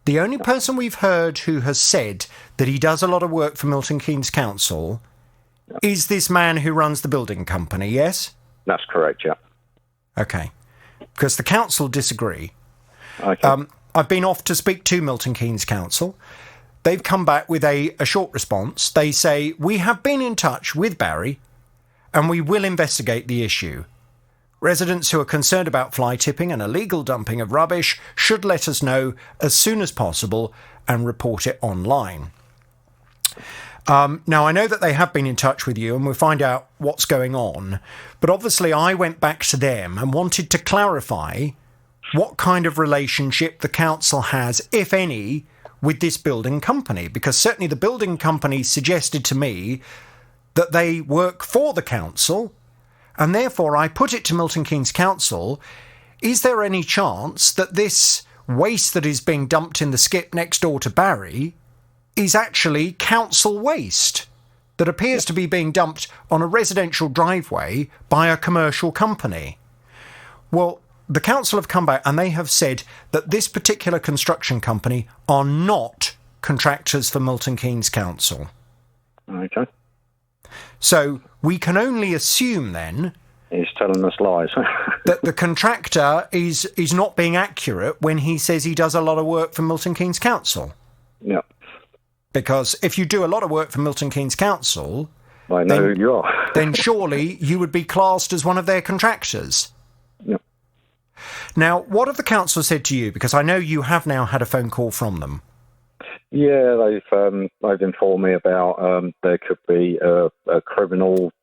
S1: the only person we've heard who has said that he does a lot of work for Milton Keynes Council is this man who runs the building company, yes?
S2: That's correct, yeah.
S1: Okay. Because the council disagree.
S2: Okay.
S1: I've been off to speak to Milton Keynes Council. They've come back with a short response. They say, we have been in touch with Barry and we will investigate the issue. Residents who are concerned about fly tipping and illegal dumping of rubbish should let us know as soon as possible and report it online. Now, I know that they have been in touch with you and we'll find out what's going on. But obviously, I went back to them and wanted to clarify what kind of relationship the council has, if any, with this building company. Because certainly the building company suggested to me that they work for the council. And therefore, I put it to Milton Keynes Council, is there any chance that this waste that is being dumped in the skip next door to Barry is actually council waste that appears to be being dumped on a residential driveway by a commercial company? Well, the council have come back and they have said that this particular construction company are not contractors for Milton Keynes Council.
S2: Okay.
S1: So we can only assume then
S2: he's telling us lies.
S1: that the contractor is not being accurate when he says he does a lot of work for Milton Keynes Council.
S2: Yeah.
S1: Because if you do a lot of work for Milton Keynes Council,
S2: I know who you are.
S1: then surely you would be classed as one of their contractors.
S2: Yeah.
S1: Now, what have the council said to you? Because I know you have now had a phone call from them.
S2: Yeah, they've informed me about there could be a criminal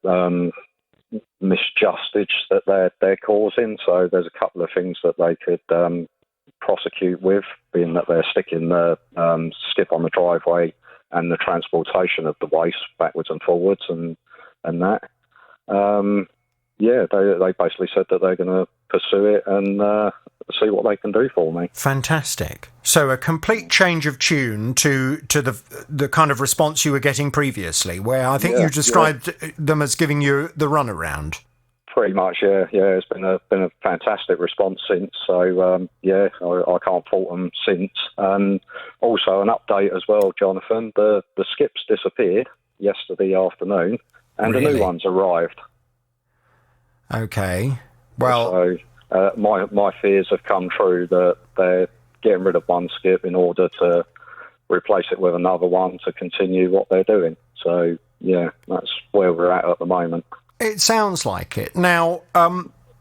S2: misjustage that they're causing. So there's a couple of things that they could prosecute with, being that they're sticking the skip on the driveway and the transportation of the waste backwards and forwards and that. They basically said that they're going to pursue it and see what they can do for me.
S1: Fantastic. So a complete change of tune to the kind of response you were getting previously, where I think you described them as giving you the runaround.
S2: Pretty much, yeah. It's been a fantastic response since. So I can't fault them since. And also an update as well, Jonathan. The skips disappeared yesterday afternoon, and the new ones arrived.
S1: Okay. Well,
S2: so my fears have come true that they're getting rid of one skip in order to replace it with another one to continue what they're doing. So yeah, that's where we're at the moment.
S1: It sounds like it. Now,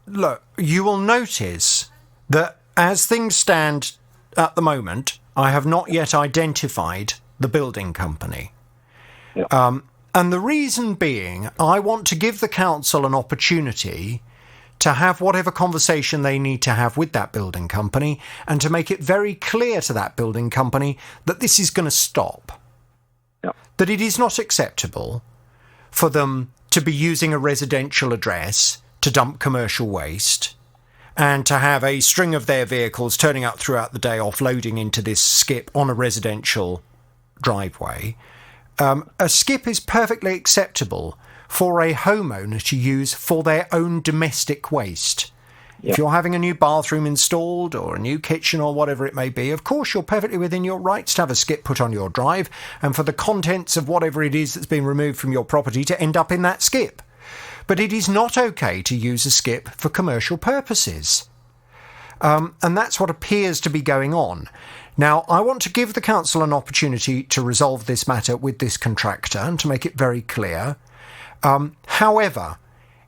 S1: look, you will notice that as things stand at the moment, I have not yet identified the building company.
S2: Yep.
S1: And the reason being, I want to give the council an opportunity to have whatever conversation they need to have with that building company and to make it very clear to that building company that this is going to stop.
S2: Yep.
S1: That it is not acceptable for them to be using a residential address to dump commercial waste and to have a string of their vehicles turning up throughout the day offloading into this skip on a residential driveway. A skip is perfectly acceptable for a homeowner to use for their own domestic waste. Yep. If you're having a new bathroom installed or a new kitchen or whatever it may be, of course you're perfectly within your rights to have a skip put on your drive and for the contents of whatever it is that's been removed from your property to end up in that skip. But it is not okay to use a skip for commercial purposes. And that's what appears to be going on. Now, I want to give the council an opportunity to resolve this matter with this contractor and to make it very clear. However,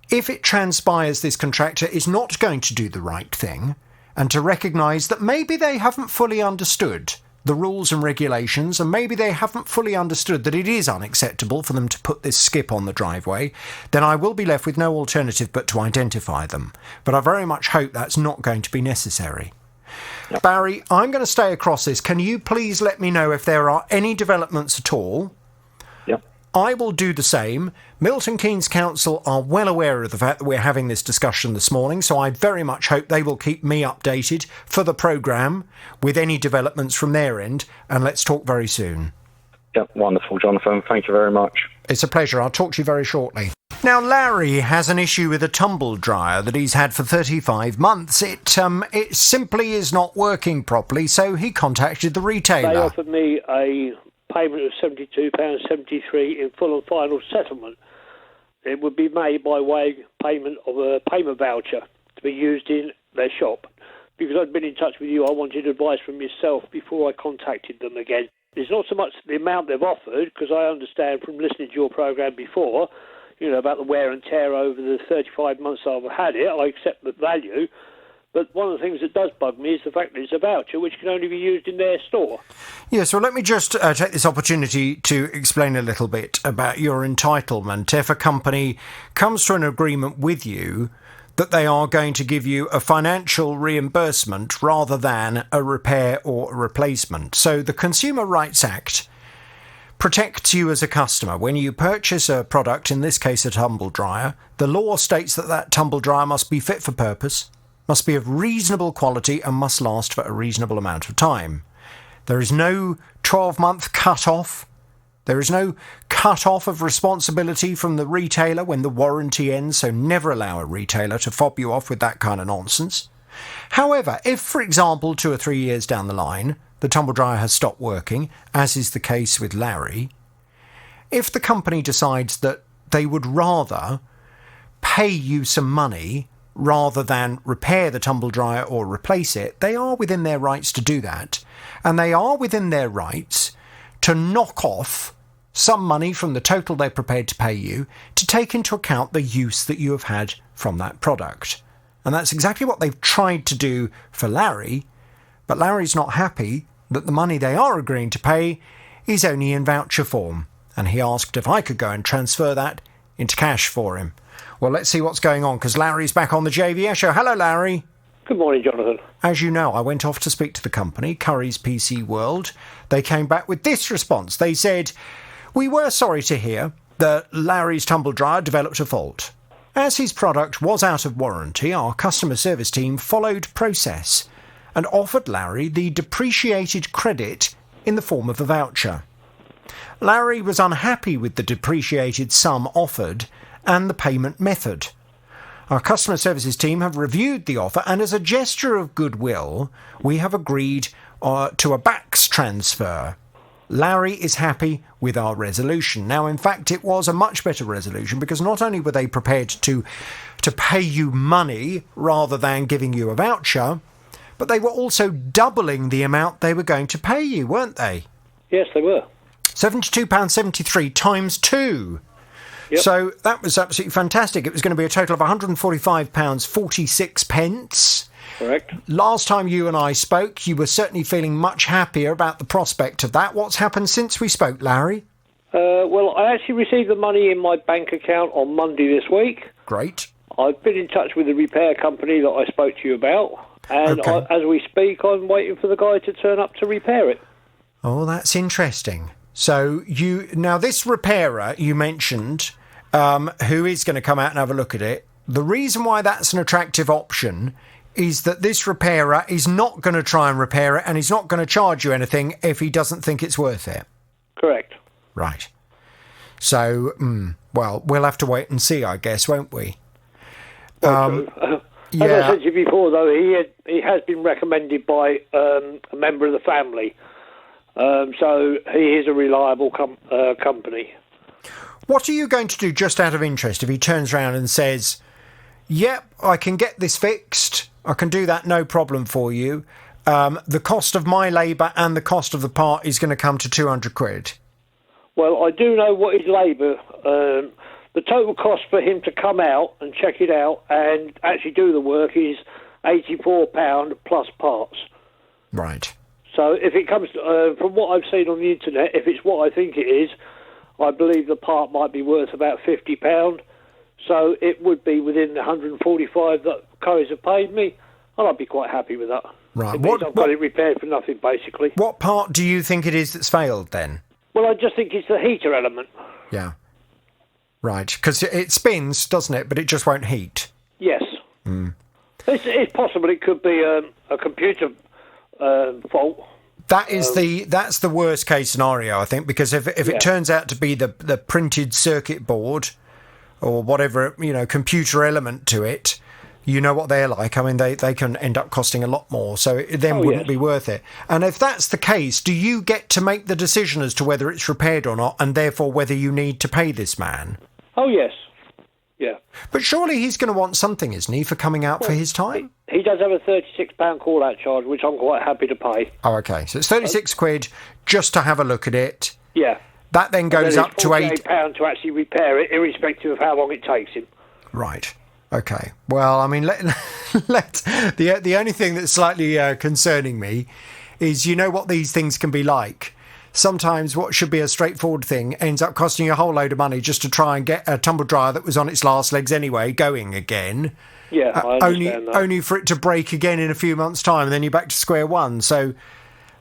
S1: if it transpires this contractor is not going to do the right thing and to recognise that maybe they haven't fully understood the rules and regulations and maybe they haven't fully understood that it is unacceptable for them to put this skip on the driveway, then I will be left with no alternative but to identify them. But I very much hope that's not going to be necessary. Yep. Barry, I'm going to stay across this. Can you please let me know if there are any developments at all?
S2: Yep.
S1: I will do the same. Milton Keynes Council are well aware of the fact that we're having this discussion this morning, so I very much hope they will keep me updated for the programme with any developments from their end, and let's talk very soon.
S2: Yep, wonderful, Jonathan. Thank you very much.
S1: It's a pleasure. I'll talk to you very shortly. Now, Larry has an issue with a tumble dryer that he's had for 35 months. It simply is not working properly, so he contacted the retailer.
S16: They offered me a payment of £72.73 in full and final settlement. It would be made by way payment of a payment voucher to be used in their shop. Because I'd been in touch with you, I wanted advice from yourself before I contacted them again. It's not so much the amount they've offered, because I understand from listening to your programme before, about the wear and tear over the 35 months I've had it. I accept the value. But one of the things that does bug me is the fact that it's a voucher which can only be used in their store.
S1: Yes, well, let me just take this opportunity to explain a little bit about your entitlement. If a company comes to an agreement with you that they are going to give you a financial reimbursement rather than a repair or a replacement. So the Consumer Rights Act protects you as a customer. When you purchase a product, in this case a tumble dryer, the law states that that tumble dryer must be fit for purpose, must be of reasonable quality and must last for a reasonable amount of time. There is no 12-month cut-off. There is no cut-off of responsibility from the retailer when the warranty ends, so never allow a retailer to fob you off with that kind of nonsense. However, if, for example, 2 or 3 years down the line, the tumble dryer has stopped working, as is the case with Larry, if the company decides that they would rather pay you some money rather than repair the tumble dryer or replace it, they are within their rights to do that. And they are within their rights to knock off some money from the total they're prepared to pay you to take into account the use that you have had from that product. And that's exactly what they've tried to do for Larry, but Larry's not happy that the money they are agreeing to pay is only in voucher form, and he asked if I could go and transfer that into cash for him. Well, let's see what's going on, because Larry's back on the JVS show. Hello, Larry.
S16: Good morning, Jonathan.
S1: As you know, I went off to speak to the company, Curry's PC World. They came back with this response. They said, "We were sorry to hear that Larry's tumble dryer developed a fault. As his product was out of warranty, our customer service team followed process and offered Larry the depreciated credit in the form of a voucher. Larry was unhappy with the depreciated sum offered and the payment method. Our customer services team have reviewed the offer, and as a gesture of goodwill, we have agreed to a BACS transfer. Larry is happy with our resolution." Now, in fact, it was a much better resolution, because not only were they prepared to pay you money rather than giving you a voucher, but they were also doubling the amount they were going to pay you, weren't they?
S16: Yes, they were.
S1: £72.73 times 2.
S16: Yep.
S1: So that was absolutely fantastic. It was going to be a total of £145.46.
S16: Correct.
S1: Last time you and I spoke, you were certainly feeling much happier about the prospect of that. What's happened since we spoke, Larry?
S16: Well, I actually received the money in my bank account on Monday this week.
S1: Great.
S16: I've been in touch with the repair company that I spoke to you about, and
S1: Okay.
S16: as we speak, I'm waiting for the guy to turn up to repair it.
S1: Oh, that's interesting. So now this repairer you mentioned, who is going to come out and have a look at it, the reason why that's an attractive option is that this repairer is not going to try and repair it, and he's not going to charge you anything if he doesn't think it's worth it.
S16: Correct.
S1: Right. So, well, we'll have to wait and see, I guess, won't we?
S16: As I said to you before, though, he has been recommended by a member of the family, so he is a reliable company.
S1: What are you going to do, just out of interest, if he turns around and says, "Yep, I can get this fixed, I can do that, no problem for you. The cost of my labour and the cost of the part is going to come to £200.
S16: Well, I do know what his labour... the total cost for him to come out and check it out and actually do the work is £84 plus parts.
S1: Right.
S16: So if it comes, from what I've seen on the internet, if it's what I think it is, I believe the part might be worth about £50. So it would be within the £145 that Currys have paid me, and I'd be quite happy with that.
S1: Right.
S16: It means I've got it repaired for nothing, basically.
S1: What part do you think it is that's failed, then?
S16: Well, I just think it's the heater element.
S1: Yeah. Right, because it spins, doesn't it, but it just won't heat.
S16: Yes. It's possible it could be a computer fault.
S1: That's the worst case scenario, I think, because if it turns out to be the printed circuit board or whatever, computer element to it, you know what they're like. I mean, they can end up costing a lot more, so it then wouldn't be worth it. And if that's the case, do you get to make the decision as to whether it's repaired or not, and therefore whether you need to pay this man?
S16: Oh, yes. Yeah.
S1: But surely he's going to want something, isn't he, for coming out for his time?
S16: He does have a £36 call-out charge, which I'm quite happy to pay.
S1: Oh, OK. So it's £36 just to have a look at it.
S16: Yeah.
S1: That then goes up to
S16: £48 to actually repair it, irrespective of how long it takes him.
S1: Right. OK. Well, I mean, the only thing that's slightly concerning me is what these things can be like. Sometimes what should be a straightforward thing ends up costing you a whole load of money just to try and get a tumble dryer that was on its last legs anyway going again.
S16: Yeah, I understand that.
S1: Only for it to break again in a few months' time, and then you're back to square one. So,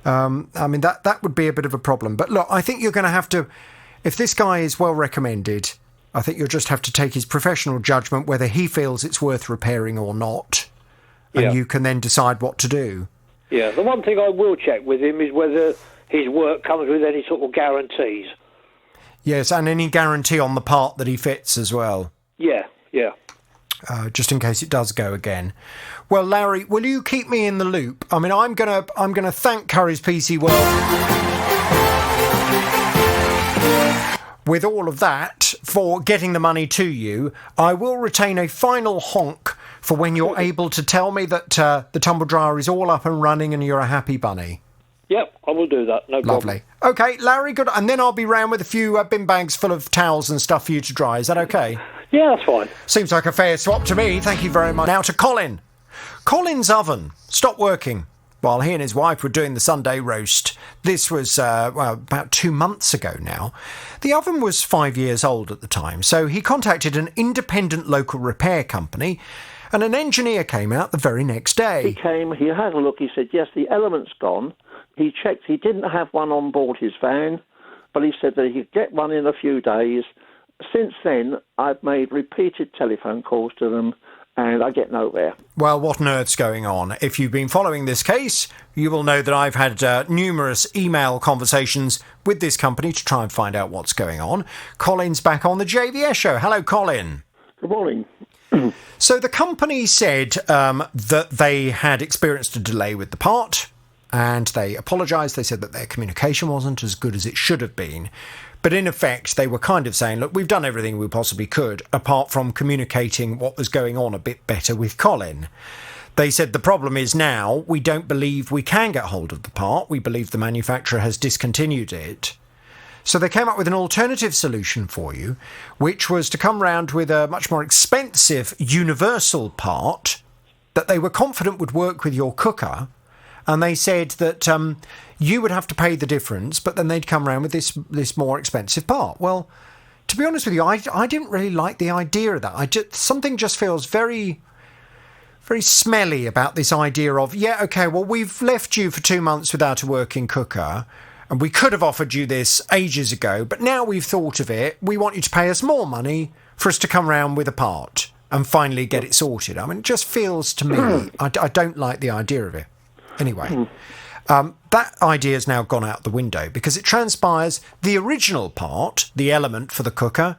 S1: I mean, that would be a bit of a problem. But look, I think you're going to have to, if this guy is well recommended, I think you'll just have to take his professional judgment whether he feels it's worth repairing or not. and you can then decide what to do.
S16: Yeah, the one thing I will check with him is whether his work comes with any sort of guarantees.
S1: Yes, and any guarantee on the part that he fits as well.
S16: Yeah.
S1: Just in case it does go again. Well, Larry, will you keep me in the loop? I mean, I'm gonna thank Curry's PC World with all of that for getting the money to you. I will retain a final honk for when you're able to tell me that the tumble dryer is all up and running and you're a happy bunny.
S16: Yep, I will do that. No problem.
S1: Lovely. Okay, Larry, good. And then I'll be round with a few bin bags full of towels and stuff for you to dry. Is that okay?
S16: Yeah, that's fine.
S1: Seems like a fair swap to me. Thank you very much. Now to Colin. Colin's oven stopped working while he and his wife were doing the Sunday roast. This was, about 2 months ago now. The oven was 5 years old at the time, so he contacted an independent local repair company, and an engineer came out the very next day.
S5: He came, he had a look, he said, yes, the element's gone. He checked, he didn't have one on board his van, but he said that he could get one in a few days. Since then, I've made repeated telephone calls to them, and I get nowhere.
S1: Well, what on earth's going on? If you've been following this case, you will know that I've had numerous email conversations with this company to try and find out what's going on. Colin's back on the JVS show. Hello, Colin.
S5: Good morning.
S1: So the company said that they had experienced a delay with the part, and they apologised. They said that their communication wasn't as good as it should have been. But in effect, they were kind of saying, look, we've done everything we possibly could, apart from communicating what was going on a bit better with Colin. They said the problem is now we don't believe we can get hold of the part. We believe the manufacturer has discontinued it. So they came up with an alternative solution for you, which was to come round with a much more expensive universal part that they were confident would work with your cooker. And they said that you would have to pay the difference, but then they'd come around with this more expensive part. Well, to be honest with you, I didn't really like the idea of that. Something just feels very, very smelly about this idea of, yeah, OK, well, we've left you for 2 months without a working cooker, and we could have offered you this ages ago, but now we've thought of it, we want you to pay us more money for us to come round with a part and finally get it sorted. I mean, it just feels to me, I don't like the idea of it. Anyway, that idea has now gone out the window because it transpires the original part, the element for the cooker,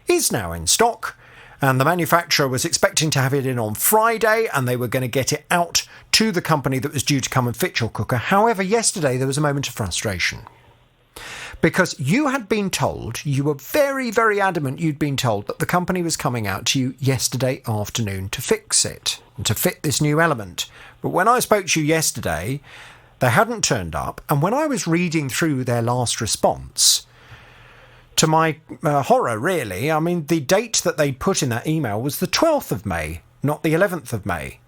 S1: is now in stock, and the manufacturer was expecting to have it in on Friday, and they were going to get it out to the company that was due to come and fit your cooker. However, yesterday there was a moment of frustration because you had been told, you were very, very adamant you'd been told that the company was coming out to you yesterday afternoon to fix it and to fit this new element. But when I spoke to you yesterday, they hadn't turned up. And when I was reading through their last response, to my horror, really, I mean, the date that they put in that email was the 12th of May, not the 11th of May.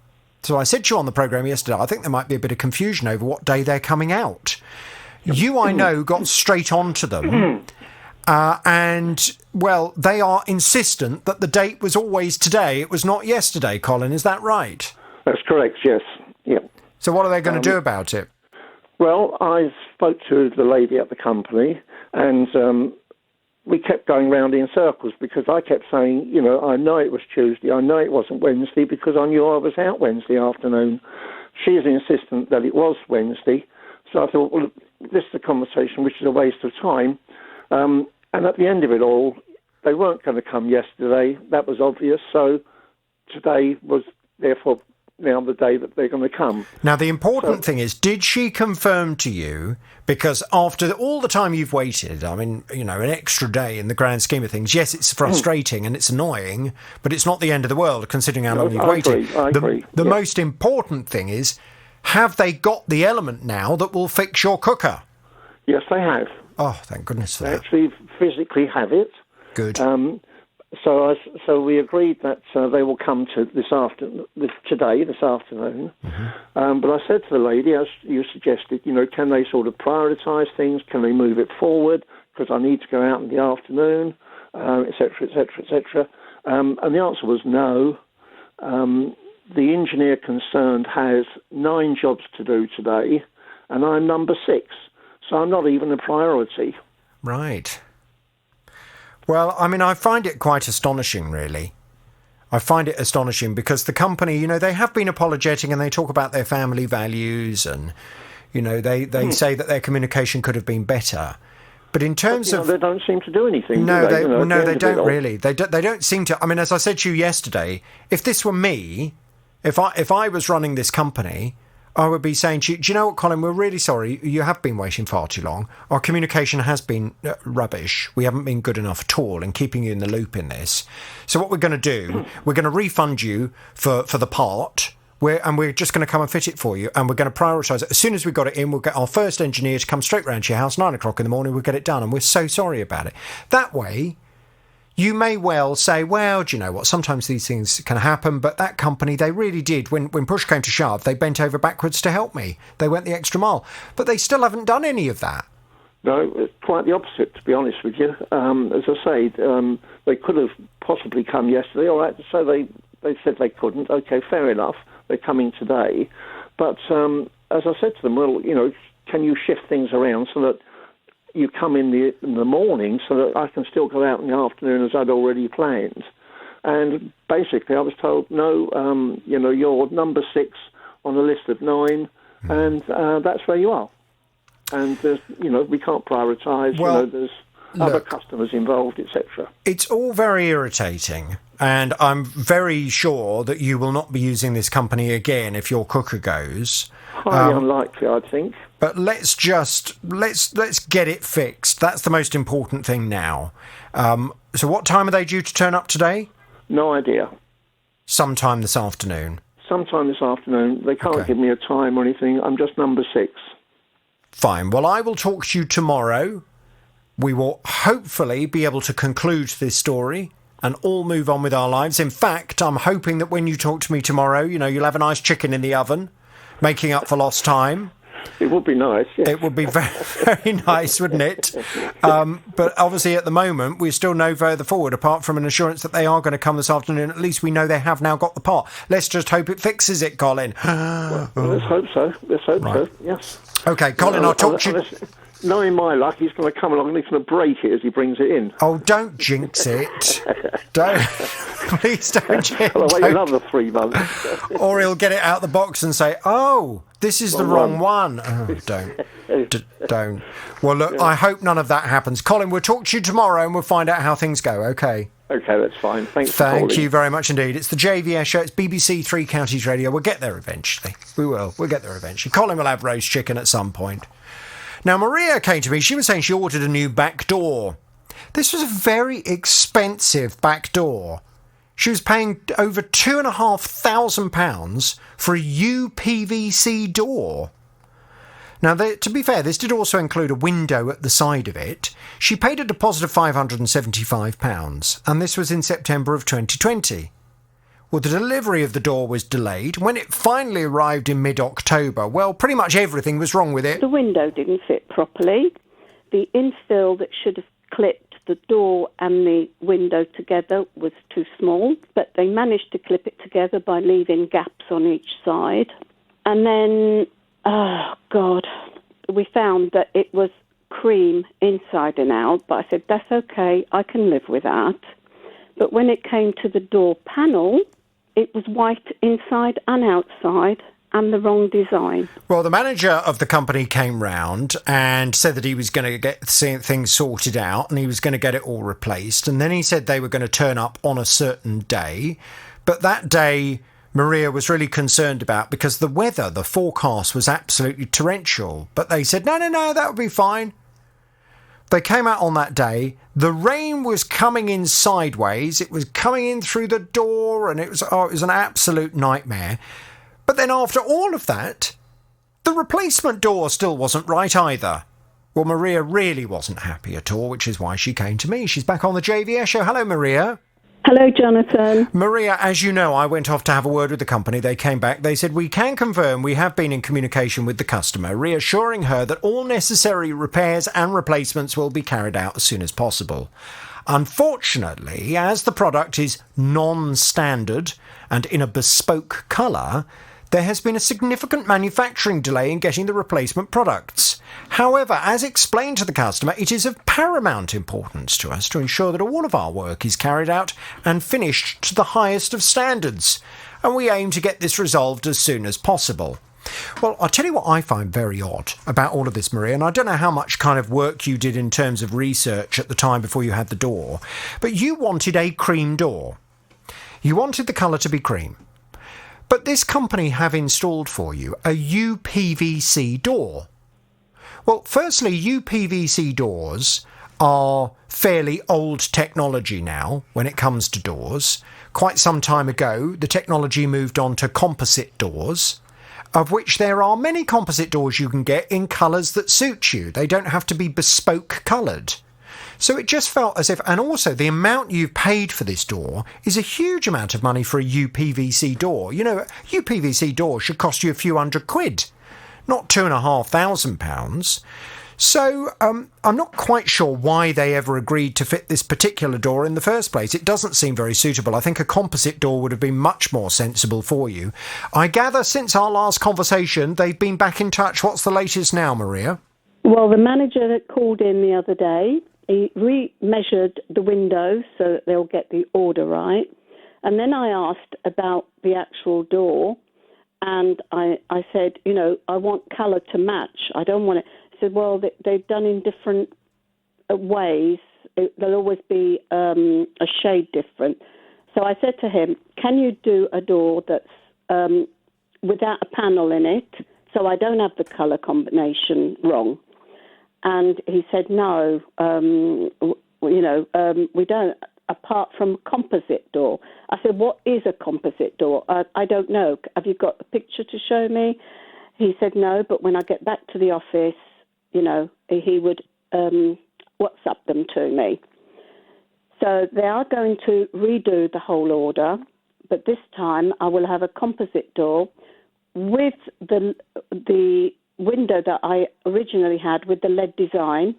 S1: So I said to you on the programme yesterday, I think there might be a bit of confusion over what day they're coming out. You, I know, got straight on to them. And, well, they are insistent that the date was always today. It was not yesterday, Colin. Is that right?
S5: That's correct, yes. Yep.
S1: So what are they going to do about it?
S5: Well, I spoke to the lady at the company, and we kept going round in circles because I kept saying, you know, I know it was Tuesday, I know it wasn't Wednesday because I knew I was out Wednesday afternoon. She is insistent that it was Wednesday. So I thought, well, this is a conversation which is a waste of time. And at the end of it all, they weren't going to come yesterday. That was obvious. So today was therefore now the day that they're going to come.
S1: Now, the important thing is, did she confirm to you, because after all the time you've waited, I mean, you know, an extra day in the grand scheme of things, yes, it's frustrating and it's annoying, but it's not the end of the world considering how long you've waited.
S5: I agree.
S1: The most important thing is, have they got the element now that will fix your cooker?
S5: Yes, they have.
S1: Oh, thank goodness for
S5: they
S1: that.
S5: Actually physically have it.
S1: Good.
S5: So we agreed that they will come to this afternoon. Mm-hmm. But I said to the lady, as you suggested, you know, can they sort of prioritise things? Can they move it forward? Because I need to go out in the afternoon, etc., etc., etc. And the answer was no. The engineer concerned has 9 jobs to do today, and I'm number 6. So I'm not even a priority.
S1: Right. Well, I mean, I find it quite astonishing, really. I find it astonishing because the company, you know, they have been apologetic and they talk about their family values and, you know, they say that their communication could have been better. But in terms of...
S17: They don't seem to do anything,
S1: No,
S17: do they?
S1: They don't really. They don't seem to... I mean, as I said to you yesterday, if this were me, if I was running this company, I would be saying to you, do you know what, Colin, we're really sorry. You have been waiting far too long. Our communication has been rubbish. We haven't been good enough at all in keeping you in the loop in this. So what we're going to do, we're going to refund you for the part... We're just going to come and fit it for you, and we're going to prioritise it. As soon as we got it in, we'll get our first engineer to come straight round to your house, 9 o'clock in the morning, we'll get it done, and we're so sorry about it. That way, you may well say, well, do you know what, sometimes these things can happen, but that company, they really did, when push came to shove, they bent over backwards to help me. They went the extra mile. But they still haven't done any of that.
S17: No, it's quite the opposite, to be honest with you. As I say, they could have possibly come yesterday, all right, so they said they couldn't. OK, fair enough. They're coming today. But as I said to them, well, you know, can you shift things around so that you come in the morning so that I can still go out in the afternoon as I'd already planned? And basically I was told, no, you know, you're number 6 on a list of 9, and that's where you are. And, you know, we can't prioritise,
S1: well,
S17: you know, there's other customers involved, etc.
S1: It's all very irritating. And I'm very sure that you will not be using this company again if your cooker goes.
S17: Highly unlikely, I think.
S1: But let's get it fixed. That's the most important thing now. So what time are they due to turn up today?
S17: No idea.
S1: Sometime this afternoon.
S17: Sometime this afternoon. They can't give me a time or anything. I'm just number 6.
S1: Fine. Well, I will talk to you tomorrow. We will hopefully be able to conclude this story and all move on with our lives. In fact, I'm hoping that when you talk to me tomorrow, you know, you'll have a nice chicken in the oven, making up for lost time.
S17: It would be nice, yes.
S1: It would be very, very nice, wouldn't it? But obviously at the moment, we're still no further forward, apart from an assurance that they are going to come this afternoon. At least we know they have now got the part. Let's just hope it fixes it, Colin.
S17: Well, let's hope so. Let's hope so, yes.
S1: OK, Colin, I'll talk to you...
S17: Knowing my luck, he's going to come along and he's going to break it as he brings it in.
S1: Oh, don't jinx it. Don't. Please don't jinx it.
S17: I'll wait another 3 months.
S1: Or he'll get it out the box and say, oh, this is the wrong one. Oh, don't. Well, look, I hope none of that happens. Colin, we'll talk to you tomorrow and we'll find out how things go, OK?
S17: OK, that's fine. Thanks for calling.
S1: Thank you very much indeed. It's the JVS show. It's BBC Three Counties Radio. We'll get there eventually. We will. We'll get there eventually. Colin will have roast chicken at some point. Now, Maria came to me. She was saying she ordered a new back door. This was a very expensive back door. She was paying over £2,500 for a UPVC door. Now, to be fair, this did also include a window at the side of it. She paid a deposit of £575, and this was in September of 2020. Well, the delivery of the door was delayed. When it finally arrived in mid-October, well, pretty much everything was wrong with it.
S8: The window didn't fit properly. The infill that should have clipped the door and the window together was too small, but they managed to clip it together by leaving gaps on each side. And then, oh, God, we found that it was cream inside and out, but I said, that's okay, I can live with that. But when it came to the door panel, it was white inside and outside and the wrong design.
S1: Well, the manager of the company came round and said that he was going to get things sorted out and he was going to get it all replaced. And then he said they were going to turn up on a certain day. But that day, Maria was really concerned about because the weather, the forecast was absolutely torrential. But they said, no, that would be fine. They came out on that day. The rain was coming in sideways. It was coming in through the door and it was an absolute nightmare. But then after all of that, the replacement door still wasn't right either. Well, Maria really wasn't happy at all, which is why she came to me. She's back on the JVS show. Hello, Maria.
S12: Hello, Jonathan.
S1: Maria, as you know, I went off to have a word with the company. They came back. They said, we can confirm we have been in communication with the customer, reassuring her that all necessary repairs and replacements will be carried out as soon as possible. Unfortunately, as the product is non-standard and in a bespoke colour, there has been a significant manufacturing delay in getting the replacement products. However, as explained to the customer, it is of paramount importance to us to ensure that all of our work is carried out and finished to the highest of standards, and we aim to get this resolved as soon as possible. Well, I'll tell you what I find very odd about all of this, Maria, and I don't know how much kind of work you did in terms of research at the time before you had the door, but you wanted a cream door. You wanted the colour to be cream. But this company have installed for you a UPVC door. Well, firstly, UPVC doors are fairly old technology now when it comes to doors. Quite some time ago, the technology moved on to composite doors, of which there are many composite doors you can get in colours that suit you. They don't have to be bespoke coloured. So it just felt as if, and also the amount you've paid for this door is a huge amount of money for a UPVC door. You know, a UPVC door should cost you a few £100, not £2,500. So I'm not quite sure why they ever agreed to fit this particular door in the first place. It doesn't seem very suitable. I think a composite door would have been much more sensible for you. I gather since our last conversation, they've been back in touch. What's the latest now, Maria?
S8: Well, the manager that called in the other day, he re-measured the windows so that they'll get the order right. And then I asked about the actual door, and I said, you know, I want colour to match. I don't want it. Said, well, they've done in different ways. There'll always be a shade different. So I said to him, can you do a door that's without a panel in it, so I don't have the colour combination wrong? And he said, no, we don't, apart from composite door. I said, what is a composite door? I don't know. Have you got a picture to show me? He said, no, but when I get back to the office, you know, he would WhatsApp them to me. So they are going to redo the whole order, but this time I will have a composite door with the window that I originally had with the LED design,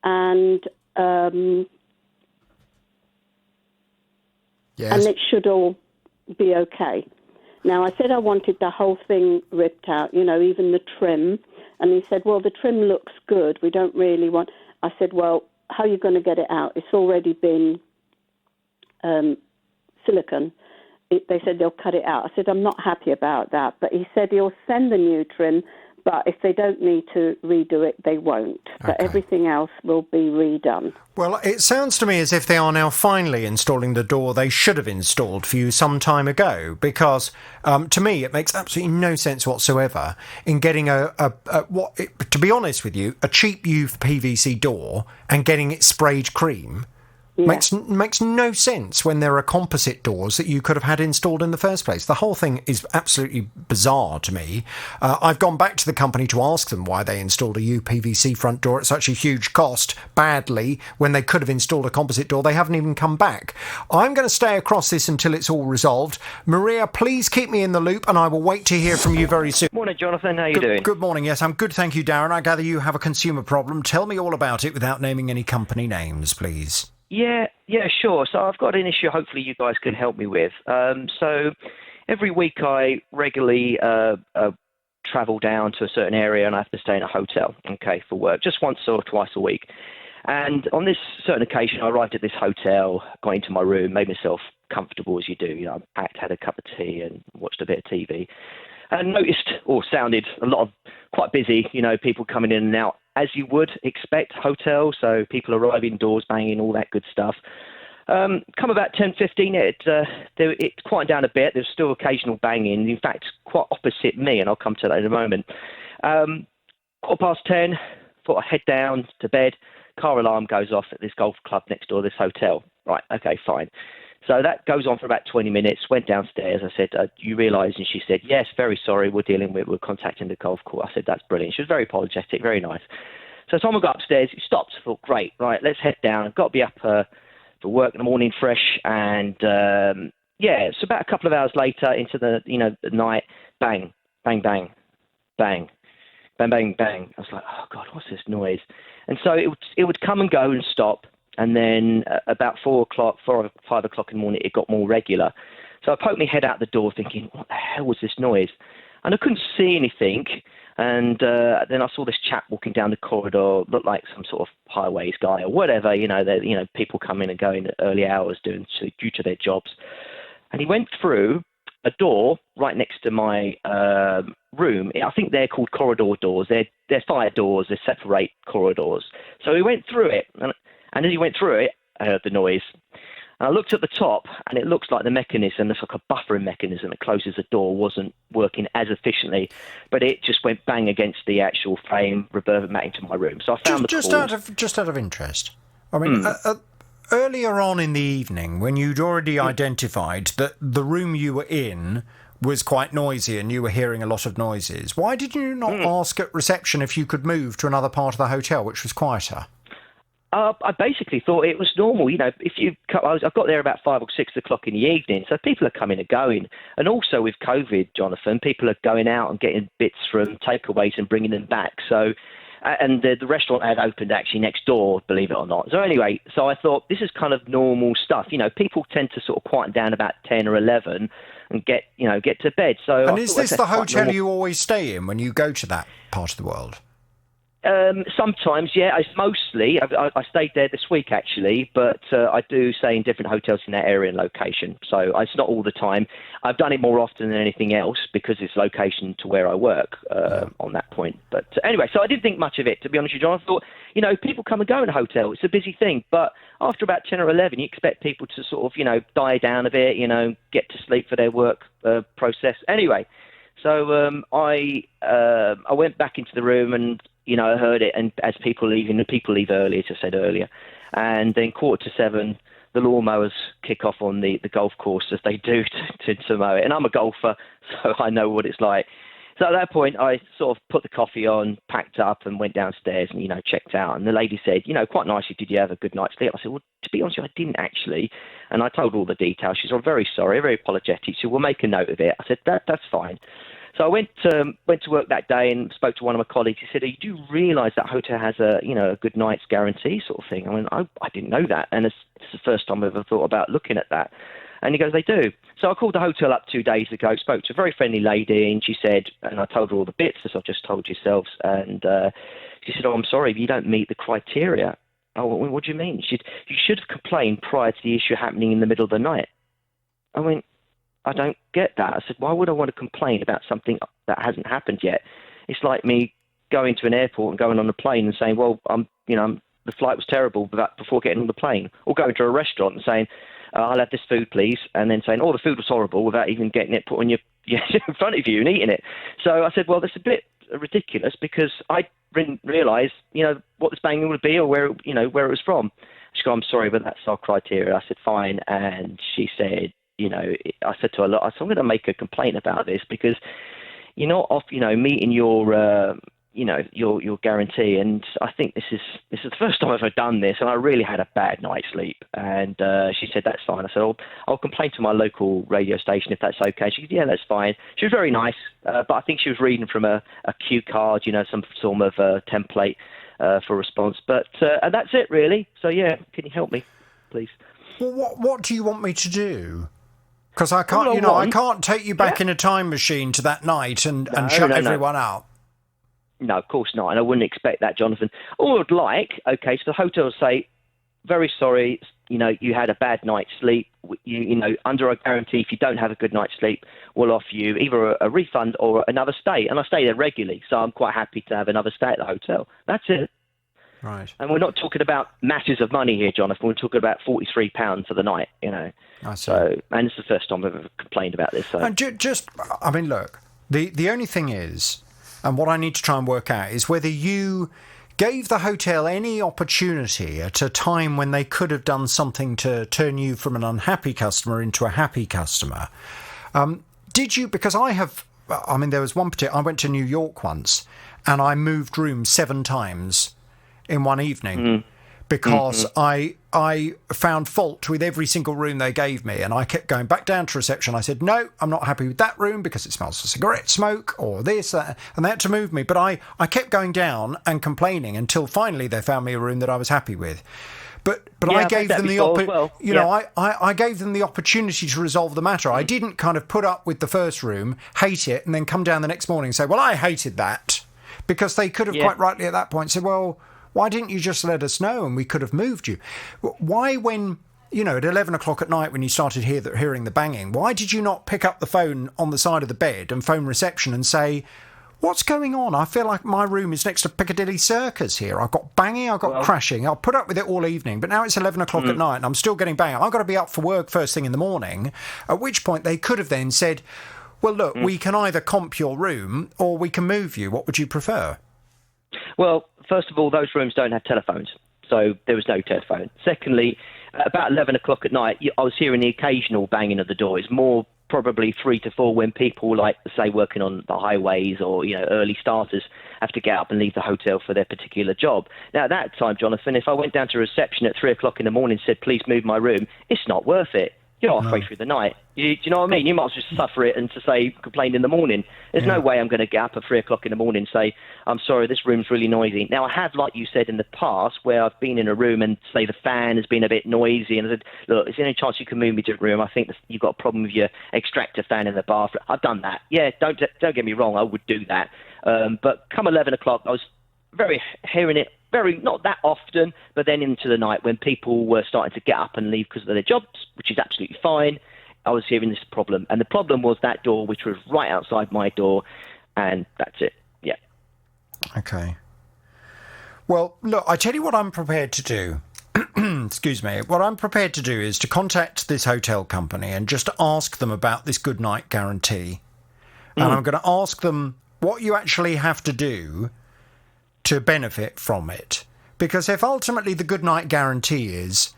S8: and
S1: yes.
S8: And it should all be okay. Now, I said I wanted the whole thing ripped out, you know, even the trim. And he said, well, the trim looks good. We don't really want... I said, well, how are you going to get it out? It's already been silicone. They said they'll cut it out. I said, I'm not happy about that. But he said he'll send the new trim, but if they don't need to redo it, they won't. Okay. But everything else will be redone.
S1: Well, it sounds to me as if they are now finally installing the door they should have installed for you some time ago, because to me it makes absolutely no sense whatsoever in getting to be honest with you, a cheap UPVC door and getting it sprayed cream. Yeah. Makes no sense when there are composite doors that you could have had installed in the first place. The whole thing is absolutely bizarre to me. I've gone back to the company to ask them why they installed a UPVC front door at such a huge cost badly when they could have installed a composite door. They haven't even come back. I'm going to stay across this until it's all resolved. Maria, please keep me in the loop and I will wait to hear from you very soon.
S18: Morning, Jonathan. How are you doing?
S1: Good morning. Yes, I'm good. Thank you, Darren. I gather you have a consumer problem. Tell me all about it without naming any company names, please.
S18: Yeah, sure. So I've got an issue hopefully you guys can help me with. So every week I regularly travel down to a certain area and I have to stay in a hotel, okay, for work, just once or twice a week. And on this certain occasion, I arrived at this hotel, got into my room, made myself comfortable as you do. You know, I packed, had a cup of tea and watched a bit of TV. And noticed, or sounded, a lot of quite busy, you know, people coming in and out, as you would expect, hotel, so people arriving, doors banging, all that good stuff. Come about 10:15, it quieted down a bit. There's still occasional banging. In fact, quite opposite me, and I'll come to that in a moment. 10:15, thought I'd head down to bed. Car alarm goes off at this golf club next door to this hotel. Right, okay, fine. So that goes on for about 20 minutes, went downstairs. I said, do you realise? And she said, yes, very sorry, we're contacting the golf course. I said, that's brilliant. She was very apologetic, very nice. So Tom got upstairs, he stopped, I thought, great, right, let's head down. I've got to be up for work in the morning fresh. And so about a couple of hours later into the night, bang, bang, bang, bang, bang, bang, bang. I was like, oh God, what's this noise? And so it would come and go and stop. And then about 4 o'clock, 5 o'clock in the morning, it got more regular. So I poked my head out the door thinking, what the hell was this noise? And I couldn't see anything. And then I saw this chap walking down the corridor, looked like some sort of highways guy or whatever, people come in and go in at early hours due to their jobs. And he went through a door right next to my room. I think they're called corridor doors. They're fire doors. They separate corridors. So he went through it. And as he went through it, I heard the noise. And I looked at the top, and it looks like the mechanism, it's like a buffering mechanism that closes the door, wasn't working as efficiently, but it just went bang against the actual frame, reverberating to my room. So I found
S1: just out of interest. I mean, earlier on in the evening, when you'd already identified that the room you were in was quite noisy and you were hearing a lot of noises, why did you not ask at reception if you could move to another part of the hotel, which was quieter?
S18: I basically thought it was normal. I got there about 5 or 6 o'clock in the evening, so people are coming and going. And also with COVID, Jonathan, people are going out and getting bits from takeaways and bringing them back. So, and the restaurant had opened actually next door, believe it or not. So anyway, I thought this is kind of normal stuff. People tend to sort of quieten down about 10 or 11 and get to bed. So,
S1: and is this the hotel you always stay in when you go to that part of the world?
S18: Sometimes, yeah. Mostly, I stayed there this week actually, but I do stay in different hotels in that area and location. So it's not all the time. I've done it more often than anything else because it's location to where I work on that point. But anyway, so I didn't think much of it, to be honest with you, John. I thought, people come and go in a hotel. It's a busy thing. But after about 10 or 11, you expect people to sort of, die down a bit, get to sleep for their work process. Anyway, so I went back into the room and, I heard it, and as people leave early, as I said earlier. And then 6:45, the lawnmowers kick off on the golf course as they do to mow it. And I'm a golfer, so I know what it's like. So at that point, I sort of put the coffee on, packed up, and went downstairs and, checked out. And the lady said, quite nicely, did you have a good night's sleep? I said, well, to be honest with you, I didn't actually. And I told her all the details. She said, I'm very sorry, very apologetic. She said, we'll make a note of it. I said, that's fine. So I went to work that day and spoke to one of my colleagues. He said, "You do realise that hotel has a good night's guarantee sort of thing?" I went, I didn't know that, and it's the first time I've ever thought about looking at that. And he goes, "They do." So I called the hotel up 2 days ago, spoke to a very friendly lady, and she said, and I told her all the bits as I've just told yourselves, and she said, "Oh, I'm sorry, you don't meet the criteria." "Oh, what do you mean?" She said, "You should have complained prior to the issue happening in the middle of the night." I went, I don't get that. I said, why would I want to complain about something that hasn't happened yet? It's like me going to an airport and going on a plane and saying, well, the flight was terrible before getting on the plane. Or going to a restaurant and saying, I'll have this food, please. And then saying, oh, the food was horrible without even getting it put on your in front of you and eating it. So I said, well, that's a bit ridiculous because I didn't realise, what this banging would be or where it was from. She goes, I'm sorry, but that's our criteria. I said, fine. And she said, I said to her, look, I'm going to make a complaint about this because you're not off, meeting your guarantee. And I think this is the first time I've ever done this, and I really had a bad night's sleep. And she said, that's fine. I said, I'll complain to my local radio station if that's okay. She said, yeah, that's fine. She was very nice, but I think she was reading from a cue card, some form of template for response. But and that's it, really. So, yeah, can you help me, please?
S1: Well, what do you want me to do? Because I can't, I can't take you back in a time machine to that night and shut everyone out.
S18: No, of course not, and I wouldn't expect that, Jonathan. All I'd like, okay, so the hotel will say, very sorry, you had a bad night's sleep. Under our guarantee, if you don't have a good night's sleep, we'll offer you either a refund or another stay. And I stay there regularly, so I'm quite happy to have another stay at the hotel. That's it.
S1: Right.
S18: And we're not talking about masses of money here, Jonathan. We're talking about £43 for the night,
S1: I see.
S18: So, and it's the first time I've ever complained about this. So.
S1: And look, the only thing is, and what I need to try and work out is whether you gave the hotel any opportunity at a time when they could have done something to turn you from an unhappy customer into a happy customer. Did you? Because there was one particular, I went to New York once and I moved rooms 7 times in one evening because I found fault with every single room they gave me, and I kept going back down to reception. I said, no, I'm not happy with that room because it smells of cigarette smoke or this, that, and they had to move me. But I kept going down and complaining until finally they found me a room that I was happy with. But
S18: Yeah,
S1: I
S18: I've
S1: gave
S18: had that
S1: them the
S18: before as well.
S1: I gave them the opportunity to resolve the matter. I didn't kind of put up with the first room, hate it, and then come down the next morning and say, well, I hated that, because they could have quite rightly at that point said, well, why didn't you just let us know and we could have moved you? Why, when at 11 o'clock at night when you started hearing the banging, why did you not pick up the phone on the side of the bed and phone reception and say, what's going on? I feel like my room is next to Piccadilly Circus here. I've got banging, I've got crashing. I'll put up with it all evening, but now it's 11 o'clock at night and I'm still getting banging. I've got to be up for work first thing in the morning, at which point they could have then said, well, look, we can either comp your room or we can move you. What would you prefer?
S18: Well, first of all, those rooms don't have telephones, so there was no telephone. Secondly, about 11 o'clock at night, I was hearing the occasional banging of the door. It's more probably 3 to 4 when people, like, say, working on the highways or, early starters have to get up and leave the hotel for their particular job. Now, at that time, Jonathan, if I went down to reception at 3 o'clock in the morning and said, please move my room, it's not worth it. You're halfway through the night. Do you know what I mean? You might as well just suffer it and to say, complain in the morning. There's no way I'm going to get up at 3 o'clock in the morning and say, I'm sorry, this room's really noisy. Now, I have, like you said in the past, where I've been in a room and, say, the fan has been a bit noisy and I said, look, is there any chance you can move me to a room? I think you've got a problem with your extractor fan in the bathroom. I've done that. Yeah, don't get me wrong, I would do that. But come 11 o'clock, I was hearing it not that often, but then into the night when people were starting to get up and leave because of their jobs, which is absolutely fine. I was hearing this problem. And the problem was that door, which was right outside my door, and that's it. Yeah.
S1: Okay. Well, look, I tell you what I'm prepared to do. Excuse me. What I'm prepared to do is to contact this hotel company and just ask them about this good night guarantee. And I'm going to ask them what you actually have to do to benefit from it. Because if ultimately the good night guarantee is,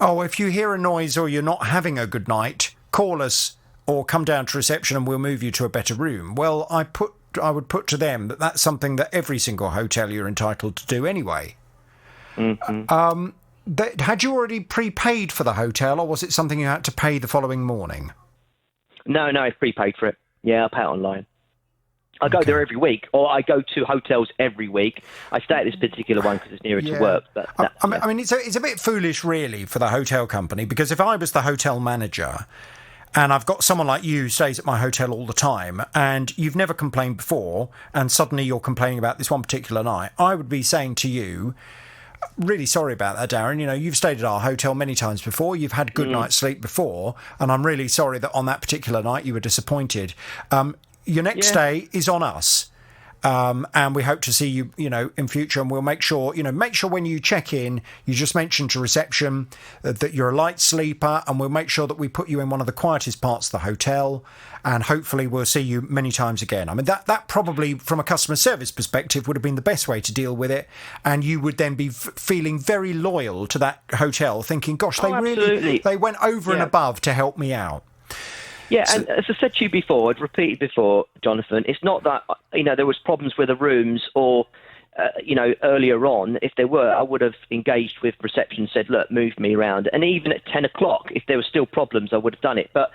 S1: if you hear a noise or you're not having a good night, call us or come down to reception and we'll move you to a better room. Well, I would put to them that that's something that every single hotel you're entitled to do anyway. Had you already prepaid for the hotel, or was it something you had to pay the following morning?
S18: No, I prepaid for it. Yeah, I'll pay it online. I go there every week, or I go to hotels every week. I stay at this particular one because it's nearer to work. But
S1: I mean, it's a bit foolish, really, for the hotel company, because if I was the hotel manager and I've got someone like you who stays at my hotel all the time and you've never complained before and suddenly you're complaining about this one particular night, I would be saying to you, really sorry about that, Darren. You've stayed at our hotel many times before. You've had good night's sleep before. And I'm really sorry that on that particular night you were disappointed. Your next stay is on us. And we hope to see you, in future. And we'll make sure when you check in, you just mention to reception that you're a light sleeper. And we'll make sure that we put you in one of the quietest parts of the hotel. And hopefully we'll see you many times again. I mean, that probably, from a customer service perspective, would have been the best way to deal with it. And you would then be feeling very loyal to that hotel, thinking, gosh, they went over and above to help me out.
S18: Yeah, and as I said to you before, I'd repeated before, Jonathan, it's not that, there was problems with the rooms or, earlier on. If there were, I would have engaged with reception and said, look, move me around. And even at 10 o'clock, if there were still problems, I would have done it. But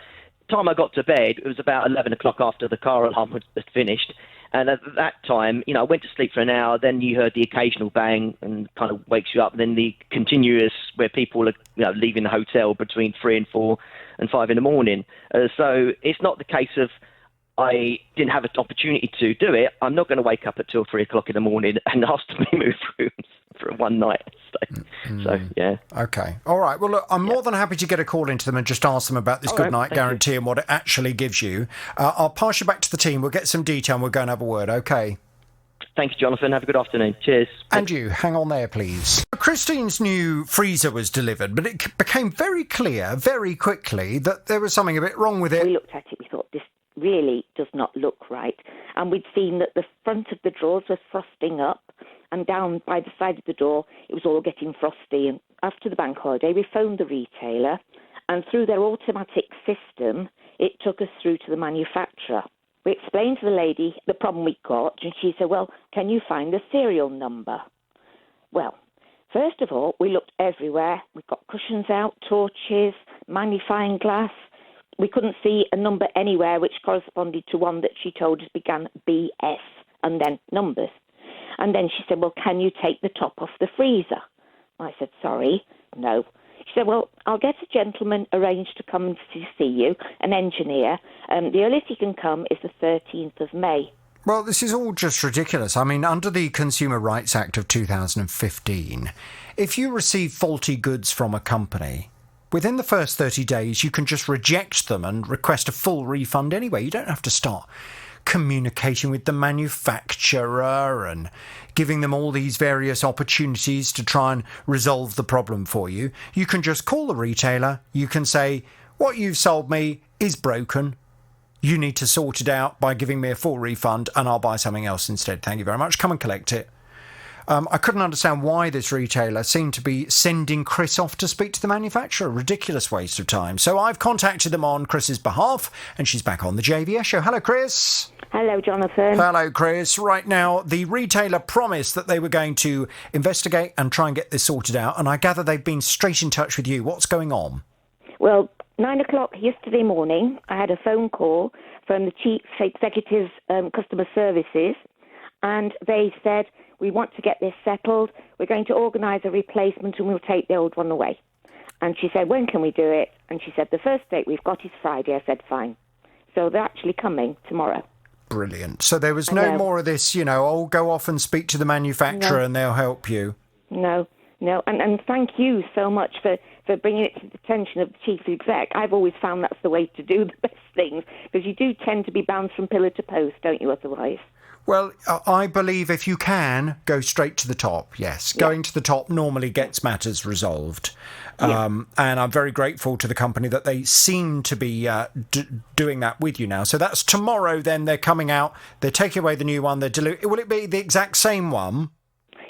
S18: the time I got to bed, it was about 11 o'clock after the car alarm had finished. And at that time, I went to sleep for an hour, then you heard the occasional bang and kind of wakes you up. And then the continuous where people are leaving the hotel between 3 and 4 and 5 in the morning. So it's not the case of I didn't have an opportunity to do it. I'm not going to wake up at 2 or 3 o'clock in the morning and ask to be moved rooms for one night. So, yeah.
S1: Okay. All right. Well, look, I'm more than happy to get a call into them and just ask them about this good night guarantee and what it actually gives you. I'll pass you back to the team. We'll get some detail and we'll go and have a word. Okay.
S18: Thank you, Jonathan. Have a good afternoon. Cheers.
S1: And you, hang on there, please. Christine's new freezer was delivered, but it became very clear very quickly that there was something a bit wrong with it.
S19: We looked at it, we thought, this really does not look right. And we'd seen that the front of the drawers were frosting up, and down by the side of the door, it was all getting frosty. And after the bank holiday, we phoned the retailer, and through their automatic system, it took us through to the manufacturer. We explained to the lady the problem we got, and she said, well, can you find the serial number? Well, first of all, we looked everywhere. We got cushions out, torches, magnifying glass. We couldn't see a number anywhere which corresponded to one that she told us began BS and then numbers. And then she said, well, can you take the top off the freezer? I said, sorry, no. She said, well, I'll get a gentleman arranged to come and see you, an engineer. The earliest he can come is the 13th of May.
S1: Well, this is all just ridiculous. I mean, under the Consumer Rights Act of 2015, if you receive faulty goods from a company, within the first 30 days, you can just reject them and request a full refund anyway. You don't have to start communicating with the manufacturer and giving them all these various opportunities to try and resolve the problem for you. You can just call the retailer. You can say, what you've sold me is broken. You need to sort it out by giving me a full refund and I'll buy something else instead. Thank you very much. Come and collect it. I couldn't understand why this retailer seemed to be sending Chris off to speak to the manufacturer. Ridiculous waste of time. So I've contacted them on Chris's behalf, and she's back on the JVS show. Hello, Chris.
S19: Hello, Jonathan.
S1: Hello, Chris. Right now, the retailer promised that they were going to investigate and try and get this sorted out, and I gather they've been straight in touch with you. What's going on?
S19: Well, 9 o'clock yesterday morning, I had a phone call from the Chief Executive's Customer Services, and they said, we want to get this settled. We're going to organise a replacement and we'll take the old one away. And she said, when can we do it? And she said, the first date we've got is Friday. I said, fine. So they're actually coming tomorrow.
S1: Brilliant. So there was no more of this, go off and speak to the manufacturer and they'll help you.
S19: No. And thank you so much for bringing it to the attention of the Chief Exec. I've always found that's the way to do the best things, because you do tend to be bounced from pillar to post, don't you, otherwise?
S1: Well, I believe if you can, go straight to the top, yes. Yeah. Going to the top normally gets matters resolved. And I'm very grateful to the company that they seem to be doing that with you now. So that's tomorrow then. They're coming out. They're taking away the new one. Will it be the exact same one?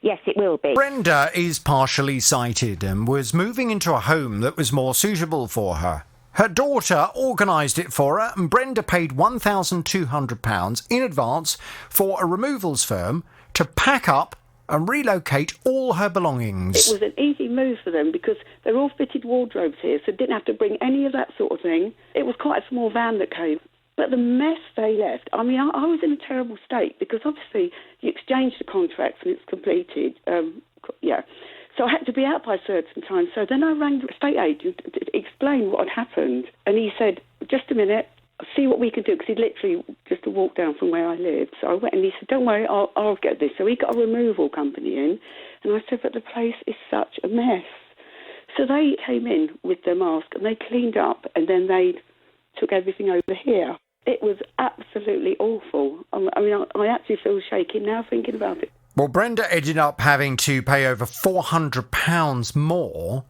S19: Yes, it will be.
S1: Brenda is partially sighted and was moving into a home that was more suitable for her. Her daughter organised it for her, and Brenda paid £1,200 in advance for a removals firm to pack up and relocate all her belongings.
S7: It was an easy move for them because they're all fitted wardrobes here, so didn't have to bring any of that sort of thing. It was quite a small van that came. But the mess they left, I mean, I was in a terrible state because obviously you exchange the contracts and it's completed. So I had to be out by a certain time. So then I rang the estate agent to explain what had happened. And he said, just a minute, I'll see what we can do, because he'd literally just a walk down from where I lived. So I went and he said, don't worry, I'll get this. So he got a removal company in. And I said, but the place is such a mess. So they came in with their mask and they cleaned up and then they took everything over here. It was absolutely awful. I mean, I actually feel shaky now thinking about it.
S1: Well, Brenda ended up having to pay over £400 more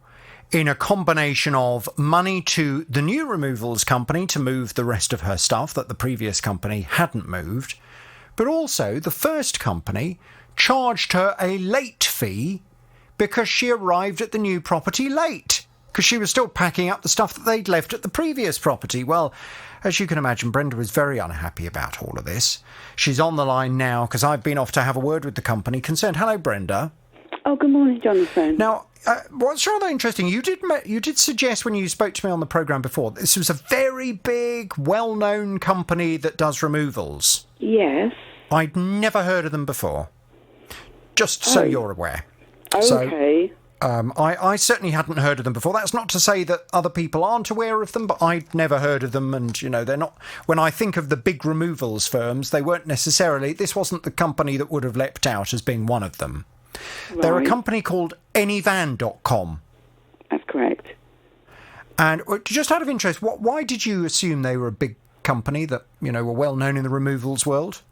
S1: in a combination of money to the new removals company to move the rest of her stuff that the previous company hadn't moved, but also the first company charged her a late fee because she arrived at the new property late, because she was still packing up the stuff that they'd left at the previous property. Well, as you can imagine, Brenda was very unhappy about all of this. She's on the line now because I've been off to have a word with the company concerned. Hello, Brenda.
S7: Oh, good morning, Jonathan.
S1: Now, what's rather interesting, you did suggest when you spoke to me on the programme before, this was a very big, well-known company that does removals.
S7: Yes.
S1: I'd never heard of them before, just so you're aware.
S7: Okay.
S1: I certainly hadn't heard of them before. That's not to say that other people aren't aware of them, but I'd never heard of them. And, they're not... When I think of the big removals firms, they weren't necessarily... This wasn't the company that would have leapt out as being one of them. Right. They're a company called Anyvan.com.
S7: That's correct.
S1: And just out of interest, why did you assume they were a big company that, were well known in the removals world?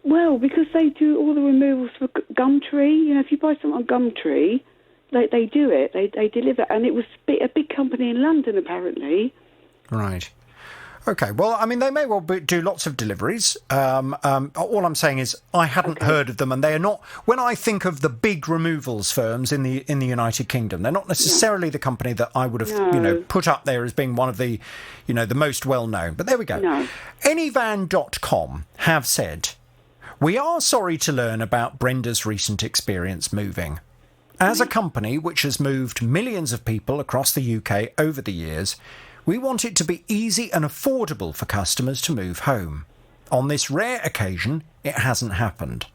S7: Well, because they do all the removals for Gumtree. If you buy something on Gumtree... They do it. They deliver. And it was a big company in London, apparently.
S1: Right. Okay. Well, I mean, they may well do lots of deliveries. All I'm saying is I hadn't heard of them, and they are not... When I think of the big removals firms in the United Kingdom, they're not necessarily the company that I would have, put up there as being one of the, the most well-known. But there we go.
S7: No.
S1: Anyvan.com have said, we are sorry to learn about Brenda's recent experience moving. As a company which has moved millions of people across the UK over the years, we want it to be easy and affordable for customers to move home. On this rare occasion, it hasn't happened.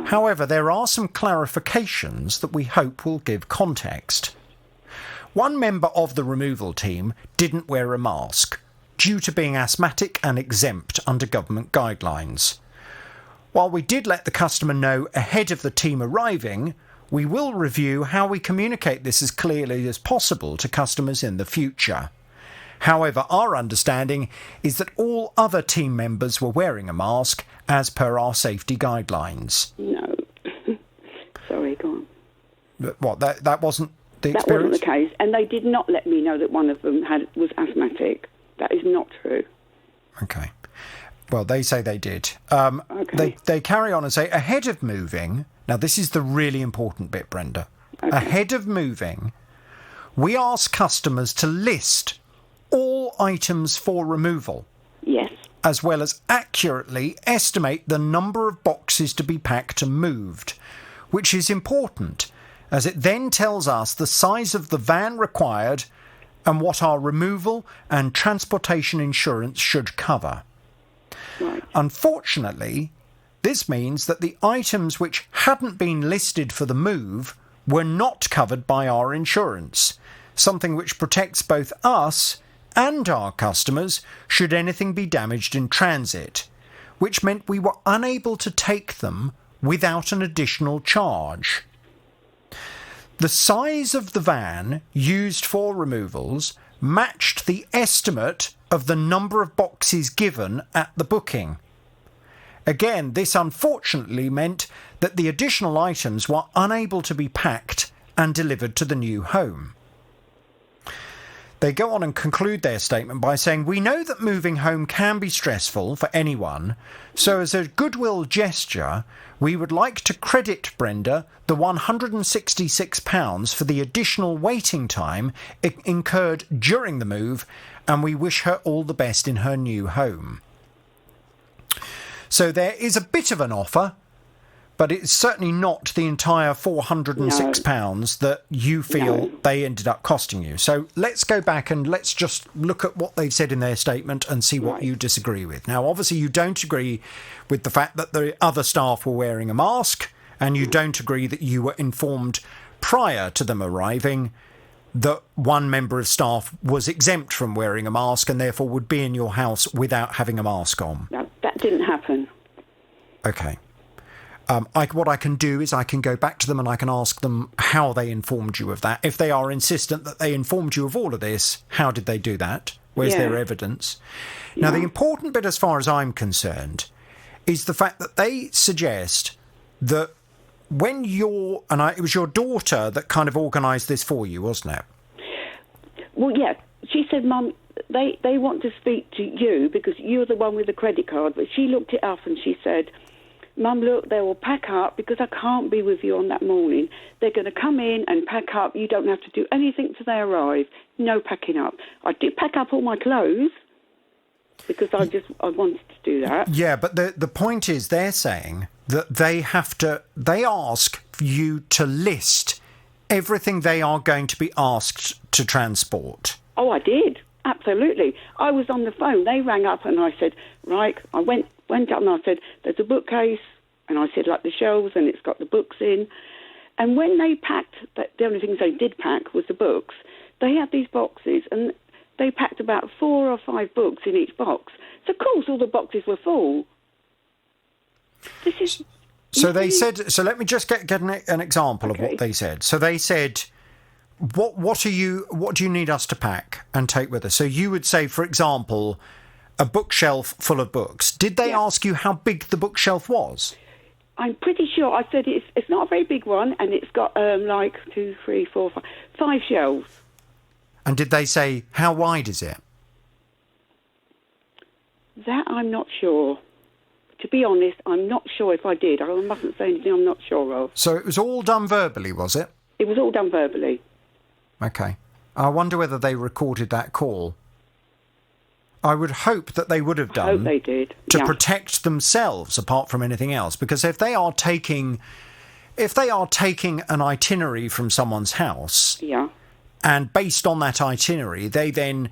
S1: However, there are some clarifications that we hope will give context. One member of the removal team didn't wear a mask due to being asthmatic and exempt under government guidelines. While we did let the customer know ahead of the team arriving, we will review how we communicate this as clearly as possible to customers in the future. However, our understanding is that all other team members were wearing a mask as per our safety guidelines.
S7: No. Sorry, go on.
S1: What, that wasn't the experience?
S7: That wasn't the case, and they did not let me know that one of them was asthmatic. That is not true.
S1: Okay. Well, they say they did.
S7: Okay.
S1: They carry on and say, ahead of moving, now this is the really important bit, Brenda.
S7: Okay.
S1: Ahead of moving, we ask customers to list all items for removal.
S7: Yes.
S1: As well as accurately estimate the number of boxes to be packed and moved, which is important, as it then tells us the size of the van required and what our removal and transportation insurance should cover.
S7: Right.
S1: Unfortunately, this means that the items which hadn't been listed for the move were not covered by our insurance, something which protects both us and our customers should anything be damaged in transit, which meant we were unable to take them without an additional charge. The size of the van used for removals matched the estimate of the number of boxes given at the booking. Again, this unfortunately meant that the additional items were unable to be packed and delivered to the new home. They go on and conclude their statement by saying, we know that moving home can be stressful for anyone, so as a goodwill gesture, we would like to credit Brenda the £166 for the additional waiting time incurred during the move, and we wish her all the best in her new home. So there is a bit of an offer, but it's certainly not the entire £406 that you feel they ended up costing you. So let's go back and let's just look at what they've said in their statement and see what you disagree with. Now, obviously, you don't agree with the fact that the other staff were wearing a mask, and you don't agree that you were informed prior to them arriving that one member of staff was exempt from wearing a mask and therefore would be in your house without having a mask on.
S7: That didn't happen.
S1: Okay. What I can do is I can go back to them and I can ask them how they informed you of that. If they are insistent that they informed you of all of this, how did they do that? Where's their evidence? Now, the important bit as far as I'm concerned is the fact that they suggest that when it was your daughter that kind of organised this for you, wasn't it?
S7: Well, yeah. She said, Mum, they want to speak to you because you're the one with the credit card. But she looked it up and she said, Mum, look, they will pack up because I can't be with you on that morning. They're going to come in and pack up. You don't have to do anything till they arrive. No packing up. I did pack up all my clothes because I wanted to do that.
S1: Yeah, but the point is they're saying that they ask for you to list everything they are going to be asked to transport.
S7: Oh, I did. Absolutely. I was on the phone. They rang up and I said, right, I went up and I said, there's a bookcase. And I said, like the shelves, and it's got the books in. And when they packed, the only things they did pack was the books. They had these boxes and they packed about 4 or 5 books in each box. So, of course, all the boxes were full.
S1: So they said, so let me just get an example of what they said. So they said, what do you need us to pack and take with us? So you would say, for example, a bookshelf full of books. Did they ask you how big the bookshelf was?
S7: I'm pretty sure. I said it's not a very big one, and it's got 2, 3, 4, 5 shelves.
S1: And did they say, how wide is it?
S7: That I'm not sure. To be honest, I'm not sure if I did. I mustn't say anything I'm not sure of.
S1: So it was all done verbally, was it?
S7: It was all done verbally.
S1: Okay. I wonder whether they recorded that call. I would hope that they would have done.
S7: I hope they did.
S1: To protect themselves, apart from anything else. Because if they are taking an itinerary from someone's house, and based on that itinerary, they then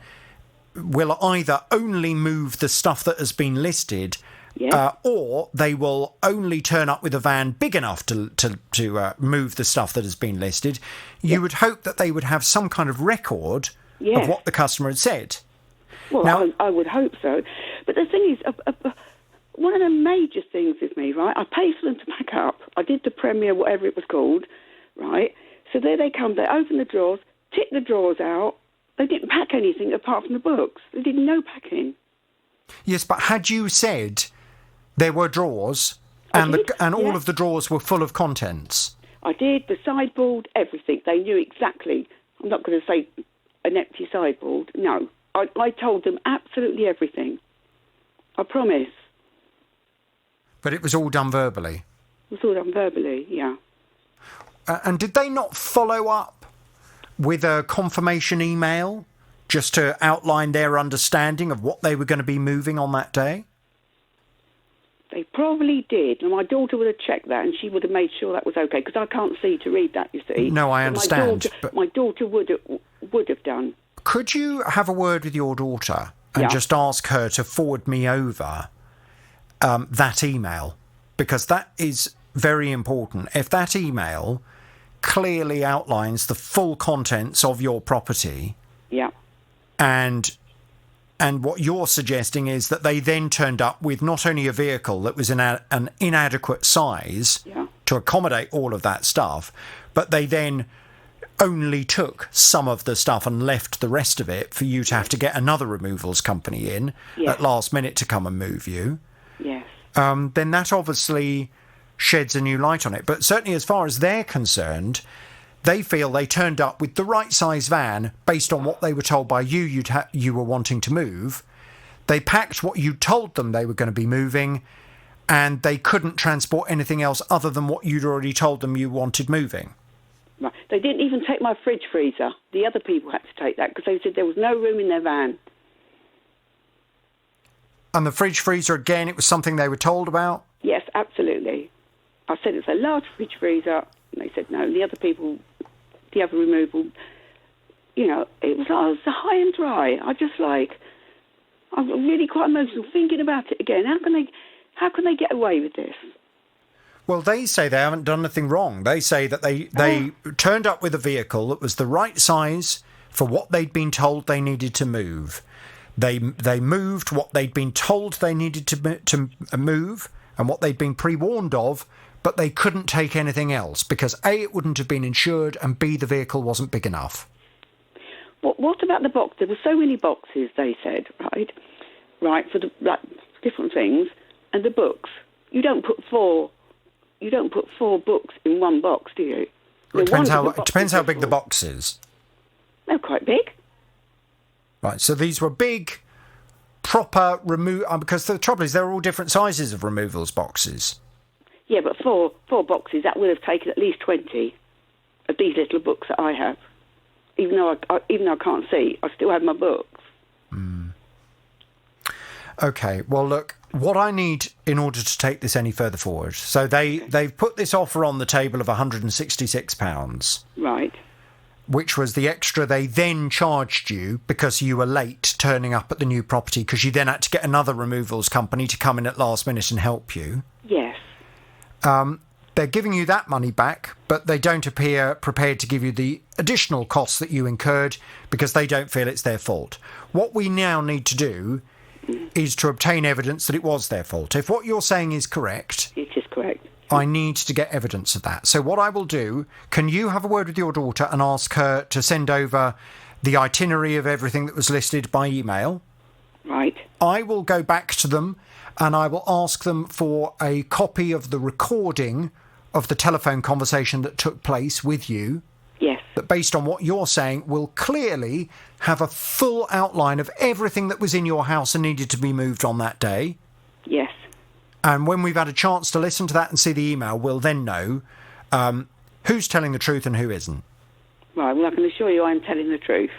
S1: will either only move the stuff that has been listed or they will only turn up with a van big enough to move the stuff that has been listed. You would hope that they would have some kind of record of what the customer had said.
S7: Well,
S1: now,
S7: I would hope so. But the thing is, one of the major things with me, right, I paid for them to pack up. I did the Premier, whatever it was called, right? So there they come. They open the drawers, tick the drawers out. They didn't pack anything apart from the books. They did no packing.
S1: Yes, but had you said there were drawers and all of the drawers were full of contents?
S7: I did. The sideboard, everything. They knew exactly. I'm not going to say an empty sideboard. No. I told them absolutely everything. I promise.
S1: But it was all done verbally?
S7: It was all done verbally, yeah.
S1: And did they not follow up with a confirmation email just to outline their understanding of what they were going to be moving on that day?
S7: They probably did. And my daughter would have checked that and she would have made sure that was okay, because I can't see to read that, you see.
S1: No, I understand.
S7: My daughter would have done.
S1: Could you have a word with your daughter and just ask her to forward me over that email? Because that is very important. If that email clearly outlines the full contents of your property, and what you're suggesting is that they then turned up with not only a vehicle that was an inadequate size to accommodate all of that stuff, but they then only took some of the stuff and left the rest of it for you to have to get another removals company in at last minute to come and move you, then that obviously sheds a new light on it. But certainly as far as they're concerned, they feel they turned up with the right size van based on what they were told by you you were wanting to move. They packed what you told them they were going to be moving, and they couldn't transport anything else other than what you'd already told them you wanted moving.
S7: Right. They didn't even take my fridge freezer. The other people had to take that because they said there was no room in their van.
S1: And the fridge freezer, again, it was something they were told about?
S7: Yes, absolutely. I said it's a large fridge freezer, and they said no. The other people, the other removal, you know, it was high and dry. I'm really quite emotional thinking about it again. How can they get away with this?
S1: Well, they say they haven't done anything wrong. They say that they turned up with a vehicle that was the right size for what they'd been told they needed to move. They moved what they'd been told they needed to move and what they'd been pre-warned of, but they couldn't take anything else because A, it wouldn't have been insured, and B, the vehicle wasn't big enough.
S7: What about the box? There were so many boxes, they said, right, for the different things, and the books. You don't put four books in one box, do you?
S1: It depends how big the box is.
S7: They're quite big.
S1: Right, so these were big, proper because the trouble is they're all different sizes of removals boxes.
S7: Yeah, but four boxes, that would have taken at least 20 of these little books that I have. Even though I can't see, I still have my books.
S1: Okay, well, look, what I need in order to take this any further forward, so they've put this offer on the table of £166.
S7: Right.
S1: Which was the extra they then charged you because you were late turning up at the new property because you then had to get another removals company to come in at last minute and help you.
S7: Yes.
S1: They're giving you that money back, but they don't appear prepared to give you the additional costs that you incurred because they don't feel it's their fault. What we now need to do is to obtain evidence that it was their fault. If what you're saying is correct...
S7: It is correct.
S1: I need to get evidence of that. So what I will do, can you have a word with your daughter and ask her to send over the itinerary of everything that was listed by email?
S7: Right.
S1: I will go back to them and I will ask them for a copy of the recording of the telephone conversation that took place with you.
S7: Yes.
S1: That based on what you're saying will clearly have a full outline of everything that was in your house and needed to be moved on that day.
S7: Yes.
S1: And when we've had a chance to listen to that and see the email, we'll then know who's telling the truth and who isn't.
S7: Right, well, I can assure you I'm telling the truth.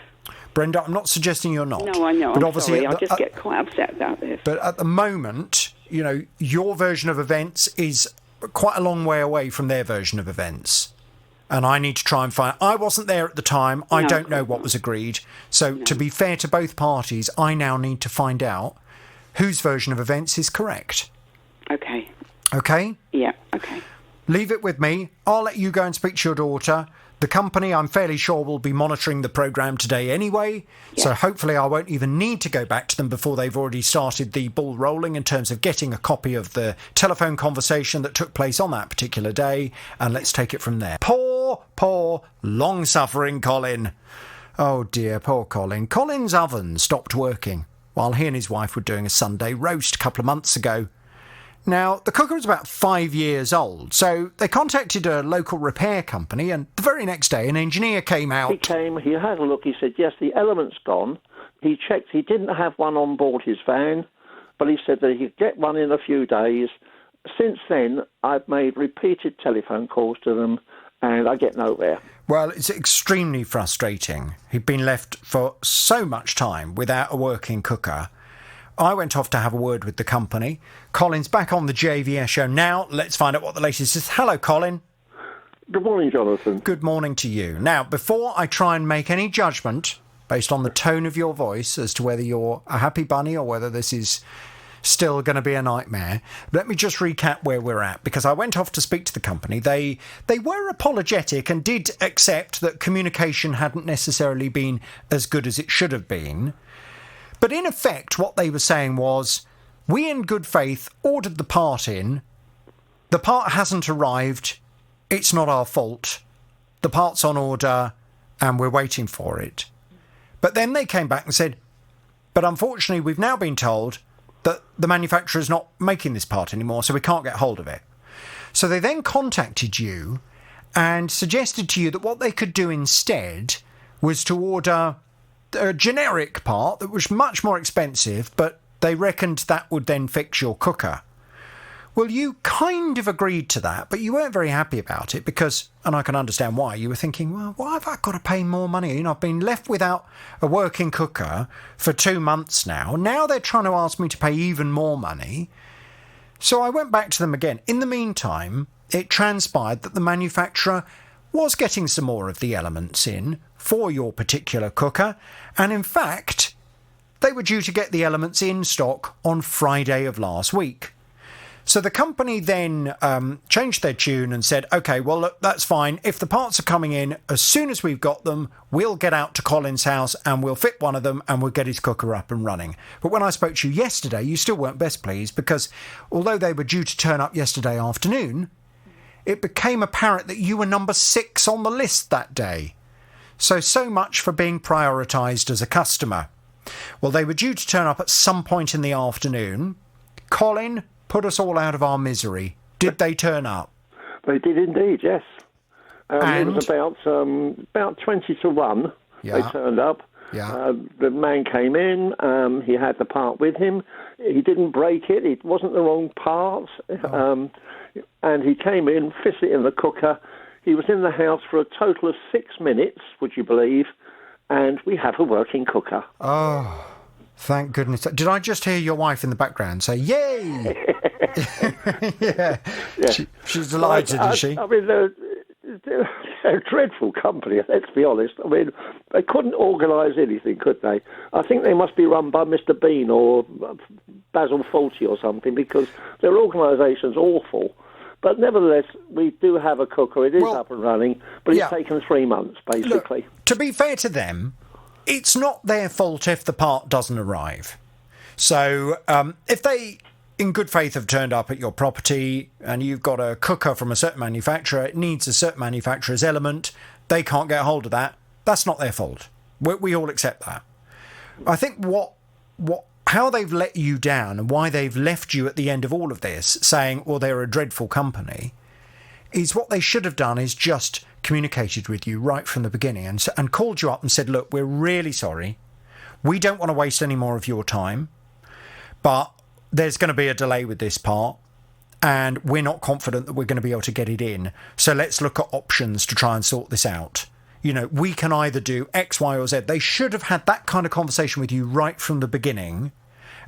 S1: Brenda, I'm not suggesting you're not.
S7: No, I know.
S1: But
S7: I'm
S1: obviously
S7: sorry. I just get quite upset about this.
S1: But at the moment, you know, your version of events is quite a long way away from their version of events. And I need to try and find... I wasn't there at the time. I don't know what was agreed. So to be fair to both parties, I now need to find out whose version of events is correct.
S7: Okay.
S1: Okay?
S7: Yeah, okay.
S1: Leave it with me. I'll let you go and speak to your daughter. The company, I'm fairly sure, will be monitoring the programme today anyway, so hopefully I won't even need to go back to them before they've already started the ball rolling in terms of getting a copy of the telephone conversation that took place on that particular day, and let's take it from there. Poor, long-suffering Colin. Oh dear, poor Colin. Colin's oven stopped working while he and his wife were doing a Sunday roast a couple of months ago. Now, the cooker was about 5 years old, so they contacted a local repair company, and the very next day an engineer came out.
S17: He came, he had a look, he said, yes, the element's gone. He checked, he didn't have one on board his van, but he said that he could get one in a few days. Since then, I've made repeated telephone calls to them, and I get nowhere.
S1: Well, it's extremely frustrating. He'd been left for so much time without a working cooker. I went off to have a word with the company. Colin's back on the JVS show now. Let's find out what the latest is. Hello, Colin.
S17: Good morning, Jonathan.
S1: Good morning to you. Now, before I try and make any judgment based on the tone of your voice as to whether you're a happy bunny or whether this is still going to be a nightmare, let me just recap where we're at, because I went off to speak to the company. They were apologetic and did accept that communication hadn't necessarily been as good as it should have been. But in effect, what they were saying was, we in good faith ordered the part in, the part hasn't arrived, it's not our fault, the part's on order and we're waiting for it. But then they came back and said, but unfortunately we've now been told that the manufacturer's not making this part anymore, so we can't get hold of it. So they then contacted you and suggested to you that what they could do instead was to order a generic part that was much more expensive, but they reckoned that would then fix your cooker. Well, you kind of agreed to that, but you weren't very happy about it because, and I can understand why, you were thinking, well, why have I got to pay more money? You know, I've been left without a working cooker for 2 months now. Now they're trying to ask me to pay even more money. So I went back to them again. In the meantime, it transpired that the manufacturer was getting some more of the elements in for your particular cooker, and in fact, they were due to get the elements in stock on Friday of last week. So the company then changed their tune and said, OK, well, look, that's fine. If the parts are coming in, as soon as we've got them, we'll get out to Colin's house and we'll fit one of them and we'll get his cooker up and running. But when I spoke to you yesterday, you still weren't best pleased because although they were due to turn up yesterday afternoon, it became apparent that you were number 6 on the list that day. So much for being prioritised as a customer. Well, they were due to turn up at some point in the afternoon. Colin put us all out of our misery. Did they turn up?
S17: They did indeed, yes. It was about 20 to 1.
S1: Yeah.
S17: They turned up.
S1: Yeah.
S17: The man came in. He had the part with him. He didn't break it. It wasn't the wrong part. And he came in, fitted it in the cooker. He was in the house for a total of 6 minutes, would you believe? And we have a working cooker.
S1: Oh, thank goodness. Did I just hear your wife in the background say, yay? Yeah. She's delighted, is she?
S17: I mean, they're a dreadful company, let's be honest. I mean, they couldn't organise anything, could they? I think they must be run by Mr. Bean or Basil Fawlty or something, because their organisation's awful. But nevertheless, we do have a cooker. It is up and running, but it's taken 3 months, basically.
S1: Look, to be fair to them, it's not their fault if the part doesn't arrive. So if they, in good faith, have turned up at your property and you've got a cooker from a certain manufacturer, it needs a certain manufacturer's element, they can't get hold of that, that's not their fault. We all accept that. I think how they've let you down and why they've left you at the end of all of this saying, well, they're a dreadful company, is what they should have done is just communicated with you right from the beginning and called you up and said, look, we're really sorry. We don't want to waste any more of your time, but there's going to be a delay with this part and we're not confident that we're going to be able to get it in. So let's look at options to try and sort this out. You know, we can either do X, Y, or Z. They should have had that kind of conversation with you right from the beginning,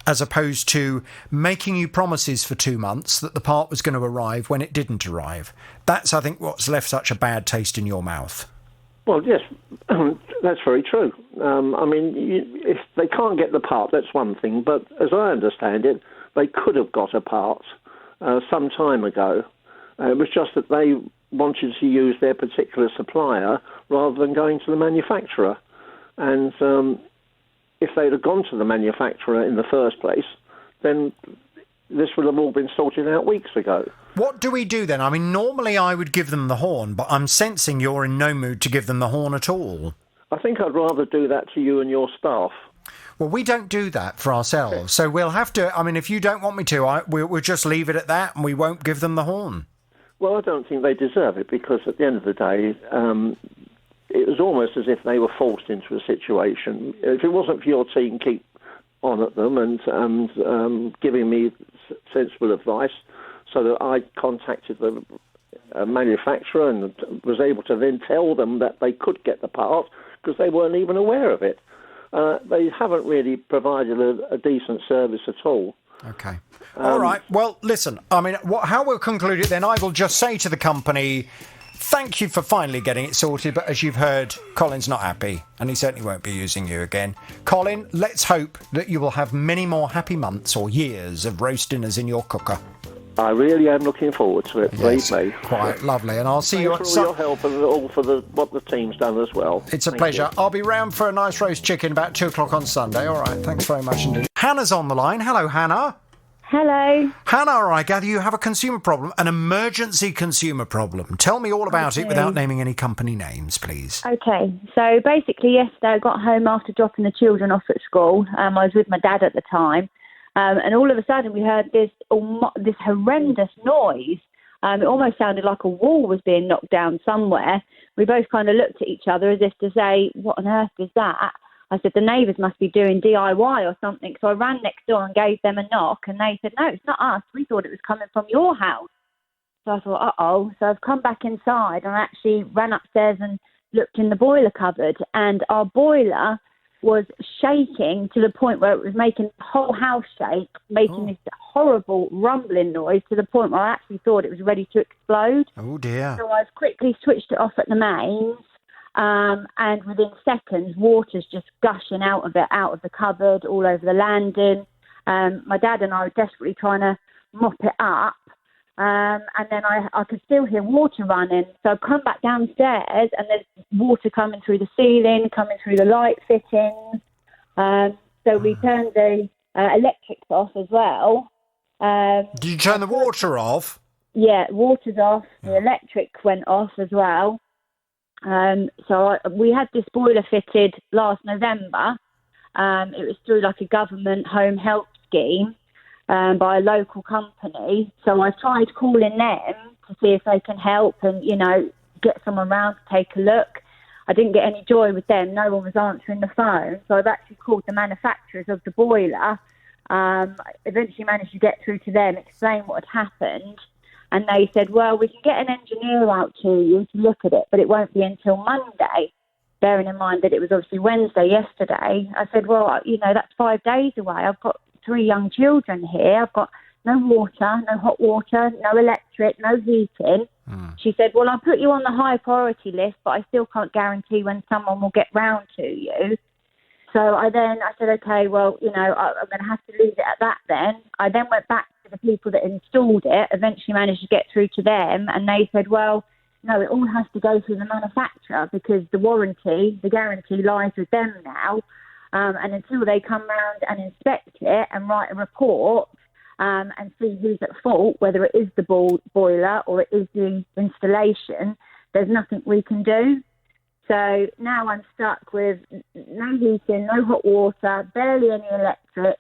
S1: as opposed to making you promises for 2 months that the part was going to arrive when it didn't arrive. That's, I think, what's left such a bad taste in your mouth.
S17: Well, yes, that's very true. I mean, if they can't get the part, that's one thing. But as I understand it, they could have got a part. some time ago. It was just that they wanted to use their particular supplier rather than going to the manufacturer. And if they'd have gone to the manufacturer in the first place, then this would have all been sorted out weeks ago.
S1: What do we do then? I mean, normally I would give them the horn, but I'm sensing you're in no mood to give them the horn at all.
S17: I think I'd rather do that to you and your staff.
S1: Well, we don't do that for ourselves, so we'll have to... I mean, if you don't want me to, we'll just leave it at that and we won't give them the horn.
S17: Well, I don't think they deserve it, because at the end of the day, it was almost as if they were forced into a situation. If it wasn't for your team keep on at them and giving me sensible advice, so that I contacted the manufacturer and was able to then tell them that they could get the part, because they weren't even aware of it. They haven't really provided a decent service at all.
S1: Okay. All right. Well, listen, I mean, how we'll conclude it then, I will just say to the company, thank you for finally getting it sorted, but as you've heard, Colin's not happy, and he certainly won't be using you again. Colin, let's hope that you will have many more happy months or years of roast dinners in your cooker.
S17: I really am looking forward to it, believe me.
S1: Quite lovely, and I'll see you...
S17: Thanks for all your help and all for what the team's done as well.
S1: It's a pleasure. I'll be round for a nice roast chicken about 2 o'clock on Sunday. All right, thanks very much indeed. Hannah's on the line. Hello, Hannah.
S20: Hello.
S1: Hannah, I gather you have a consumer problem, an emergency consumer problem. Tell me all about it without naming any company names, please.
S20: Okay, so basically yesterday I got home after dropping the children off at school. I was with my dad at the time. And all of a sudden we heard this horrendous noise. It almost sounded like a wall was being knocked down somewhere. We both kind of looked at each other as if to say, what on earth is that? I said, the neighbours must be doing DIY or something. So I ran next door and gave them a knock, and they said, no, it's not us. We thought it was coming from your house. So I thought, uh-oh. So I've come back inside and I actually ran upstairs and looked in the boiler cupboard, and our boiler was shaking to the point where it was making the whole house shake, making this horrible rumbling noise to the point where I actually thought it was ready to explode.
S1: Oh, dear.
S20: So I've quickly switched it off at the mains, and within seconds, water's just gushing out of it, out of the cupboard, all over the landing. My dad and I were desperately trying to mop it up, and then I could still hear water running. So I've come back downstairs and there's water coming through the ceiling, coming through the light fittings. So we turned the electrics off as well.
S1: Did you turn the water off?
S20: Yeah, water's off. The electric went off as well. We had this boiler fitted last November. It was through like a government home help scheme. By a local company. So I tried calling them to see if they can help and, get someone round to take a look. I didn't get any joy with them. No one was answering the phone. So I've actually called the manufacturers of the boiler. Eventually managed to get through to them, explain what had happened. And they said, well, we can get an engineer out to you to look at it, but it won't be until Monday. Bearing in mind that it was obviously Wednesday yesterday. I said, well, that's 5 days away. I've got 3 young children here. I've got no water, no hot water, no electric, no heating. She said, well, I'll put you on the high priority list, but I still can't guarantee when someone will get round to you. So I said, okay, well, I'm going to have to leave it at that then. I then went back to the people that installed it, eventually managed to get through to them, and they said, well, no, it all has to go through the manufacturer because the guarantee lies with them now. And until they come round and inspect it and write a report and see who's at fault, whether it is the boiler or it is the installation, there's nothing we can do. So now I'm stuck with no heating, no hot water, barely any electric,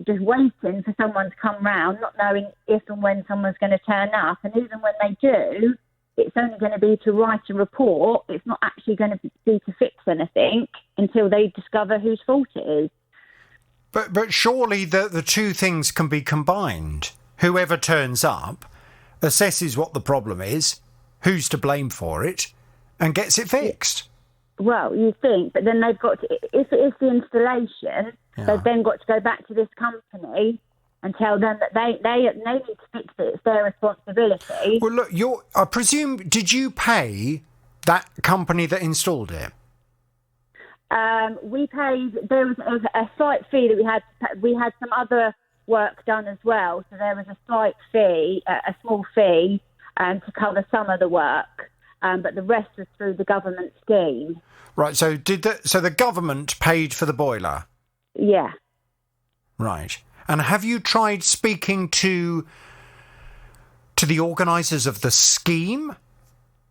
S20: just waiting for someone to come round, not knowing if and when someone's going to turn up. And even when they do, it's only going to be to write a report. It's not actually going to be to fix anything until they discover whose fault it is.
S1: But surely the two things can be combined. Whoever turns up assesses what the problem is, who's to blame for it, and gets it fixed.
S20: Well, you think, but then they've got to, if it is the installation, they've then got to go back to this company and tell them that they need to fix it. It's their responsibility.
S1: Well, look, I presume, did you pay that company that installed it?
S20: We paid. There was a slight fee that we had. We had some other work done as well. So there was a slight fee, a small fee, to cover some of the work, but the rest was through the government scheme.
S1: Right. So the government paid for the boiler?
S20: Yeah.
S1: Right. And have you tried speaking to the organisers of the scheme?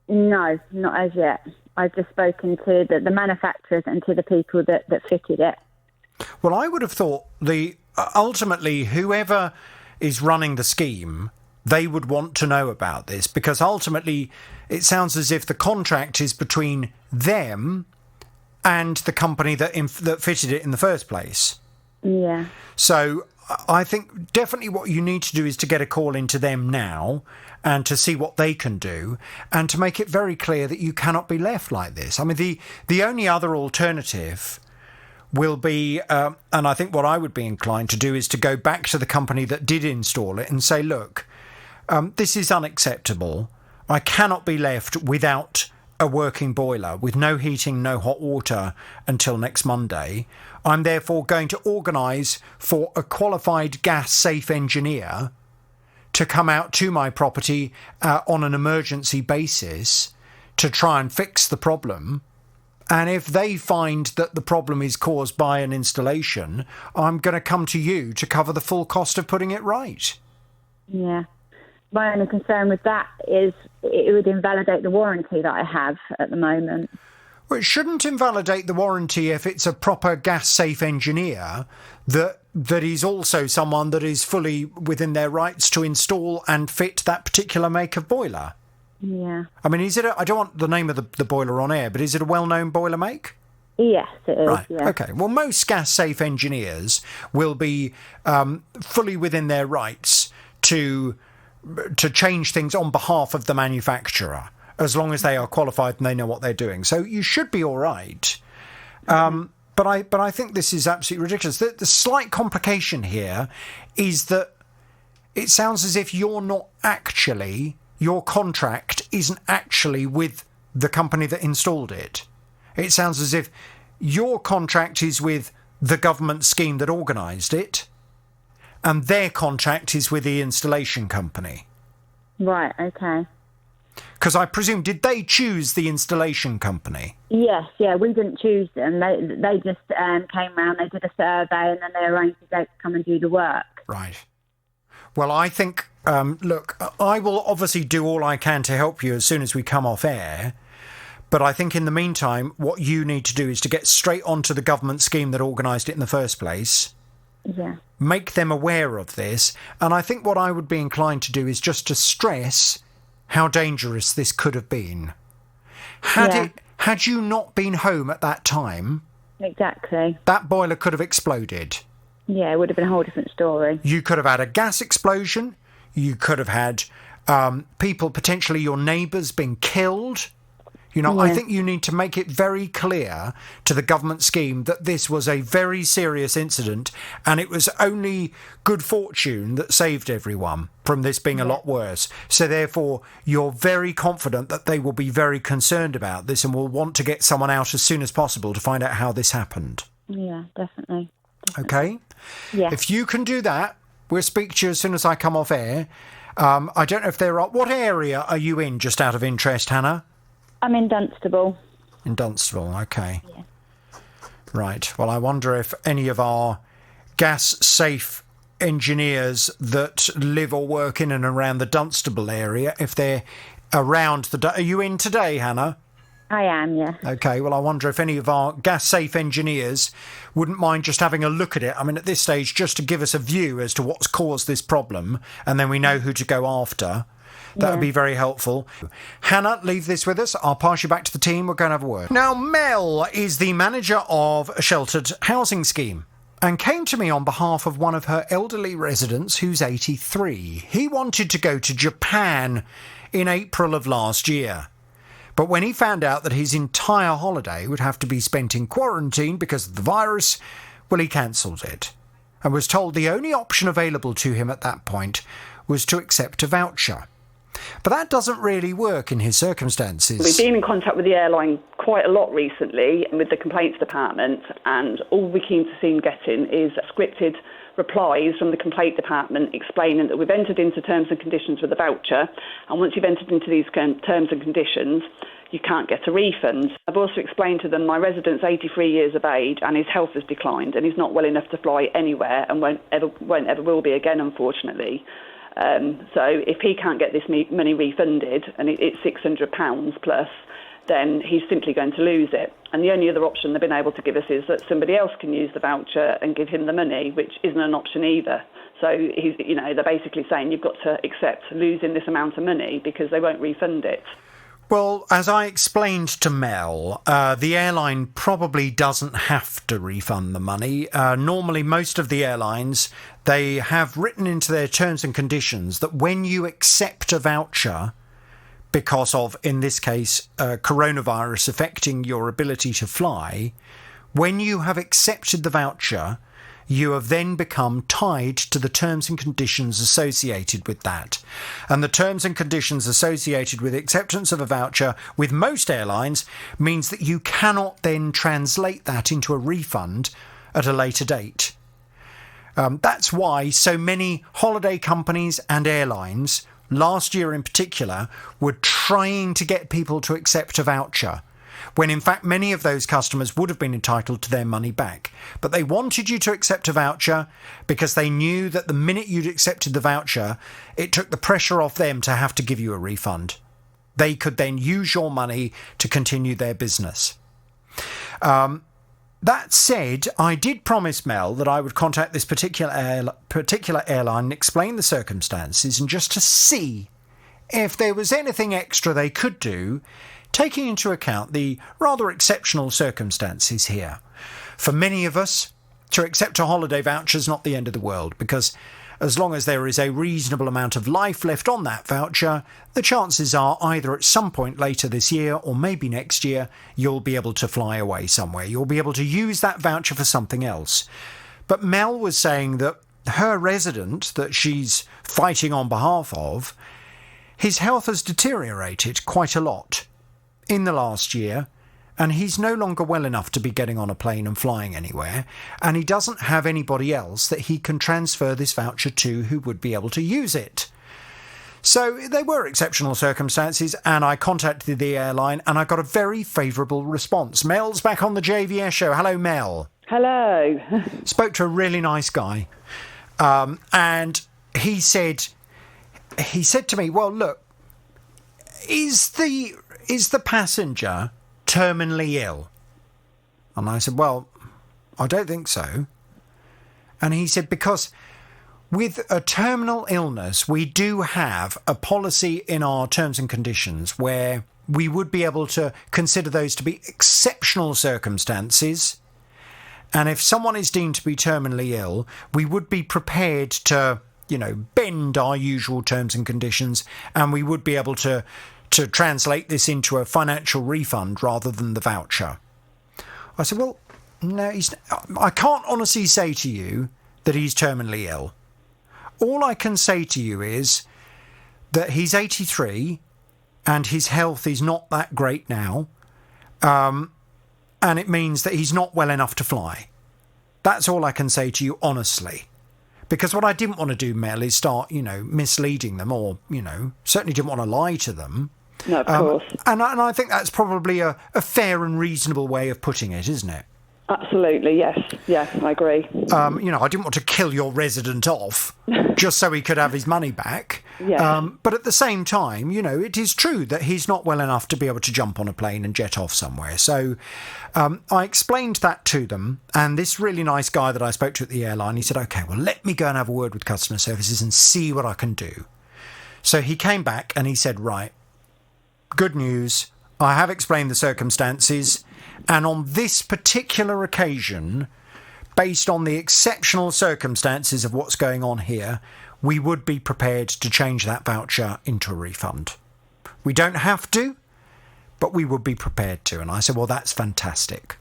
S20: No, not as yet. I've just spoken to the manufacturers and to the people that fitted it.
S1: Well, I would have thought ultimately whoever is running the scheme, they would want to know about this, because ultimately it sounds as if the contract is between them and the company that fitted it in the first place.
S20: Yeah.
S1: So I think definitely what you need to do is to get a call into them now and to see what they can do and to make it very clear that you cannot be left like this. I mean, the only other alternative will be, and I think what I would be inclined to do is to go back to the company that did install it and say, look, this is unacceptable. I cannot be left without a working boiler, with no heating, no hot water until next Monday. I'm therefore going to organise for a qualified gas-safe engineer to come out to my property on an emergency basis to try and fix the problem. And if they find that the problem is caused by an installation, I'm going to come to you to cover the full cost of putting it right.
S20: Yeah. My only concern with that is it would invalidate the warranty that I have at the moment.
S1: Well, it shouldn't invalidate the warranty if it's a proper gas-safe engineer that is also someone that is fully within their rights to install and fit that particular make of boiler.
S20: Yeah.
S1: I mean, I don't want the name of the boiler on air, but is it a well-known boiler make?
S20: Yes, it is.
S1: Right.
S20: Yeah.
S1: Okay. Well, most gas-safe engineers will be fully within their rights to change things on behalf of the manufacturer, as long as they are qualified and they know what they're doing. So you should be all right. But I think this is absolutely ridiculous. The slight complication here is that it sounds as if your contract isn't actually with the company that installed it. It sounds as if your contract is with the government scheme that organised it, and their contract is with the installation company.
S20: Right, okay.
S1: Because I presume, did they choose the installation company?
S20: Yes, yeah, we didn't choose them. They just came round, they did a survey, and then they arranged a date to come and do the work.
S1: Right. Well, I think, look, I will obviously do all I can to help you as soon as we come off air. But I think in the meantime, what you need to do is to get straight onto the government scheme that organised it in the first place.
S20: Yeah.
S1: Make them aware of this. And I think what I would be inclined to do is just to stress how dangerous this could have been. Had you not been home at that time...
S20: Exactly.
S1: That boiler could have exploded.
S20: Yeah, it would have been a whole different story.
S1: You could have had a gas explosion. You could have had people, potentially your neighbours, being killed. You know, I think you need to make it very clear to the government scheme that this was a very serious incident and it was only good fortune that saved everyone from this being a lot worse. So therefore, you're very confident that they will be very concerned about this and will want to get someone out as soon as possible to find out how this happened.
S20: Yeah, definitely.
S1: Okay?
S20: Yeah.
S1: If you can do that, we'll speak to you as soon as I come off air. I don't know if there are... What area are you in, just out of interest, Hannah?
S20: I'm in Dunstable.
S1: In Dunstable, okay. Yeah. Right. Well, I wonder if any of our gas-safe engineers that live or work in and around the Dunstable area, if they're around the... Are you in today, Hannah?
S20: I am, yeah.
S1: Okay, well, I wonder if any of our gas-safe engineers wouldn't mind just having a look at it. I mean, at this stage, just to give us a view as to what's caused this problem, and then we know who to go after. That would be very helpful. Hannah, leave this with us. I'll pass you back to the team. We're going to have a word. Now, Mel is the manager of a sheltered housing scheme and came to me on behalf of one of her elderly residents who's 83. He wanted to go to Japan in April of last year. But when he found out that his entire holiday would have to be spent in quarantine because of the virus, well, he cancelled it and was told the only option available to him at that point was to accept a voucher. But that doesn't really work in his circumstances.
S21: We've been in contact with the airline quite a lot recently with the complaints department, and all we seem to seem getting is scripted replies from the complaint department explaining that we've entered into terms and conditions with the voucher, and once you've entered into these terms and conditions, you can't get a refund. I've also explained to them my resident's 83 years of age and his health has declined and he's not well enough to fly anywhere and won't ever will be again, unfortunately. So if he can't get this money refunded, and it's £600 plus, then he's simply going to lose it. And the only other option they've been able to give us is that somebody else can use the voucher and give him the money, which isn't an option either. So they're basically saying you've got to accept losing this amount of money because they won't refund it.
S1: Well, as I explained to Mel, the airline probably doesn't have to refund the money. Normally, most of the airlines, they have written into their terms and conditions that when you accept a voucher because of, in this case, coronavirus affecting your ability to fly, when you have accepted the voucher, you have then become tied to the terms and conditions associated with that. And the terms and conditions associated with acceptance of a voucher with most airlines means that you cannot then translate that into a refund at a later date. That's why so many holiday companies and airlines, last year in particular, were trying to get people to accept a voucher, when in fact many of those customers would have been entitled to their money back. But they wanted you to accept a voucher because they knew that the minute you'd accepted the voucher, it took the pressure off them to have to give you a refund. They could then use your money to continue their business. That said, I did promise Mel that I would contact this particular airline and explain the circumstances, and just to see if there was anything extra they could do, taking into account the rather exceptional circumstances here. For many of us, to accept a holiday voucher is not the end of the world, because as long as there is a reasonable amount of life left on that voucher, the chances are either at some point later this year or maybe next year, you'll be able to fly away somewhere. You'll be able to use that voucher for something else. But Mel was saying that her resident that she's fighting on behalf of, his health has deteriorated quite a lot in the last year, and he's no longer well enough to be getting on a plane and flying anywhere, and he doesn't have anybody else that he can transfer this voucher to who would be able to use it. So they were exceptional circumstances, and I contacted the airline and I got a very favourable response. Mel's back on the JVS show. Hello, Mel.
S21: Hello.
S1: Spoke to a really nice guy, and he said to me, well, look, is the passenger terminally ill? And I said, well, I don't think so. And he said, because with a terminal illness, we do have a policy in our terms and conditions where we would be able to consider those to be exceptional circumstances. And if someone is deemed to be terminally ill, we would be prepared to, bend our usual terms and conditions, and we would be able to translate this into a financial refund rather than the voucher. I said, well, no, I can't honestly say to you that he's terminally ill. All I can say to you is that he's 83 and his health is not that great now, and it means that he's not well enough to fly. That's all I can say to you, honestly. Because what I didn't want to do, Mel, is start, misleading them or, certainly didn't want to lie to them.
S21: No, of course.
S1: And I think that's probably a fair and reasonable way of putting it, isn't it?
S21: Absolutely, yes. Yes, I agree.
S1: I didn't want to kill your resident off just so he could have his money back.
S21: Yeah.
S1: But at the same time, it is true that he's not well enough to be able to jump on a plane and jet off somewhere. So I explained that to them, and this really nice guy that I spoke to at the airline, he said, OK, well, let me go and have a word with customer services and see what I can do. So he came back and he said, right, good news. I have explained the circumstances, and on this particular occasion, based on the exceptional circumstances of what's going on here, we would be prepared to change that voucher into a refund. We don't have to, but we would be prepared to. And I said, well, that's fantastic.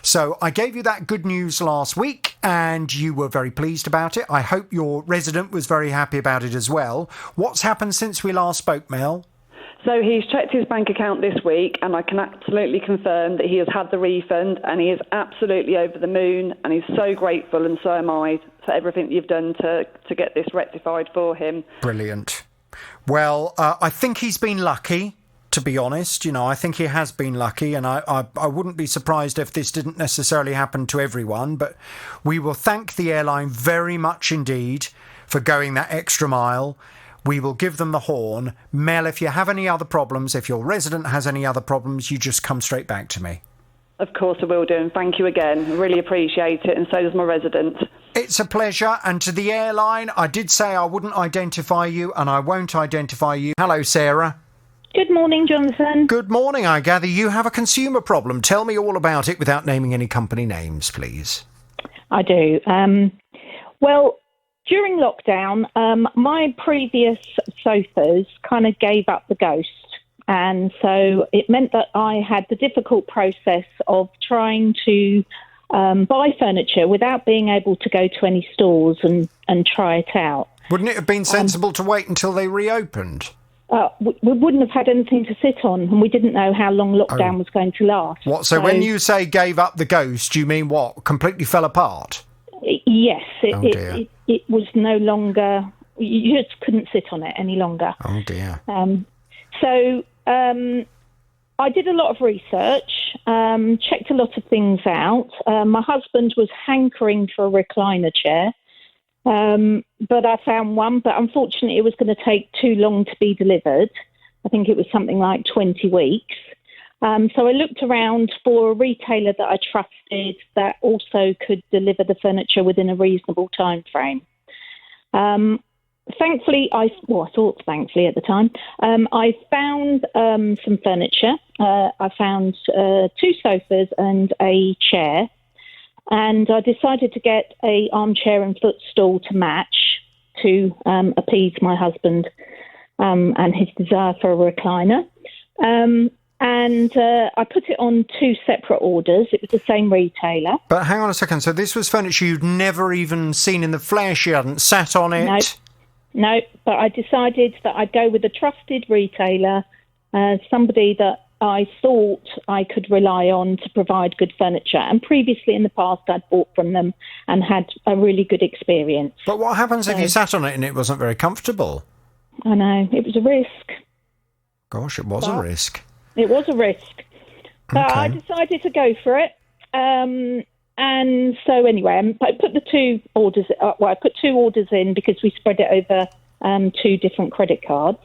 S1: So I gave you that good news last week, and you were very pleased about it. I hope your resident was very happy about it as well. What's happened since we last spoke, Mel?
S21: So he's checked his bank account this week, and I can absolutely confirm that he has had the refund, and he is absolutely over the moon, and he's so grateful, and so am I, for everything you've done to get this rectified for him.
S1: Brilliant. Well, I think he's been lucky, to be honest. I think he has been lucky, and I wouldn't be surprised if this didn't necessarily happen to everyone, but we will thank the airline very much indeed for going that extra mile. We will give them the horn. Mel, if you have any other problems, if your resident has any other problems, you just come straight back to me.
S21: Of course I will do, and thank you again. I really appreciate it, and so does my resident.
S1: It's a pleasure, and to the airline, I did say I wouldn't identify you, and I won't identify you. Hello, Sarah.
S4: Good morning, Jonathan.
S1: Good morning. I gather you have a consumer problem. Tell me all about it without naming any company names, please.
S4: I do. Well, during lockdown, my previous sofas kind of gave up the ghost. And so it meant that I had the difficult process of trying to buy furniture without being able to go to any stores and try it out.
S1: Wouldn't it have been sensible to wait until they reopened?
S4: We wouldn't have had anything to sit on, and we didn't know how long lockdown was going to last.
S1: What? So when you say gave up the ghost, you mean what? Completely fell apart?
S4: Yes. It was no longer... You just couldn't sit on it any longer.
S1: Oh, dear.
S4: So I did a lot of research, checked a lot of things out. My husband was hankering for a recliner chair, but I found one. But unfortunately, it was going to take too long to be delivered. I think it was something like 20 weeks. So I looked around for a retailer that I trusted that also could deliver the furniture within a reasonable time frame. Thankfully, I thought thankfully at the time, I found some furniture. I found 2 sofas and a chair, and I decided to get a armchair and footstool to match to appease my husband and his desire for a recliner. And I put it on 2 separate orders. It was the same retailer.
S1: But hang on a second. So this was furniture you'd never even seen in the flesh? You hadn't sat on it?
S4: No, but I decided that I'd go with a trusted retailer, somebody that I thought I could rely on to provide good furniture. And previously in the past, I'd bought from them and had a really good experience.
S1: But what happens if you sat on it and it wasn't very comfortable?
S4: I know. It was a risk.
S1: Gosh, it was a risk.
S4: It was a risk. But I decided to go for it. And so anyway, I put the 2 orders. I put 2 orders in because we spread it over 2 different credit cards.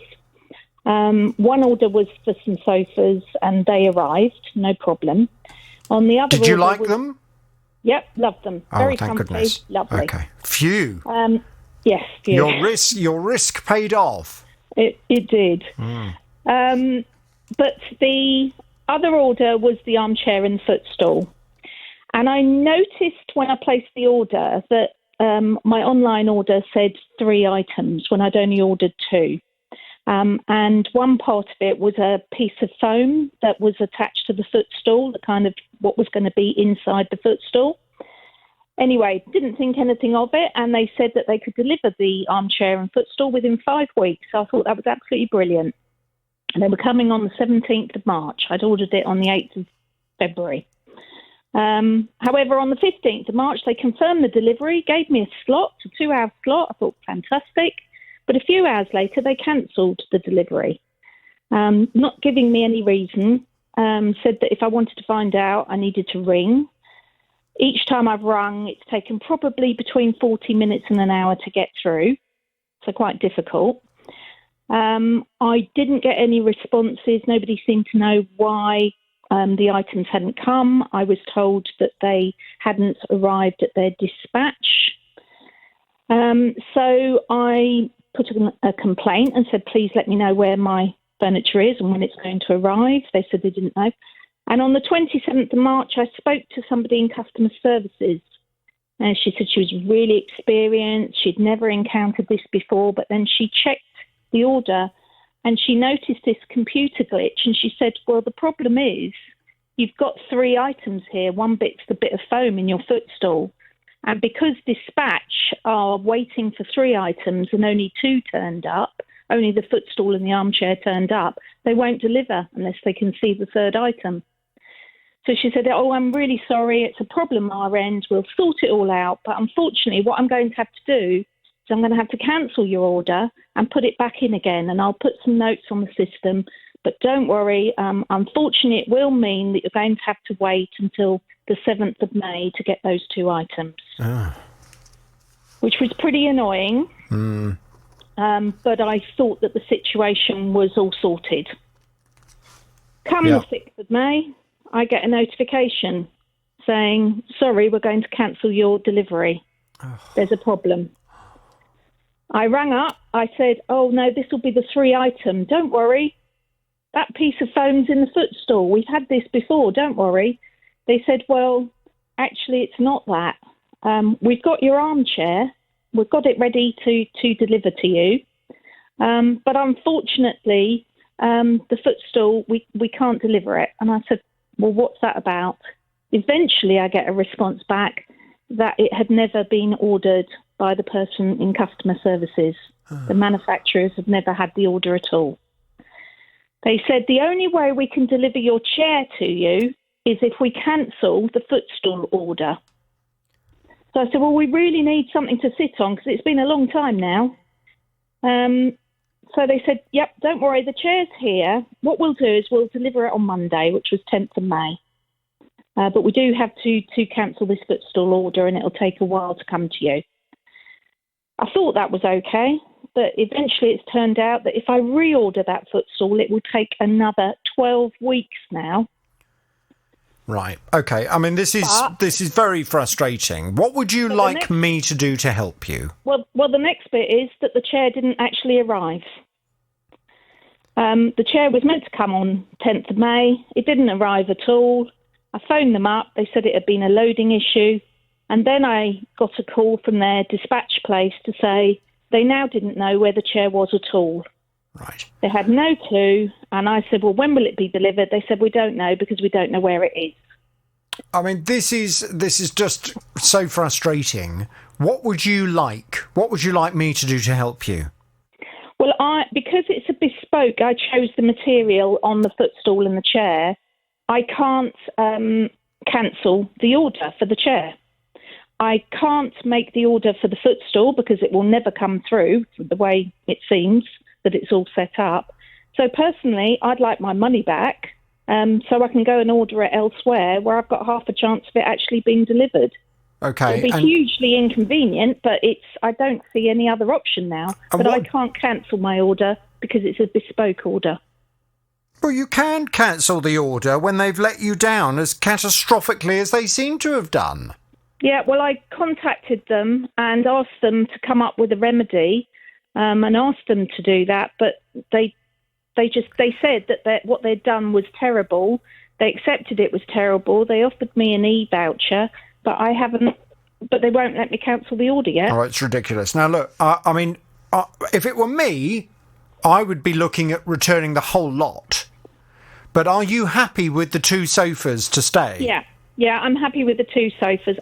S4: One order was for some sofas, and they arrived, no problem. On the other,
S1: did you like them?
S4: Yep, loved them. Very
S1: thank
S4: comfy,
S1: goodness.
S4: lovely.
S1: Okay, phew.
S4: Yes, phew.
S1: Your risk paid off.
S4: It did. But the other order was the armchair and footstool. And I noticed when I placed the order that my online order said 3 items when I'd only ordered 2. And one part of it was a piece of foam that was attached to the footstool, the kind of what was going to be inside the footstool. Anyway, didn't think anything of it, and they said that they could deliver the armchair and footstool within 5 weeks. I thought that was absolutely brilliant. And they were coming on the 17th of March. I'd ordered it on the 8th of February. However, on the 15th of March, they confirmed the delivery, gave me a slot, a 2-hour slot. I thought, fantastic. But a few hours later, they cancelled the delivery, not giving me any reason, said that if I wanted to find out, I needed to ring. Each time I've rung, it's taken probably between 40 minutes and an hour to get through, so quite difficult. I didn't get any responses. Nobody seemed to know why the items hadn't come. I was told that they hadn't arrived at their dispatch. So I put a complaint and said, please let me know where my furniture is and when it's going to arrive. They said they didn't know. And on the 27th of March, I spoke to somebody in customer services. And she said she was really experienced. She'd never encountered this before, but then she checked the order and she noticed this computer glitch. And she said, well, the problem is you've got 3 items here. One bit's the bit of foam in your footstool. And because dispatch are waiting for 3 items and only 2 turned up, only the footstool and the armchair turned up. They won't deliver unless they can see the third item. So she said, oh, I'm really sorry. It's a problem on our end. We'll sort it all out. But unfortunately, what I'm going to have to do is I'm going to have to cancel your order and put it back in again. And I'll put some notes on the system. But don't worry. Unfortunately, it will mean that you're going to have to wait until the 7th of May to get those 2 items, which was pretty annoying. But I thought that the situation was all sorted. Come the 6th of May, I get a notification saying, sorry, we're going to cancel your delivery. There's a problem. I rang up. I said, oh, no, this will be the 3 item. Don't worry. That piece of foam's in the footstool. We've had this before. Don't worry. They said, well, actually, it's not that. We've got your armchair. We've got it ready to deliver to you. But unfortunately, the footstool, we can't deliver it. And I said, well, what's that about? Eventually, I get a response back that it had never been ordered by the person in customer services. The manufacturers have never had the order at all. They said the only way we can deliver your chair to you is if we cancel the footstool order. So I said, well, we really need something to sit on because it's been a long time now. So they said, yep, don't worry, the chair's here. What we'll do is we'll deliver it on Monday, which was 10th of May. But we do have to cancel this footstool order and it'll take a while to come to you. I thought that was okay, but eventually it's turned out that if I reorder that footstool, it will take another 12 weeks now.
S1: Right. Okay. I mean, this is very frustrating. What would you like me to do to help you?
S4: Well, the next bit is that the chair didn't actually arrive. The chair was meant to come on 10th of May. It didn't arrive at all. I phoned them up. They said it had been a loading issue. And then I got a call from their dispatch place to say they now didn't know where the chair was at all.
S1: Right.
S4: They had no clue. And I said, well, when will it be delivered? They said, we don't know because we don't know where it is.
S1: I mean, this is just so frustrating. What would you like? What would you like me to do to help you?
S4: Well, because it's a bespoke, I chose the material on the footstool and the chair. I can't cancel the order for the chair. I can't make the order for the footstool because it will never come through the way it seems that it's all set up. So personally, I'd like my money back so I can go and order it elsewhere where I've got half a chance of it actually being delivered.
S1: Okay.
S4: It'll be hugely inconvenient, but I don't see any other option now. But I can't cancel my order because it's a bespoke order.
S1: Well, you can cancel the order when they've let you down as catastrophically as they seem to have done.
S4: Yeah, well, I contacted them and asked them to come up with a remedy and asked them to do that, but they said that what they'd done was terrible. They accepted it was terrible. They offered me an e-voucher, but but they won't let me cancel the order yet.
S1: Oh, it's ridiculous. Now, look, I mean, if it were me, I would be looking at returning the whole lot. But are you happy with the 2 sofas to stay?
S4: Yeah, I'm happy with the 2 sofas.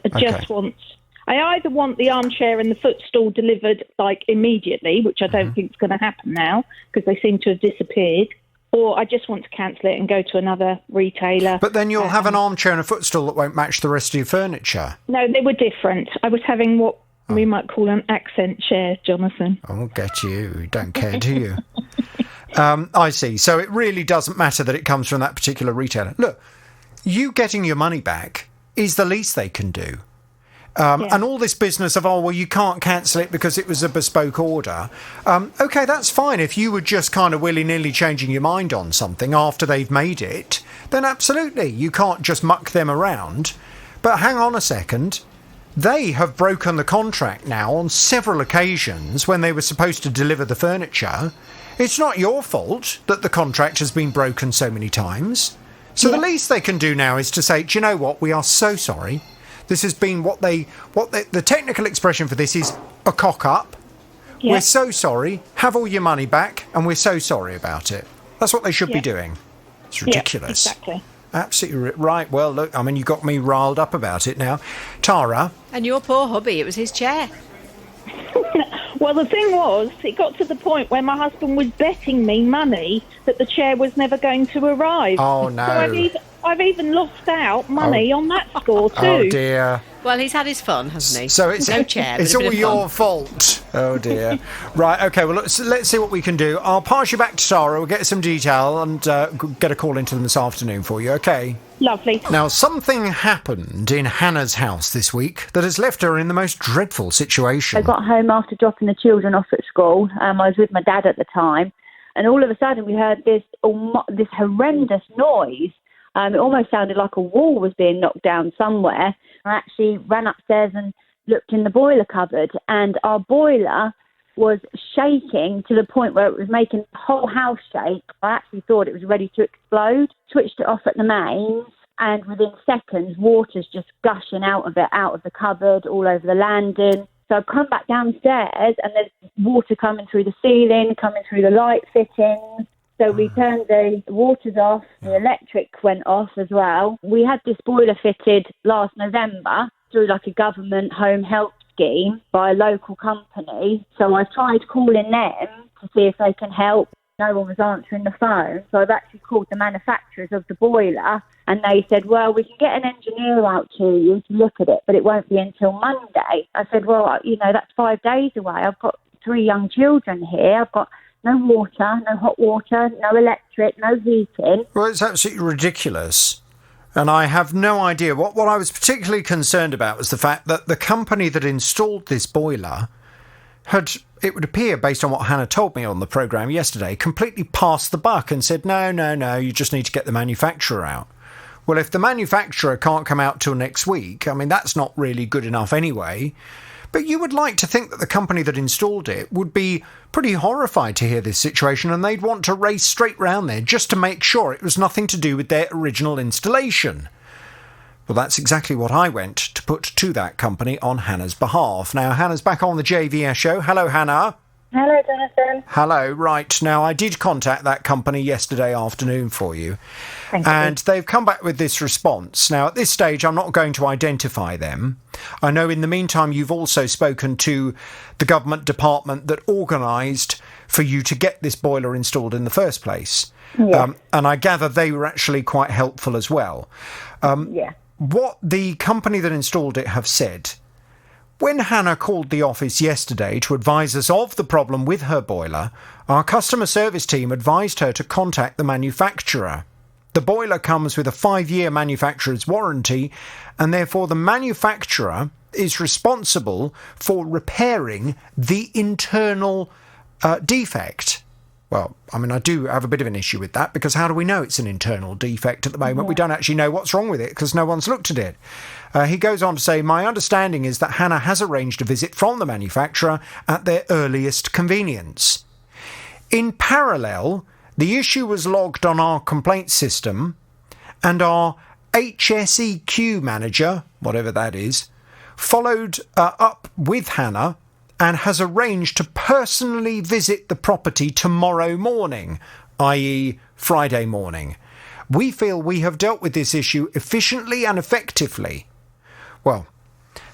S4: I either want the armchair and the footstool delivered immediately, which I don't think is going to happen now because they seem to have disappeared, or I just want to cancel it and go to another retailer.
S1: But then you'll have an armchair and a footstool that won't match the rest of your furniture.
S4: No, they were different. I was having what we might call an accent chair, Jonathan.
S1: Oh, get you. You don't care, do you? I see. So it really doesn't matter that it comes from that particular retailer. Look, you getting your money back is the least they can do. And all this business of, you can't cancel it because it was a bespoke order. OK, that's fine. If you were just kind of willy-nilly changing your mind on something after they've made it, then absolutely, you can't just muck them around. But hang on a second. They have broken the contract now on several occasions when they were supposed to deliver the furniture. It's not your fault that the contract has been broken so many times. So the least they can do now is to say, do you know what? We are so sorry. This has been the technical expression for this is a cock up. Yeah. We're so sorry. Have all your money back, and we're so sorry about it. That's what they should be doing. It's ridiculous.
S4: Yeah, exactly.
S1: Absolutely right. Well, look, I mean, you got me riled up about it now. Tara.
S9: And your poor hubby, it was his chair.
S4: Well, the thing was, it got to the point where my husband was betting me money that the chair was never going to arrive.
S1: Oh, no.
S4: So I've even lost out money on that score too.
S1: Oh, dear.
S9: Well, he's had his fun, hasn't he?
S1: So it's
S9: no chair.
S1: It's
S9: but a
S1: all
S9: bit of
S1: your fault. Oh dear. Right. Okay. Well, let's see what we can do. I'll pass you back to Sarah. We'll get some detail and get a call into them this afternoon for you. Okay.
S4: Lovely.
S1: Now, something happened in Hannah's house this week that has left her in the most dreadful situation.
S20: I got home after dropping the children off at school. I was with my dad at the time, and all of a sudden we heard this horrendous noise. It almost sounded like a wall was being knocked down somewhere. I actually ran upstairs and looked in the boiler cupboard, and our boiler was shaking to the point where it was making the whole house shake. I actually thought it was ready to explode. Switched it off at the mains, and within seconds, water's just gushing out of the cupboard, all over the landing. So I've come back downstairs, and there's water coming through the ceiling, coming through the light fittings. So we turned the waters off, the electric went off as well. We had this boiler fitted last November through like a government home help scheme by a local company. So I tried calling them to see if they can help. No one was answering the phone. So I've actually called the manufacturers of the boiler, and they said, well, we can get an engineer out to you to look at it, but it won't be until Monday. I said, well, that's 5 days away. I've got 3 young children here. I've got no water, no hot water, no electric, no heating.
S1: Well, it's absolutely ridiculous. And I have no idea. What I was particularly concerned about was the fact that the company that installed this boiler had, it would appear, based on what Hannah told me on the programme yesterday, completely passed the buck and said, no, you just need to get the manufacturer out. Well, if the manufacturer can't come out till next week, I mean, that's not really good enough anyway. But you would like to think that the company that installed it would be pretty horrified to hear this situation, and they'd want to race straight round there just to make sure it was nothing to do with their original installation. Well, that's exactly what I went to put to that company on Hannah's behalf. Now, Hannah's back on the JVS show. Hello, Hannah.
S20: Hello, Jonathan.
S1: Hello. Right. Now, I did contact that company yesterday afternoon for you.
S20: Thank you.
S1: And they've come back with this response. Now, at this stage, I'm not going to identify them. I know in the meantime, you've also spoken to the government department that organised for you to get this boiler installed in the first place.
S20: Yeah.
S1: And I gather they were actually quite helpful as well.
S20: Yeah.
S1: What the company that installed it have said, when Hannah called the office yesterday to advise us of the problem with her boiler, our customer service team advised her to contact the manufacturer. The boiler comes with a 5-year manufacturer's warranty, and therefore the manufacturer is responsible for repairing the internal defect. Well, I mean, I do have a bit of an issue with that, because how do we know it's an internal defect at the moment?
S20: Yeah.
S1: We don't actually know what's wrong with it because no one's looked at it. He goes on to say, my understanding is that Hannah has arranged a visit from the manufacturer at their earliest convenience. In parallel, the issue was logged on our complaint system, and our HSEQ manager, whatever that is, followed up with Hannah and has arranged to personally visit the property tomorrow morning, i.e. Friday morning. We feel we have dealt with this issue efficiently and effectively. Well,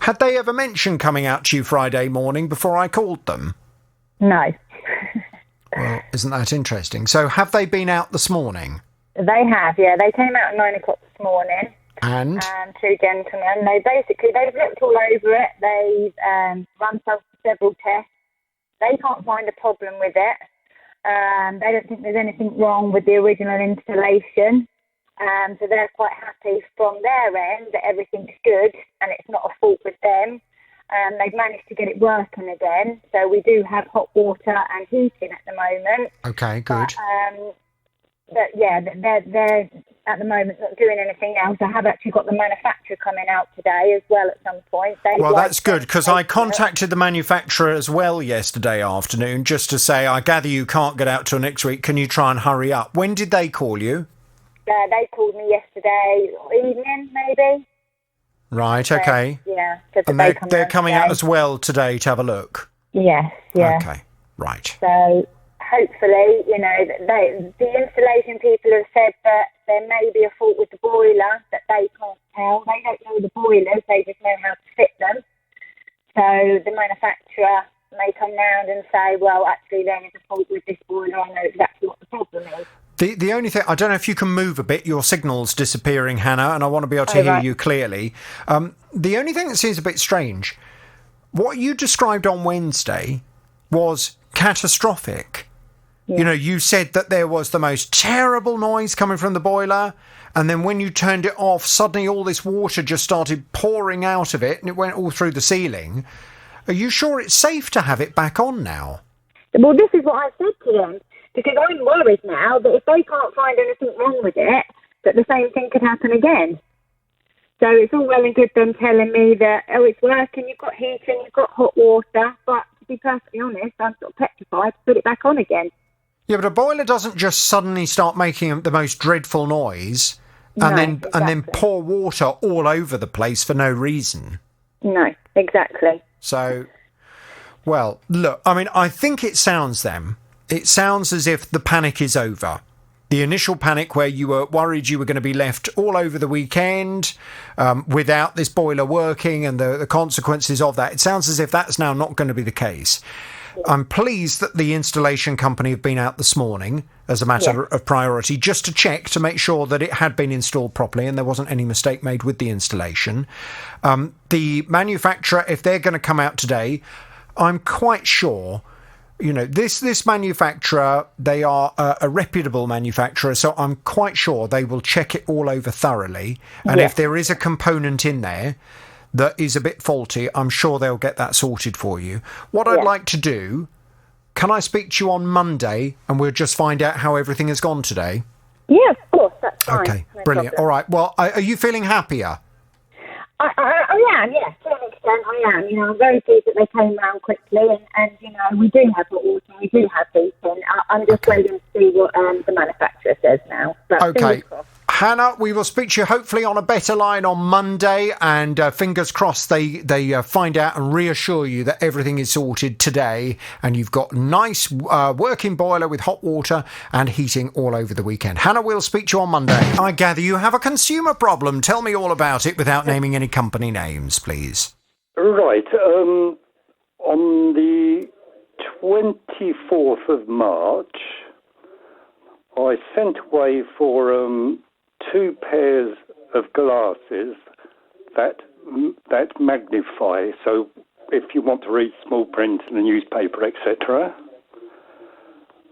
S1: had they ever mentioned coming out to you Friday morning before I called them?
S20: No.
S1: Well, isn't that interesting? So have they been out this morning?
S20: They have, yeah. They came out at 9 o'clock this morning.
S1: And?
S20: 2 gentlemen. They've looked all over it. They've run several tests. They can't find a problem with it. They don't think there's anything wrong with the original installation. So they're quite happy from their end that everything's good and it's not a fault with them. They've managed to get it working again. So we do have hot water and heating at the moment.
S1: Okay, good.
S20: But yeah, they're at the moment not doing anything else. I have actually got the manufacturer coming out today as well at some point.
S1: Well, that's good, because I contacted the manufacturer as well yesterday afternoon just to say, I gather you can't get out till next week. Can you try and hurry up? When did they call you?
S20: They called me yesterday evening, maybe.
S1: Right, okay.
S20: Yeah.
S1: And they're coming out as well today to have a look?
S20: Yes, yeah.
S1: Okay, right.
S20: So hopefully, the installation people have said that there may be a fault with the boiler that they can't tell. They don't know the boilers, they just know how to fit them. So the manufacturer may come round and say, well, actually, there is a fault with this boiler. I know exactly what the problem is.
S1: The only thing, I don't know if you can move a bit, your signal's disappearing, Hannah, and I want to be able to hear you clearly. The only thing that seems a bit strange, what you described on Wednesday was catastrophic. Yeah. You know, you said that there was the most terrible noise coming from the boiler, and then when you turned it off, suddenly all this water just started pouring out of it, and it went all through the ceiling. Are you sure it's safe to have it back on now?
S20: Well, this is what I said to them. Because I'm worried now that if they can't find anything wrong with it, that the same thing could happen again. So it's all well and good them telling me that, oh, it's working, you've got heating, you've got hot water. But to be perfectly honest, I'm sort of petrified to put it back on again.
S1: Yeah, but a boiler doesn't just suddenly start making the most dreadful noise and then pour water all over the place for no reason.
S20: No, exactly.
S1: So, well, look, I mean, I think it sounds as if the panic is over. The initial panic where you were worried you were going to be left all over the weekend without this boiler working and the consequences of that. It sounds as if that's now not going to be the case. I'm pleased that the installation company have been out this morning as a matter of priority just to check to make sure that it had been installed properly and there wasn't any mistake made with the installation. The manufacturer, if they're going to come out today, I'm quite sure... You know, this manufacturer, they are a reputable manufacturer, so I'm quite sure they will check it all over thoroughly. And if there is a component in there that is a bit faulty, I'm sure they'll get that sorted for you. What I'd like to do, can I speak to you on Monday and we'll just find out how everything has gone today?
S20: Yeah, of course, that's fine.
S1: Okay, brilliant. All right, well, are you feeling happier?
S20: I am, yes, to an extent I am. You know, I'm very pleased that they came round quickly and you know, we do have hot water, we do have heating. I'm just waiting to see what the manufacturer says now. But
S1: okay. Hannah, we will speak to you hopefully on a better line on Monday, and fingers crossed they find out and reassure you that everything is sorted today and you've got nice working boiler with hot water and heating all over the weekend. Hannah, we'll speak to you on Monday. I gather you have a consumer problem. Tell me all about it without naming any company names, please.
S3: Right. On the 24th of March, I sent away for 2 pairs of glasses that magnify. So if you want to read small print in the newspaper, etc.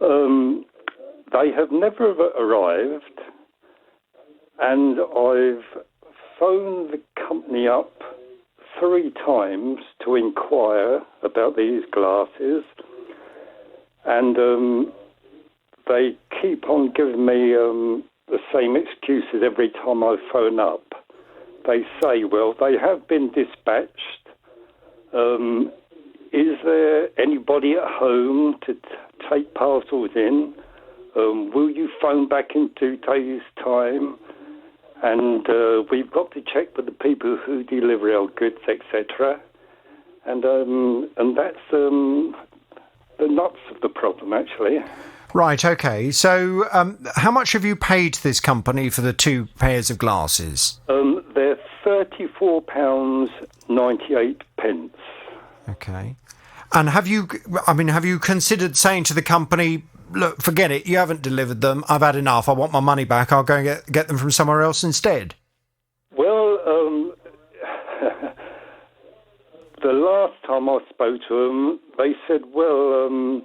S3: They have never arrived, and I've phoned the company up 3 times to inquire about these glasses, and they keep on giving me the same excuses every time I phone up. They say, well, they have been dispatched. Is there anybody at home to take parcels in? Will you phone back in 2 days' time? And we've got to check with the people who deliver our goods, etc. And that's the nuts of the problem, actually.
S1: Right, okay. So how much have you paid this company for the 2 pairs of glasses?
S3: They're £34.98.
S1: Okay. And have you considered saying to the company, look, forget it, you haven't delivered them, I've had enough, I want my money back, I'll go and get them from somewhere else instead?
S3: Well, the last time I spoke to them, they said, well,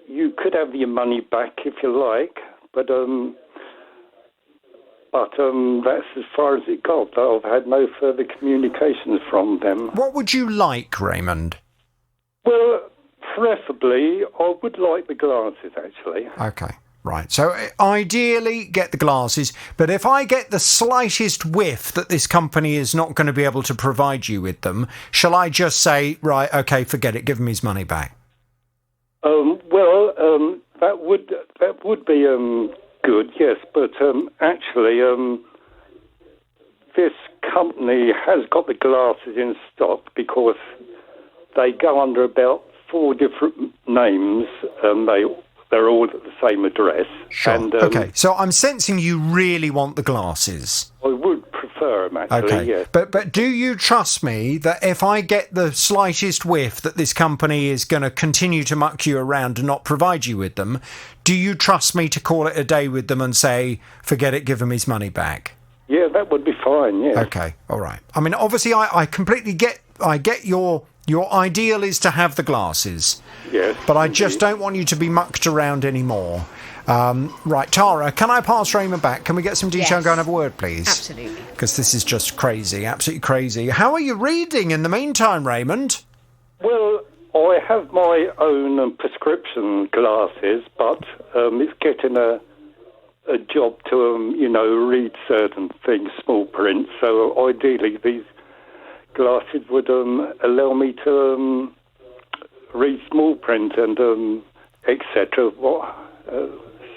S3: you could have your money back if you like, but that's as far as it got. I've had no further communications from them.
S1: What would you like, Raymond?
S3: Well, preferably, I would like the glasses, actually.
S1: Okay, right. So ideally, get the glasses, but if I get the slightest whiff that this company is not going to be able to provide you with them, shall I just say, right, okay, forget it, give him his money back?
S3: That would be good, yes, but actually, this company has got the glasses in stock because they go under about 4 different names, and they're all at the same address.
S1: Sure.
S3: And,
S1: okay, so I'm sensing you really want the glasses.
S3: I would prefer prefer them, actually,
S1: Okay.
S3: yes.
S1: But do you trust me that if I get the slightest whiff that this company is going to continue to muck you around and not provide you with them, do you trust me to call it a day with them and say, forget it, give him his money back?
S3: Yeah, that would be fine, yeah.
S1: Okay, all right. I mean, obviously, I completely get your ideal is to have the glasses.
S3: Yes.
S1: But I just don't want you to be mucked around anymore. Right, Tara, can I pass Raymond back? Can we get some detail and go and have a word, please?
S9: Absolutely.
S1: Because this is just crazy, absolutely crazy. How are you reading in the meantime, Raymond?
S3: Well, I have my own prescription glasses, but it's getting a job to, read certain things, small print. So ideally, these glasses would allow me to read small print and etc.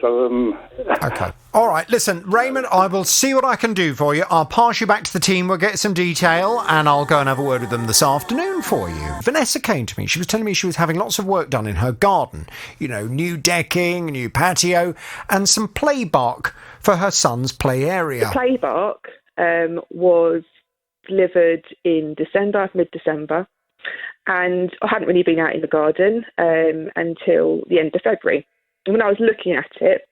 S1: Okay. All right. Listen, Raymond, I will see what I can do for you. I'll pass you back to the team. We'll get some detail and I'll go and have a word with them this afternoon for you. Vanessa came to me. She was telling me she was having lots of work done in her garden. New decking, new patio and some play bark for her son's play area.
S6: The play bark was delivered in December, mid-December. And I hadn't really been out in the garden until the end of February. And when I was looking at it,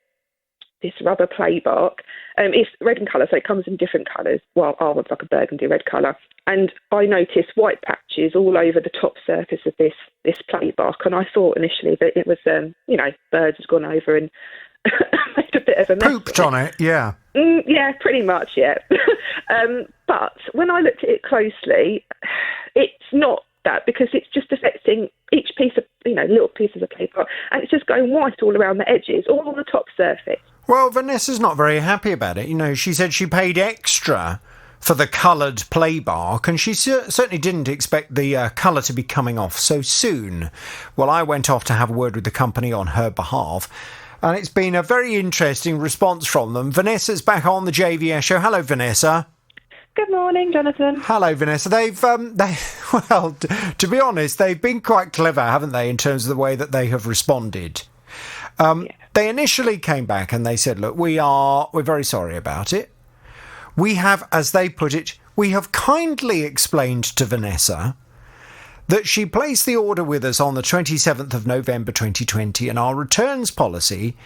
S6: this rubber play bark, it's red in colour, so it comes in different colours. Well, ours like a burgundy red colour. And I noticed white patches all over the top surface of this play bark. And I thought initially that it was, birds had gone over and made a bit of a mess.
S1: Pooped on it, yeah.
S6: Yeah, pretty much, yeah. But when I looked at it closely, it's not that, because it's just affecting each piece of, little pieces of paper, and it's just going white all around the edges, all on the top surface.
S1: Well, Vanessa's not very happy about it. She said she paid extra for the coloured play bark, and she certainly didn't expect the colour to be coming off so soon. Well, I went off to have a word with the company on her behalf, and it's been a very interesting response from them. Vanessa's back on the JVS show. Hello, Vanessa.
S22: Good morning, Jonathan.
S1: Hello, Vanessa. Well, to be honest, they've been quite clever, haven't they, in terms of the way that they have responded. They initially came back and they said, look, we're very sorry about it. We have, as they put it, we have kindly explained to Vanessa that she placed the order with us on the 27th of November 2020, and our returns policy,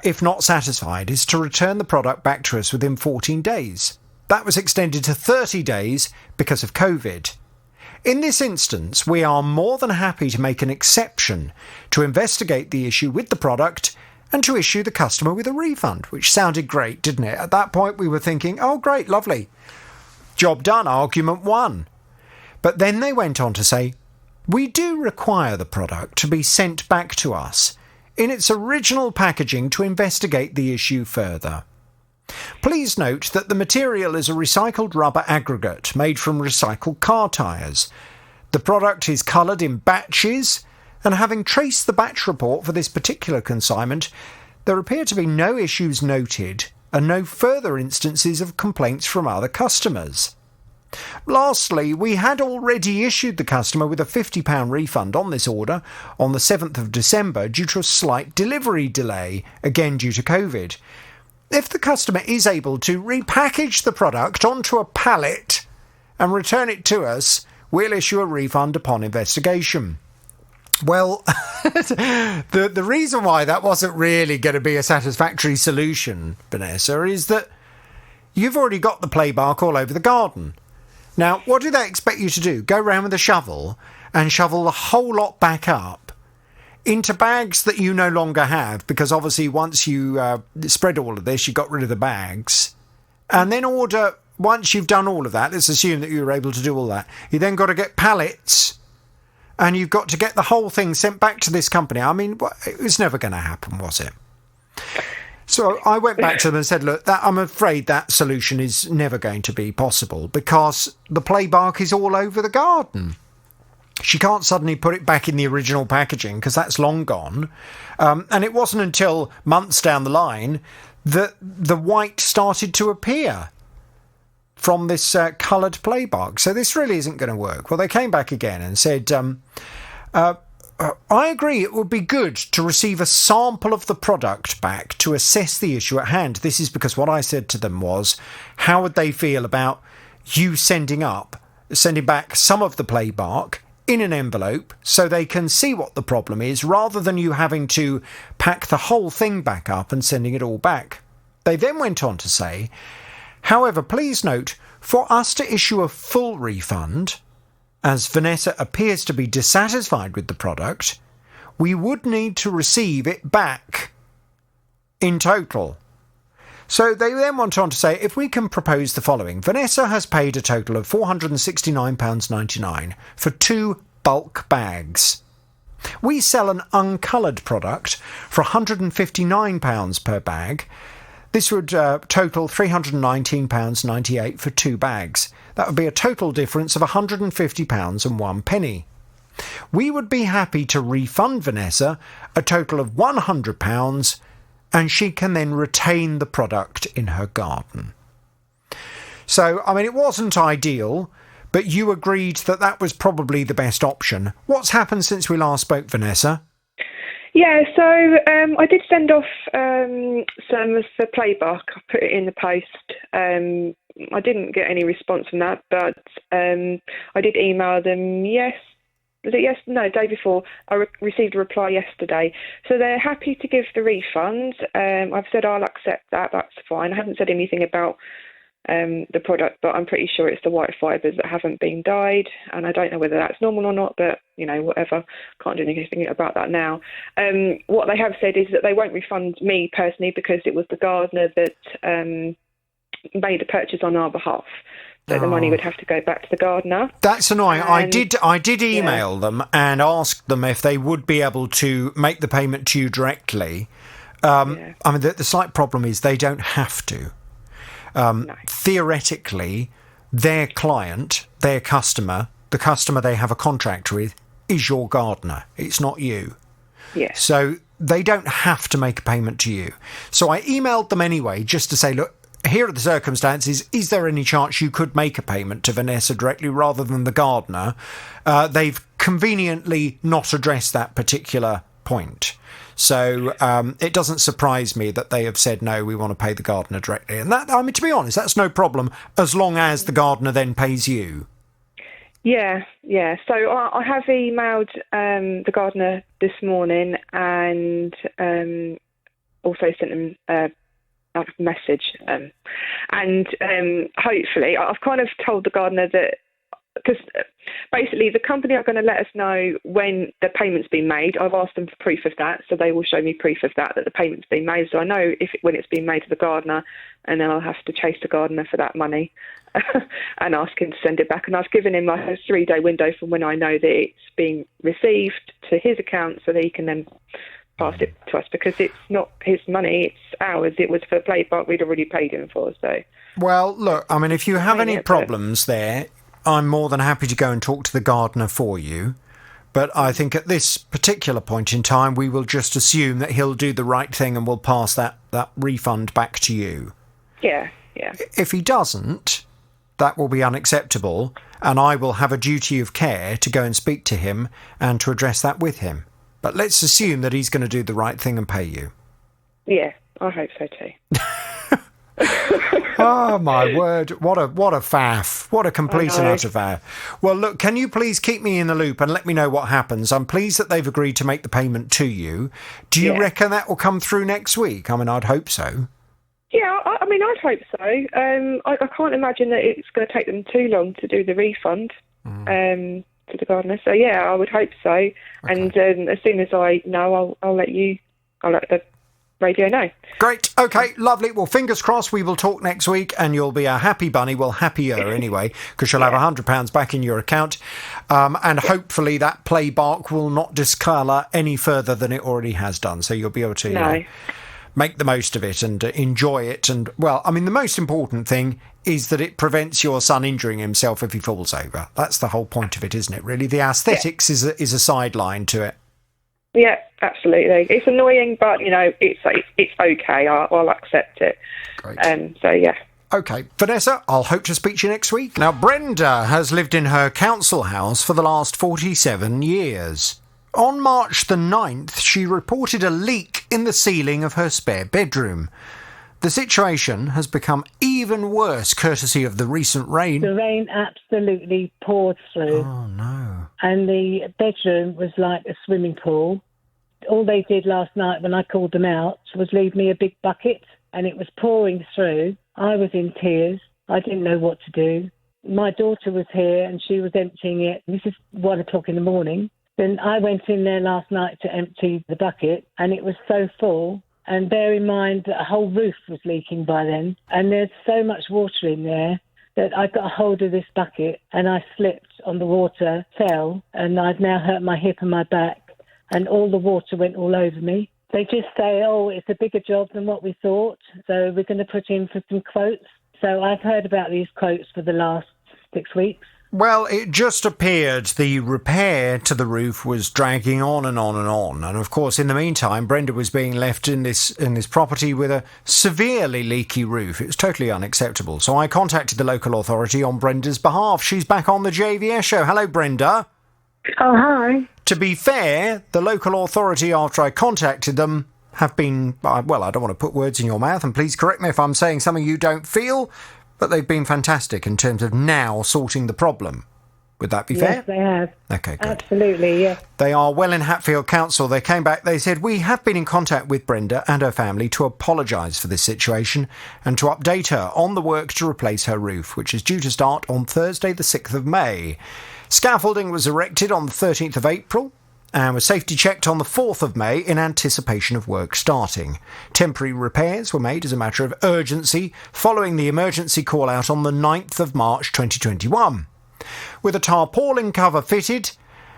S1: if not satisfied, is to return the product back to us within 14 days. That was extended to 30 days because of COVID. In this instance, we are more than happy to make an exception to investigate the issue with the product and to issue the customer with a refund, which sounded great, didn't it? At that point, we were thinking, oh, great, lovely. Job done, argument won. But then they went on to say, we do require the product to be sent back to us in its original packaging to investigate the issue further. Please note that the material is a recycled rubber aggregate made from recycled car tyres. The product is coloured in batches, and having traced the batch report for this particular consignment, there appear to be no issues noted and no further instances of complaints from other customers. Lastly, we had already issued the customer with a £50 refund on this order on the 7th of December due to a slight delivery delay, again due to COVID. If the customer is able to repackage the product onto a pallet and return it to us, we'll issue a refund upon investigation. Well, the reason why that wasn't really going to be a satisfactory solution, Vanessa, is that you've already got the play bark all over the garden. Now, what do they expect you to do? Go around with a shovel and shovel the whole lot back up into bags that you no longer have, because obviously once you spread all of this, you got rid of the bags. And then once you've done all of that, let's assume that you were able to do all that, you then got to get pallets and you've got to get the whole thing sent back to this company. I mean, it was never going to happen, was it? So I went back to them and said, look, I'm afraid that solution is never going to be possible because the play bark is all over the garden. She can't suddenly put it back in the original packaging because that's long gone. And it wasn't until months down the line that the white started to appear from this coloured play bark. So this really isn't going to work. Well, they came back again and said, I agree it would be good to receive a sample of the product back to assess the issue at hand. This is because what I said to them was, how would they feel about you sending back some of the play bark in an envelope so they can see what the problem is, rather than you having to pack the whole thing back up and sending it all back. They then went on to say, however, please note, for us to issue a full refund, as Vanessa appears to be dissatisfied with the product, we would need to receive it back in total. So they then went on to say, if we can propose the following. Vanessa has paid a total of £469.99 for 2 bulk bags. We sell an uncoloured product for £159 per bag. This would total £319.98 for 2 bags. That would be a total difference of £150 and 1 penny. We would be happy to refund Vanessa a total of £100, and she can then retain the product in her garden. So, I mean, it wasn't ideal, but you agreed that that was probably the best option. What's happened since we last spoke, Vanessa?
S6: Yeah, so I did send off some of the play bark. I put it in the post. I didn't get any response from that, but I did email them day before. I received a reply yesterday. So they're happy to give the refund. I've said I'll accept that. That's fine. I haven't said anything about the product, but I'm pretty sure it's the white fibres that haven't been dyed, and I don't know whether that's normal or not, but, whatever. Can't do anything about that now. What they have said is that they won't refund me personally because it was the gardener that made the purchase on our behalf. So the money would have to go back to the gardener.
S1: That's annoying. I did email them and ask them if they would be able to make the payment to you directly. I mean, the slight problem is they don't have to. No. Theoretically, their client, their customer, the customer they have a contract with, is your gardener. It's not you.
S6: Yeah.
S1: So they don't have to make a payment to you. So I emailed them anyway, just to say, look, here are the circumstances. Is there any chance you could make a payment to Vanessa directly rather than the gardener? They've conveniently not addressed that particular point. So it doesn't surprise me that they have said, no, we want to pay the gardener directly. And that, I mean, to be honest, that's no problem as long as the gardener then pays you.
S6: Yeah. So I have emailed the gardener this morning and also sent him a message. And hopefully, I've kind of told the gardener that, because basically the company are going to let us know when the payment's been made. I've asked them for proof of that, so they will show me proof of that the payment's been made. So I know when it's been made to the gardener, and then I'll have to chase the gardener for that money and ask him to send it back. And I've given him like a 3-day window from when I know that it's being received to his account, so that he can then pass it to us, because it's not his money, it's ours. It was for play bark we'd already paid him for. So,
S1: well, look, I mean, if you have any problems there, I'm more than happy to go and talk to the gardener for you. But I think at this particular point in time, we will just assume that he'll do the right thing and will pass that refund back to you.
S6: Yeah.
S1: If he doesn't, that will be unacceptable, and I will have a duty of care to go and speak to him and to address that with him. But let's assume that he's going to do the right thing and pay you.
S6: Yeah, I hope so too.
S1: Oh, my word. What a faff. What a complete and utter faff. Well, look, can you please keep me in the loop and let me know what happens? I'm pleased that they've agreed to make the payment to you. Do you reckon that will come through next week? I mean, I'd hope so.
S6: Yeah, I mean, I'd hope so. I can't imagine that it's going to take them too long to do the refund to the gardener. So, yeah, I would hope so. Okay. And as soon as I know, I'll let the radio know.
S1: Great. Okay, lovely. Well, fingers crossed we will talk next week and you'll be a happy bunny. Well, happier anyway, because you'll have £100 back in your account. And hopefully that play bark will not discolour any further than it already has done. So you'll be able to make the most of it and enjoy it. And, well, I mean, the most important thing is that it prevents your son injuring himself if he falls over. That's the whole point of it, isn't it, really? The aesthetics is a sideline to it.
S6: Yeah, absolutely. It's annoying, but, it's okay. I'll accept it.
S1: Great.
S6: So, yeah.
S1: OK, Vanessa, I'll hope to speak to you next week. Now, Brenda has lived in her council house for the last 47 years. On March the 9th, she reported a leak in the ceiling of her spare bedroom. The situation has become even worse courtesy of the recent rain.
S10: The rain absolutely poured through.
S1: Oh, no.
S10: And the bedroom was like a swimming pool. All they did last night when I called them out was leave me a big bucket, and it was pouring through. I was in tears. I didn't know what to do. My daughter was here and she was emptying it. This is 1 o'clock in the morning. Then I went in there last night to empty the bucket, and it was so full. And bear in mind that a whole roof was leaking by then. And there's so much water in there that I got a hold of this bucket and I slipped on the water, fell, and I've now hurt my hip and my back. And all the water went all over me. They just say, oh, it's a bigger job than what we thought, so we're going to put in for some quotes. So I've heard about these quotes for the last 6 weeks.
S1: Well, it just appeared the repair to the roof was dragging on and on and on. And of course, in the meantime, Brenda was being left in this property with a severely leaky roof. It was totally unacceptable. So I contacted the local authority on Brenda's behalf. She's back on the JVS show. Hello, Brenda.
S10: Oh, hi.
S1: To be fair, the local authority, after I contacted them, have been, well, I don't want to put words in your mouth, and please correct me if I'm saying something you don't feel, but they've been fantastic in terms of now sorting the problem. Would that be fair?
S10: Yes, they have.
S1: Okay, good.
S10: Absolutely, yes.
S1: They are well in Hatfield Council. They came back, they said, we have been in contact with Brenda and her family to apologise for this situation and to update her on the work to replace her roof, which is due to start on Thursday the 6th of May. Scaffolding was erected on the 13th of April and was safety checked on the 4th of May in anticipation of work starting. Temporary repairs were made as a matter of urgency following the emergency call-out on the 9th of March 2021. With a tarpaulin cover fitted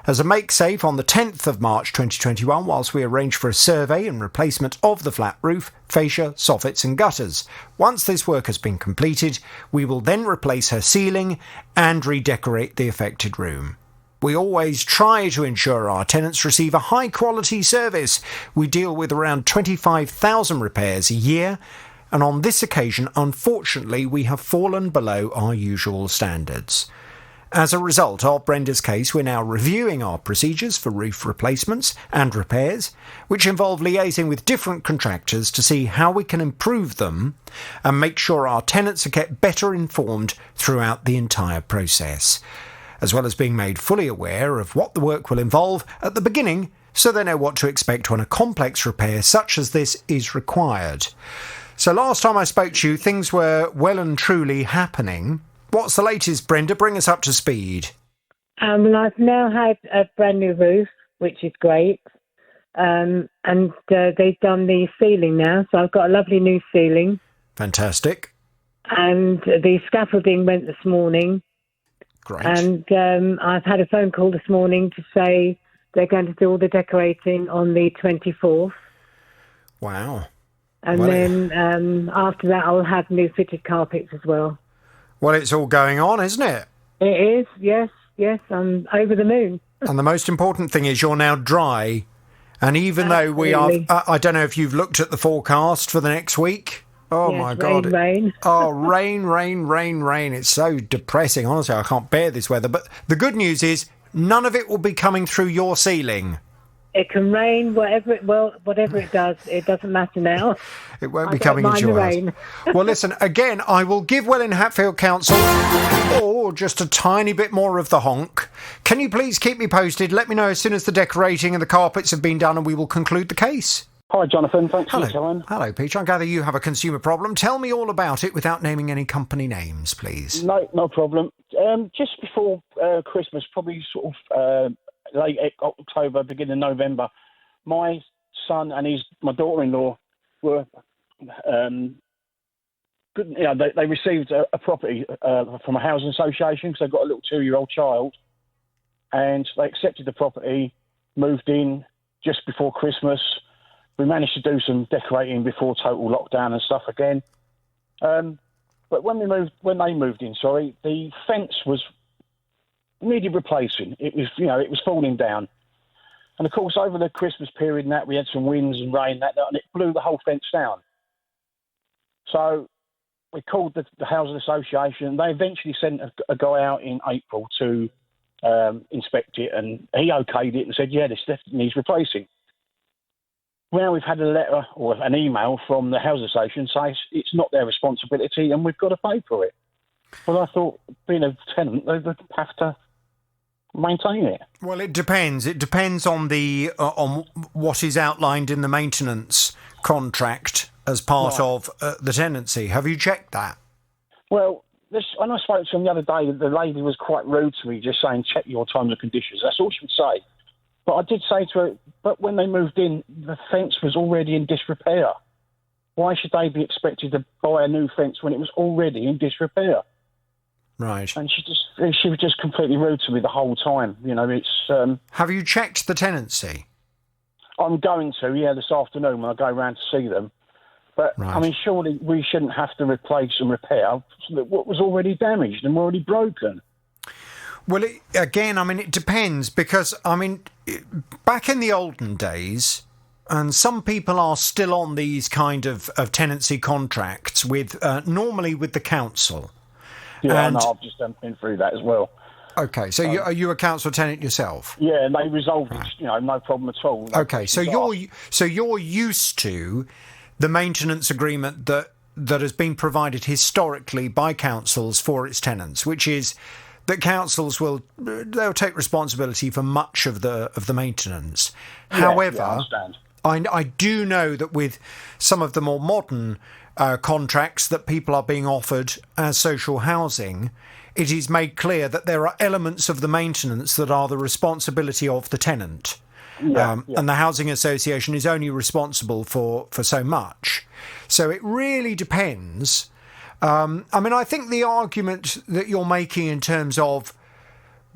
S1: as a make-safe on the 10th of March 2021 whilst we arranged for a survey and replacement of the flat roof, fascia, soffits and gutters. Once this work has been completed, we will then replace her ceiling and redecorate the affected room. We always try to ensure our tenants receive a high-quality service. We deal with around 25,000 repairs a year, and on this occasion, unfortunately, we have fallen below our usual standards. As a result of Brenda's case, we're now reviewing our procedures for roof replacements and repairs, which involve liaising with different contractors to see how we can improve them and make sure our tenants are kept better informed throughout the entire process, as well as being made fully aware of what the work will involve at the beginning so they know what to expect when a complex repair such as this is required. So last time I spoke to you, things were well and truly happening. What's the latest, Brenda? Bring us up to speed.
S10: Well, I've now had a brand new roof, which is great. And they've done the ceiling now, so I've got a lovely new ceiling.
S1: Fantastic.
S10: And the scaffolding went this morning.
S1: Great.
S10: And I've had a phone call this morning to say they're going to do all the decorating on the 24th.
S1: Wow.
S10: And then after that, I'll have new fitted carpets as well.
S1: Well, it's all going on, isn't it?
S10: It is, yes. I'm over the moon.
S1: And the most important thing is you're now dry. And even though we are, I don't know if you've looked at the forecast for the next week. Oh,
S10: yes,
S1: my God.
S10: Rain.
S1: Oh, rain. It's so depressing. Honestly, I can't bear this weather. But the good news is none of it will be coming through your ceiling.
S10: It can rain, whatever it does. It doesn't matter now.
S1: It won't be coming into your house. Well, listen, again, I will give Welwyn Hatfield Council just a tiny bit more of the honk. Can you please keep me posted? Let me know as soon as the decorating and the carpets have been done and we will conclude the case.
S5: Hi, Jonathan. Thanks for your time.
S1: Hello, Peter. I gather you have a consumer problem. Tell me all about it without naming any company names, please.
S5: No problem. Just before Christmas, probably sort of late October, beginning of November, my son and my daughter-in-law were good. You know, they received a property from a housing association because they've got a little 2-year-old child, and they accepted the property, moved in just before Christmas. We managed to do some decorating before total lockdown and stuff again. But when they moved in, the fence was needed replacing. It was falling down. And of course, over the Christmas period and that, we had some winds and rain and it blew the whole fence down. So we called the housing association. They eventually sent a guy out in April to inspect it, and he okayed it and said, yeah, this definitely needs replacing. Now we've had a letter or an email from the housing association saying it's not their responsibility and we've got to pay for it. Well, I thought, being a tenant, they would have to maintain it.
S1: Well, it depends. It depends on on what is outlined in the maintenance contract as part of the tenancy. Have you checked that?
S5: Well, when I spoke to him the other day, the lady was quite rude to me, just saying, check your terms and conditions. That's all she would say. But I did say to her, but when they moved in, the fence was already in disrepair. Why should they be expected to buy a new fence when it was already in disrepair?
S1: Right.
S5: And she was just completely rude to me the whole time. You know, it's...
S1: Have you checked the tenancy?
S5: I'm going to, this afternoon when I go round to see them. But, I mean, surely we shouldn't have to replace and repair what was already damaged and already broken.
S1: Well, it depends because, back in the olden days, and some people are still on these kind of tenancy contracts with normally with the council.
S5: Yeah, and I've just been through that as well.
S1: Okay, so are you a council tenant yourself?
S5: Yeah, and they resolved it, no problem at all.
S1: Okay, so you're used to the maintenance agreement that has been provided historically by councils for its tenants, which is that councils they'll take responsibility for much of the maintenance.
S5: Yeah,
S1: However,
S5: I understand.
S1: I do know that with some of the more modern contracts that people are being offered as social housing, it is made clear that there are elements of the maintenance that are the responsibility of the tenant. And the housing association is only responsible for so much. So it really depends. I think the argument that you're making in terms of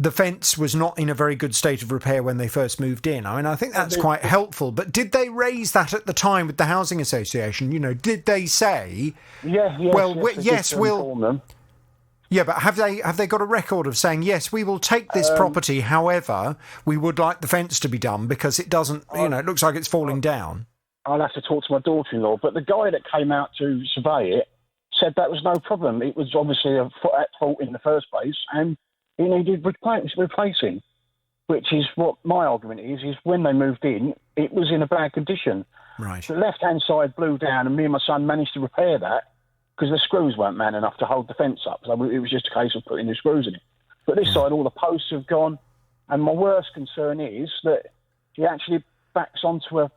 S1: the fence was not in a very good state of repair when they first moved in, I think that's quite helpful. But did they raise that at the time with the housing association? Did they say, yes, we'll... Yeah, but have they got a record of saying, yes, we will take this property, however, we would like the fence to be done because it doesn't, it looks like it's falling down?
S5: I'll have to talk to my daughter-in-law, but the guy that came out to survey it said that was no problem. It was obviously at fault in the first place, and it needed replacing, which is what my argument is when they moved in, it was in a bad condition.
S1: Right.
S5: The left-hand side blew down, and me and my son managed to repair that, because the screws weren't man enough to hold the fence up. So it was just a case of putting the screws in it. But this side, all the posts have gone. And my worst concern is that he actually backs onto a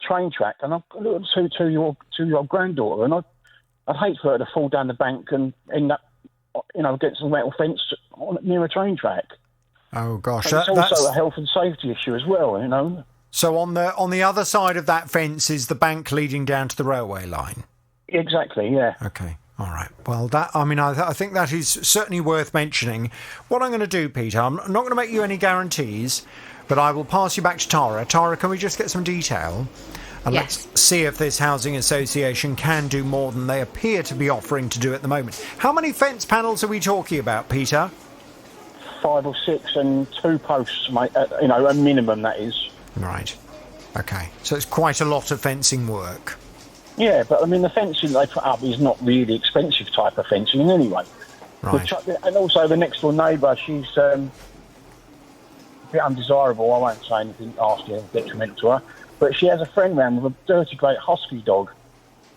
S5: train track. And I've got a little two-year-old granddaughter, and I'd hate for her to fall down the bank and end up, against a metal fence near a train track.
S1: Oh, gosh.
S5: It's also a health and safety issue as well,
S1: So on the other side of that fence is the bank leading down to the railway line?
S5: Exactly, yeah.
S1: Okay, all right. Well, I think that is certainly worth mentioning. What I'm going to do, Peter, I'm not going to make you any guarantees, but I will pass you back to Tara. Tara, can we just get some detail? And let's see if this housing association can do more than they appear to be offering to do at the moment. How many fence panels are we talking about, Peter?
S5: 5 or 6 and 2 posts, mate. A minimum, that is.
S1: Right. Okay. So it's quite a lot of fencing work.
S5: Yeah, but the fencing they put up is not really expensive type of fencing anyway.
S1: Right.
S5: And also the next door neighbour, she's a bit undesirable. I won't say anything nasty or detrimental to her, but she has a friend round with a dirty great husky dog,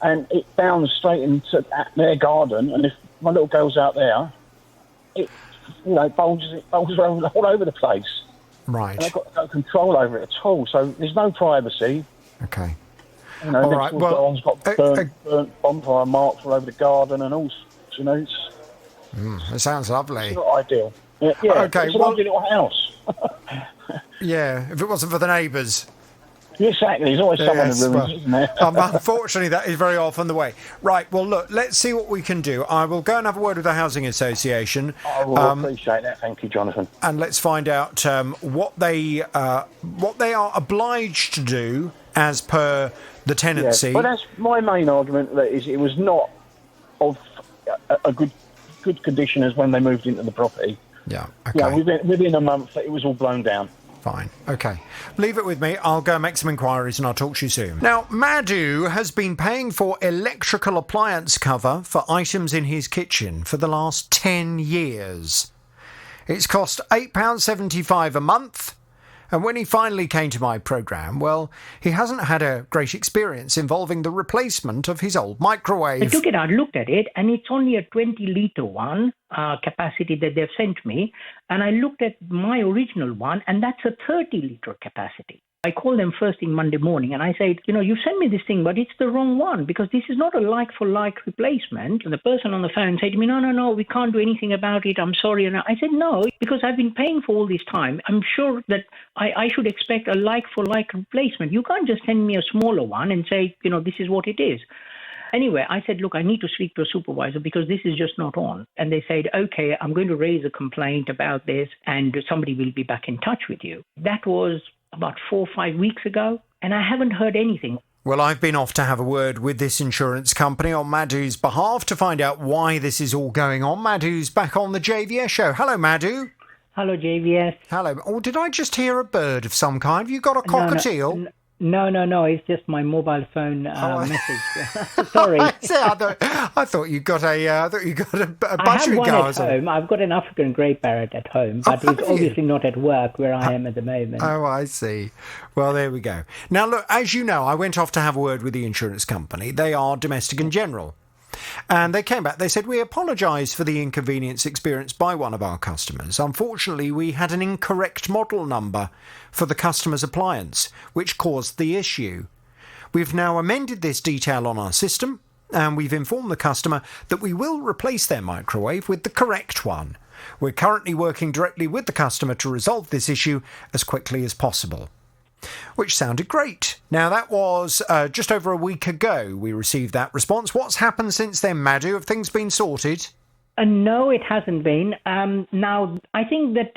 S5: and it bounds straight into their garden. And if my little girl's out there, it bulges all over the place.
S1: Right.
S5: And they've got no control over it at all. So there's no privacy.
S1: Okay.
S5: All right. Well, one's got burnt bonfire marks all over the garden and all.
S1: That sounds lovely.
S5: It's not ideal. Yeah.
S1: Okay.
S5: It's a lovely little house.
S1: Yeah. If it wasn't for the neighbours.
S5: Exactly. There's always someone who ruins, isn't there?
S1: Unfortunately, that is very often the way. Right. Well, look. Let's see what we can do. I will go and have a word with the housing association.
S5: I will appreciate that. Thank you, Jonathan.
S1: And let's find out what they are obliged to do as per the tenancy.
S5: Yeah, but that's my main argument. That is, it was not of a good condition as when they moved into the property.
S1: Yeah. Okay.
S5: Within a month, it was all blown down.
S1: Fine. Okay. Leave it with me. I'll go make some inquiries and I'll talk to you soon. Now, Madhu has been paying for electrical appliance cover for items in his kitchen for the last 10 years. It's cost £8.75 a month. And when he finally came to my programme, well, he hasn't had a great experience involving the replacement of his old microwave.
S11: I took it out, looked at it, and it's only a 20-litre one capacity that they've sent me. And I looked at my original one, and that's a 30-litre capacity. I called them first thing Monday morning, and I said, you sent me this thing, but it's the wrong one, because this is not a like-for-like replacement. And the person on the phone said to me, no, we can't do anything about it. I'm sorry. And I said, no, because I've been paying for all this time. I'm sure that I should expect a like-for-like replacement. You can't just send me a smaller one and say, this is what it is. Anyway, I said, look, I need to speak to a supervisor because this is just not on. And they said, okay, I'm going to raise a complaint about this and somebody will be back in touch with you. That was about 4 or 5 weeks ago, and I haven't heard anything.
S1: Well, I've been off to have a word with this insurance company on Madhu's behalf to find out why this is all going on. Madhu's back on the JVS show. Hello, Madhu.
S11: Hello, JVS.
S1: Hello. Oh, did I just hear a bird of some kind? Have you got a cockatiel?
S11: No. It's just my mobile phone message. Sorry.
S1: I thought you got a battery
S11: I have one
S1: car.
S11: at home. I've got an African grey parrot at home, but it's obviously not at work where I am at the moment.
S1: Oh, I see. Well, there we go. Now, look, as you know, I went off to have a word with the insurance company. They are Domestic and General. And they came back, they said, we apologise for the inconvenience experienced by one of our customers. Unfortunately, we had an incorrect model number for the customer's appliance, which caused the issue. We've now amended this detail on our system, and we've informed the customer that we will replace their microwave with the correct one. We're currently working directly with the customer to resolve this issue as quickly as possible. Which sounded great. Now, that was just over a week ago we received that response. What's happened since then, Madhu? Have things been sorted?
S11: No, it hasn't been. Now, I think that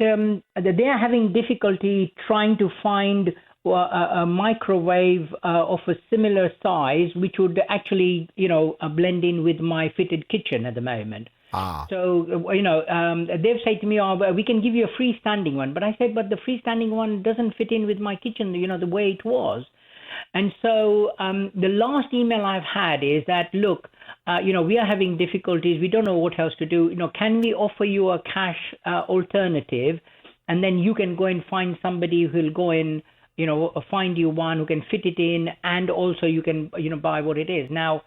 S11: they are having difficulty trying to find a microwave of a similar size, which would actually, blend in with my fitted kitchen at the moment. So, they've said to me, we can give you a freestanding one. But I said, but the freestanding one doesn't fit in with my kitchen, the way it was. And so the last email I've had is that, look, we are having difficulties. We don't know what else to do. Can we offer you a cash alternative? And then you can go and find somebody who'll go in, find you one who can fit it in. And also you can, buy what it is. Now,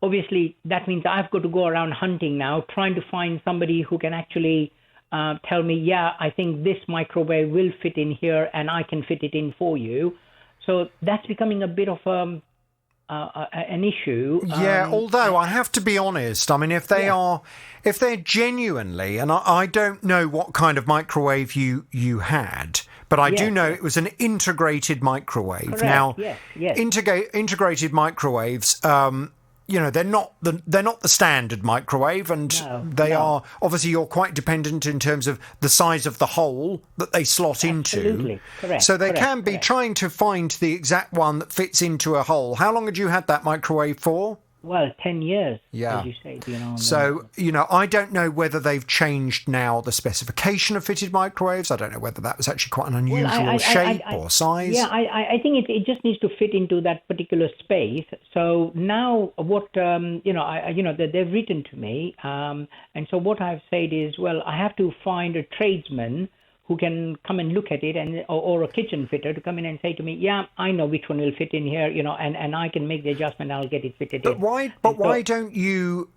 S11: obviously, that means I've got to go around hunting now, trying to find somebody who can actually tell me, yeah, I think this microwave will fit in here and I can fit it in for you. So that's becoming a bit of an issue.
S1: Yeah, although I have to be honest, I mean, if they're genuinely, and I don't know what kind of microwave you had, but I do know it was an integrated microwave.
S11: Correct.
S1: Now,
S11: yes.
S1: integrated microwaves, they're not the standard microwave, and they are obviously you're quite dependent in terms of the size of the hole that they slot into.
S11: Correct.
S1: So they can be trying to find the exact one that fits into a hole. How long had you had that microwave for?
S11: Well, 10 years,
S1: yeah.
S11: as you say.
S1: So, I don't know whether they've changed now the specification of fitted microwaves. I don't know whether that was actually quite an unusual shape or size.
S11: Yeah, I think it just needs to fit into that particular space. So now what, they've written to me. And so what I've said is, well, I have to find a tradesman who can come and look at it, or a kitchen fitter to come in and say to me, yeah, I know which one will fit in here, and I can make the adjustment, I'll get it fitted in.
S1: Why don't you,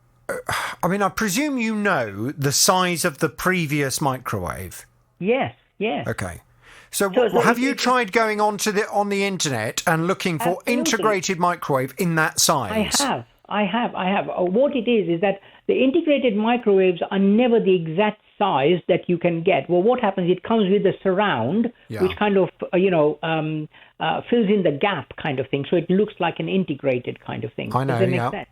S1: I presume you know the size of the previous microwave?
S11: Yes.
S1: Okay. So have you tried going on the internet and looking for integrated microwave in that size?
S11: I have. What it is that the integrated microwaves are never the exact size that you can get. Well, what happens, it comes with a surround, which kind of, fills in the gap kind of thing. So it looks like an integrated kind of thing.
S1: I know,
S11: Does that make sense?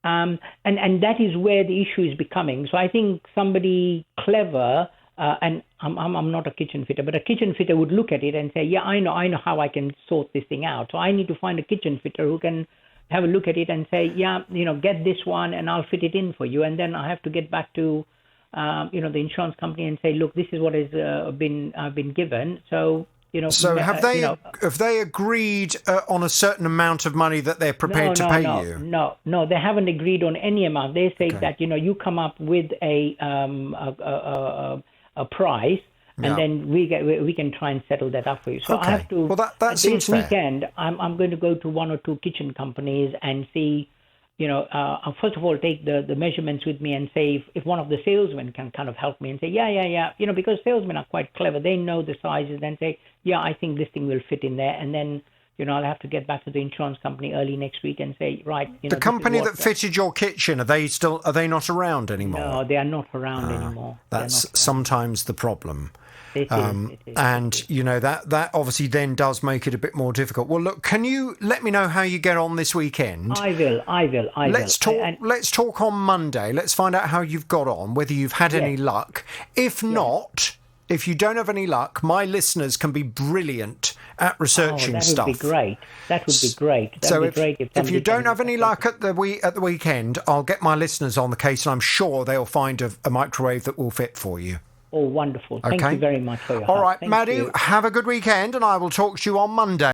S11: And that is where the issue is becoming. So I think somebody clever, and I'm not a kitchen fitter, but a kitchen fitter would look at it and say, yeah, I know how I can sort this thing out. So I need to find a kitchen fitter who can have a look at it and say, yeah, get this one and I'll fit it in for you. And then I have to get back to, the insurance company and say, look, this is what has been given. So,
S1: So have they agreed on a certain amount of money that they're prepared to pay you?
S11: No, they haven't agreed on any amount. They say that, you come up with a a price, and
S1: Yeah.
S11: then we can try and settle that up for you. So
S1: Okay.
S11: I have to.
S1: Well, that seems
S11: this
S1: fair.
S11: weekend, I'm going to go to one or two kitchen companies and see. First of all, take the measurements with me and say if one of the salesmen can kind of help me and say, yeah. Because salesmen are quite clever. They know the sizes and say, yeah, I think this thing will fit in there. And then, I'll have to get back to the insurance company early next week and say, right.
S1: The company that fitted your kitchen, are they not around anymore?
S11: No, they are not around anymore.
S1: That's sometimes the problem.
S11: It is.
S1: And that obviously then does make it a bit more difficult. Well, look, can you let me know how you get on this weekend?
S11: I will.
S1: Let's talk on Monday. Let's find out how you've got on, whether you've had any luck. If not, if you don't have any luck, my listeners can be brilliant at researching stuff.
S11: That would be great. That would be great.
S1: So if you don't have any luck at the weekend, I'll get my listeners on the case, and I'm sure they'll find a microwave that will fit for you.
S11: Oh, wonderful. Thank you very much for your help.
S1: All right,
S11: Thank
S1: Madhu,
S11: you.
S1: have a good weekend, and I will talk to you on Monday.